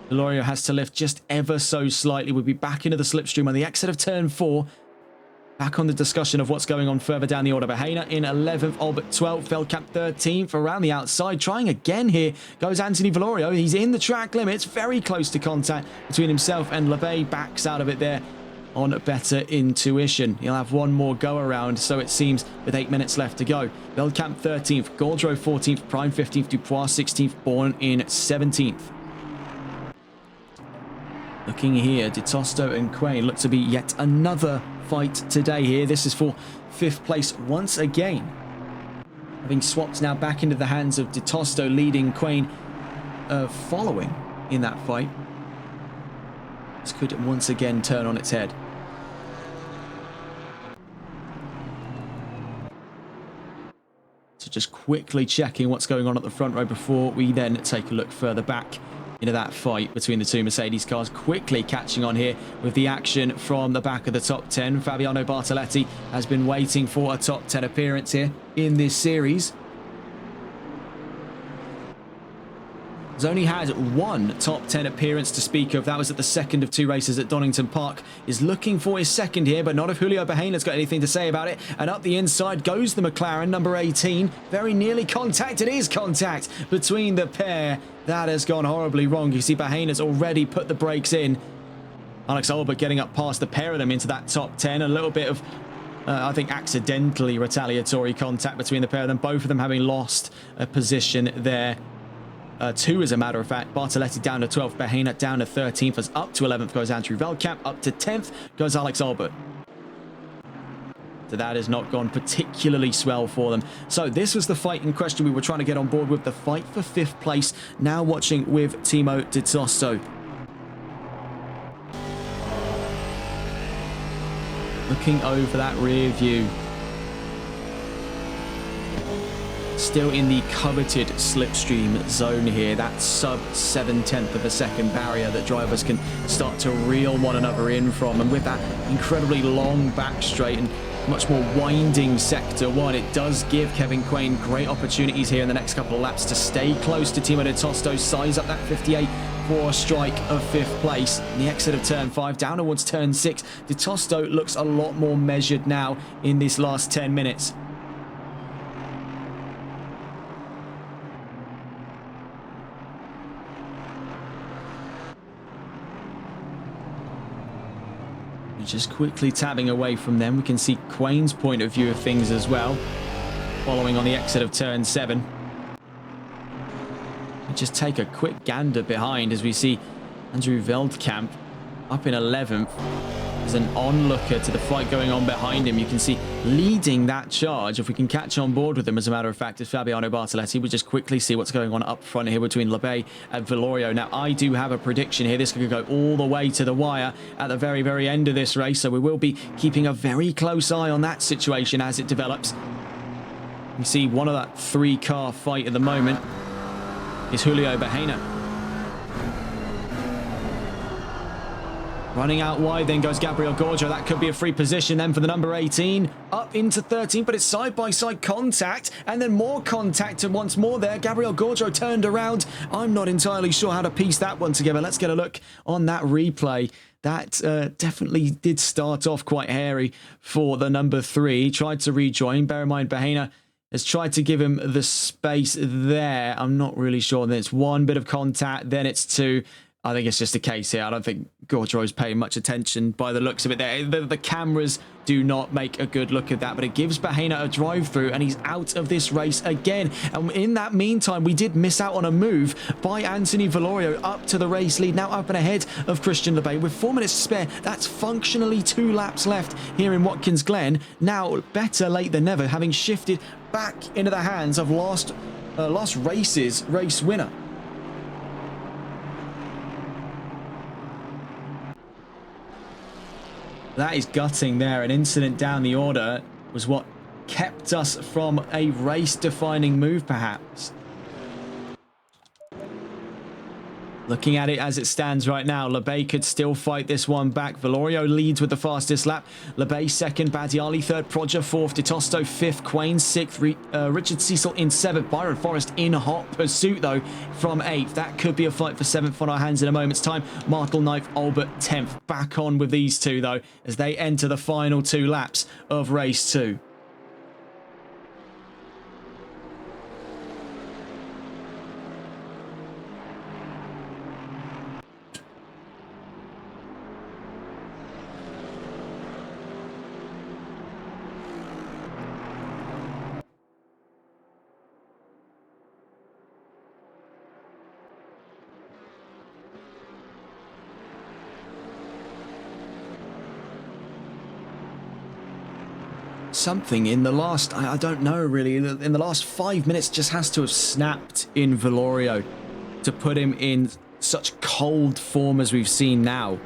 S1: Valorio has to lift just ever so slightly. We'll be back into the slipstream on the exit of turn 4. Back on the discussion of what's going on further down the order. Bahena in 11th, Albert 12th, Feldkamp 13th, around the outside. Trying again here goes Anthony Valorio. He's in the track limits, very close to contact between himself and Lebay. Backs out of it there on better intuition. He'll have one more go around, so it seems, with 8 minutes left to go. Feldkamp 13th, Gaudreau 14th, Prime 15th, Dupois 16th, Bourne in 17th. Looking here, De Tosto and Quain look to be yet another fight today here. This is for 5th place once again. Having swapped now back into the hands of De Tosto, leading Quain following in that fight. This could once again turn on its head. So just quickly checking what's going on at the front row before we then take a look further back into that fight between the two Mercedes cars. Quickly catching on here with the action from the back of the top 10. Fabiano Bartoletti has been waiting for a top 10 appearance here in this series. Has only had one top 10 appearance to speak of. That was at the second of two races at Donington Park. Is looking for his second here, but not if Julio Bahaina's got anything to say about it. And up the inside goes the McLaren, number 18. Very nearly contact. It is contact between the pair. That has gone horribly wrong. You see Bahaina's already put the brakes in. Alex Albert getting up past the pair of them into that top 10. A little bit of I think accidentally retaliatory contact between the pair of them. Both of them having lost a position there. Two, as a matter of fact. Bartoletti down to 12th, Bahaina down to 13th, as up to 11th goes Andrew Veldkamp, up to 10th goes Alex Albert. So that has not gone particularly swell for them. So this was the fight in question we were trying to get on board with, the fight for 5th place. Now watching with Timo De Tosto. Looking over that rear view. Still in the coveted slipstream zone here, that sub 7/10 of a second barrier that drivers can start to reel one another in from. And with that incredibly long back straight and much more winding sector one, it does give Kevin Quain great opportunities here in the next couple of laps to stay close to Timo De Tosto, size up that 58 for a strike of 5th place. In the exit of turn 5 down towards turn 6, De Tosto looks a lot more measured now in this last 10 minutes. Just quickly tabbing away from them. We can see Quain's point of view of things as well, following on the exit of turn 7. We just take a quick gander behind as we see Andrew Veldkamp up in 11th. There's an onlooker to the fight going on behind him. You can see leading that charge, if we can catch on board with him, as a matter of fact, is Fabiano Bartoletti. We just quickly see what's going on up front here between Lebay and Valorio. Now, I do have a prediction here. This could go all the way to the wire at the very, very end of this race. So we will be keeping a very close eye on that situation as it develops. You see one of that 3-car fight at the moment is Julio Bahaina. Running out wide, then goes Gabriel Gorgio. That could be a free position then for the number 18. Up into 13, but it's side-by-side contact. And then more contact, and once more there. Gabriel Gorgio turned around. I'm not entirely sure how to piece that one together. Let's get a look on that replay. That definitely did start off quite hairy for the number 3. He tried to rejoin. Bear in mind, Bahaina has tried to give him the space there. I'm not really sure. Then it's one bit of contact, then it's two. I think it's just a case here. I don't think Gorgio's paying much attention by the looks of it there. The cameras do not make a good look at that, but it gives Bahaina a drive-through, and he's out of this race again. And in that meantime, we did miss out on a move by Anthony Valorio up to the race lead, now up and ahead of Christian Lebay. With 4 minutes to spare, that's functionally 2 laps left here in Watkins Glen. Now, better late than never, having shifted back into the hands of last race's race winner. That is gutting there. An incident down the order was what kept us from a race-defining move, perhaps. Looking at it as it stands right now, Lebay could still fight this one back. Valorio leads with the fastest lap. Lebay second, Badiali third, Proger fourth, De Tosto fifth, Quain sixth, Richard Cecil in seventh, Byron Forrest in hot pursuit though from eighth. That could be a fight for seventh on our hands in a moment's time. Martel ninth, Albert 10th. Back on with these two though as they enter the final 2 laps of race 2. Something in the last, I don't know really, in the last 5 minutes just has to have snapped in Valorio to put him in such cold form as we've seen now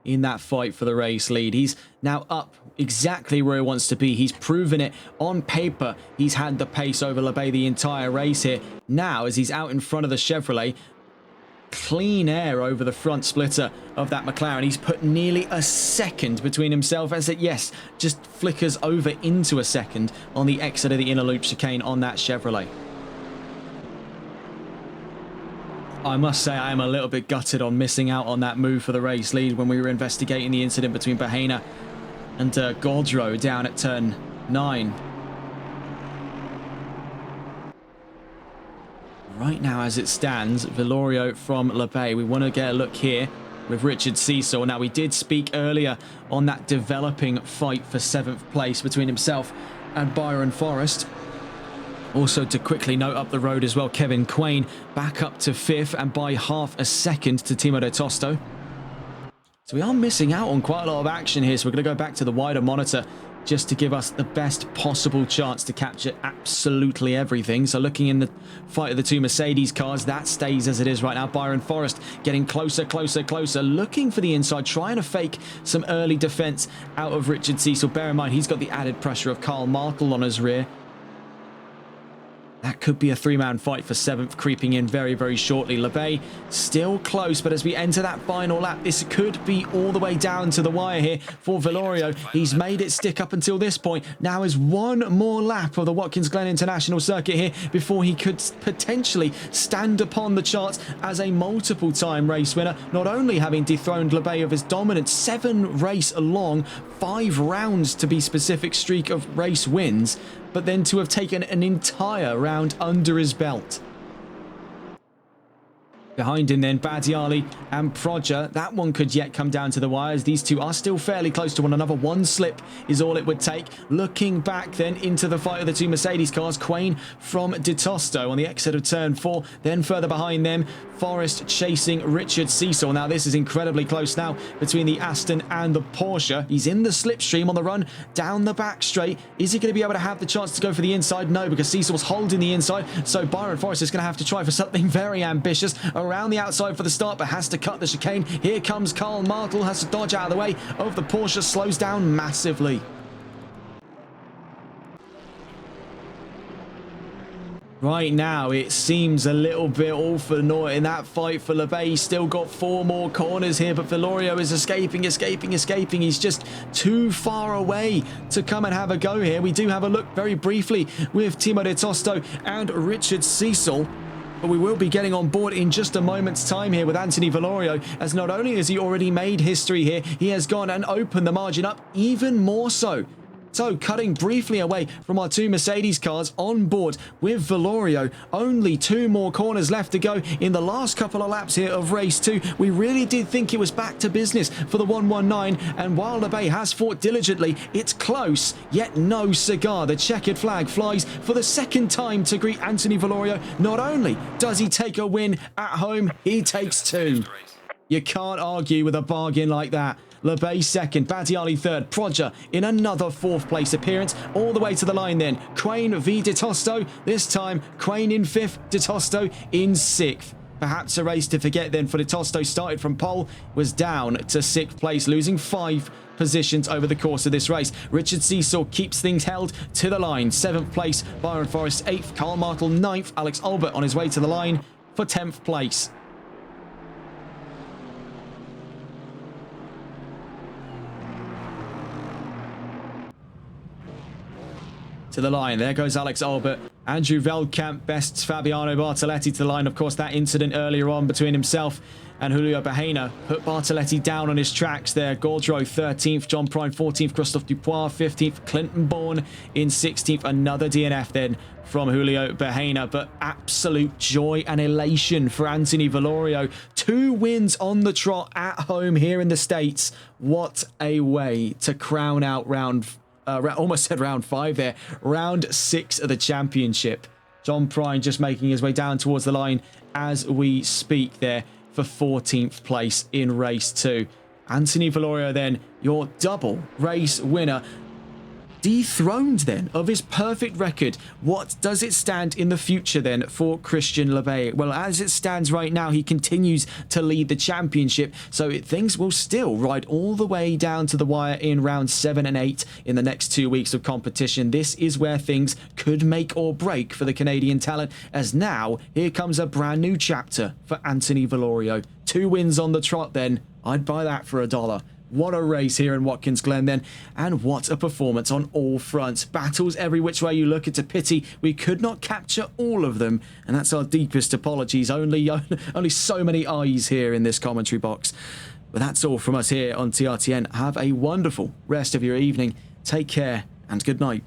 S1: in that fight for the race lead. He's now up exactly where he wants to be. He's proven it on paper. He's had the pace over Lebay the entire race here. Now, as he's out in front of the Chevrolet, clean air over the front splitter of that McLaren. He's put nearly a second between himself as it, yes, just flickers over into a second on the exit of the inner loop chicane on that Chevrolet. I must say I am a little bit gutted on missing out on that move for the race lead when we were investigating the incident between Bahena and Gaudreau down at turn 9. Right now, as it stands, Vilorio from Le Bay. We want to get a look here with Richard Cecil. Now, we did speak earlier on that developing fight for 7th place between himself and Byron Forrest. Also, to quickly note up the road as well, Kevin Quain back up to 5th and by half a second to Timo de Tosto. So we are missing out on quite a lot of action here. So we're going to go back to the wider monitor just to give us the best possible chance to capture absolutely everything. So looking in the fight of the two Mercedes cars, that stays as it is right now. Byron Forrest getting closer, looking for the inside, trying to fake some early defense out of Richard Cecil. Bear in mind, he's got the added pressure of Karl Martel on his rear. That could be a 3-man fight for 7th creeping in very, very shortly. Le Bay still close, but as we enter that final lap, this could be all the way down to the wire here for Vilorio. He's made it stick up until this point. Now is one more lap of the Watkins Glen International Circuit here before he could potentially stand upon the charts as a multiple-time race winner, not only having dethroned Le Bay of his dominant 7-race-long, 5 rounds to be specific streak of race wins, but then to have taken an entire round under his belt. Behind him then, Badiali and Proger. That one could yet come down to the wires. These two are still fairly close to one another. One slip is all it would take. Looking back then into the fight of the two Mercedes cars, Quain from De Tosto on the exit of turn 4. Then further behind them, Forrest chasing Richard Cecil. Now this is incredibly close now between the Aston and the Porsche. He's in the slipstream on the run down the back straight. Is he going to be able to have the chance to go for the inside? No, because Cecil's holding the inside. So Byron Forrest is going to have to try for something very ambitious around the outside for the start, but has to cut the chicane. Here comes Karl Martel, has to dodge out of the way of the Porsche, slows down massively. Right now, it seems a little bit all for naught in that fight for Le Bay. He's still got 4 more corners here, but Vilorio is escaping. He's just too far away to come and have a go here. We do have a look very briefly with Timo de Tosto and Richard Cecil. But we will be getting on board in just a moment's time here with Anthony Vilorio, as not only has he already made history here, he has gone and opened the margin up even more so. So, cutting briefly away from our two Mercedes cars on board with Vilorio. Only 2 more corners left to go in the last couple of laps here of race 2. We really did think it was back to business for the 119, and while Le Bay has fought diligently, it's close, yet no cigar. The checkered flag flies for the 2nd time to greet Anthony Vilorio. Not only does he take a win at home, he takes 2. You can't argue with a bargain like that. Le Bay 2nd, Badiali 3rd, Proger in another 4th place appearance, all the way to the line then. Quain v De Tosto, this time Quain in 5th, De Tosto in 6th. Perhaps a race to forget then for De Tosto, started from pole, was down to 6th place, losing 5 positions over the course of this race. Richard Cecil keeps things held to the line, 7th place, Byron Forrest 8th, Karl Martel 9th, Alex Albert on his way to the line for 10th place. To the line, there goes Alex Albert. Andrew Veldkamp bests Fabiano Bartoletti to the line. Of course, that incident earlier on between himself and Julio Bahena put Bartoletti down on his tracks there. Gaudreau 13th, John Prine 14th, Christophe Dupois 15th, Clinton Bourne in 16th. Another DNF then from Julio Bahena, but absolute joy and elation for Anthony Vilorio. 2 wins on the trot at home here in the States. What a way to crown out almost said round 5 there. Round 6 of the championship. John Prine just making his way down towards the line as we speak there for 14th place in race 2. Anthony Vilorio then, your double race winner. dethroned then of his perfect record. What does it stand in the future then for Christian Lebay? Well, as it stands right now, he continues to lead the championship, so things will still ride all the way down to the wire in rounds 7 and 8 in the next 2 weeks of competition. This is where things could make or break for the Canadian talent, as now here comes a brand new chapter for Anthony Valorio. 2 wins on the trot then. I'd buy that for $1. What a race here in Watkins Glen then, and what a performance on all fronts. Battles every which way you look. It's a pity we could not capture all of them, and that's our deepest apologies. Only so many eyes here in this commentary box. But that's all from us here on TRTN. Have a wonderful rest of your evening. Take care and good night.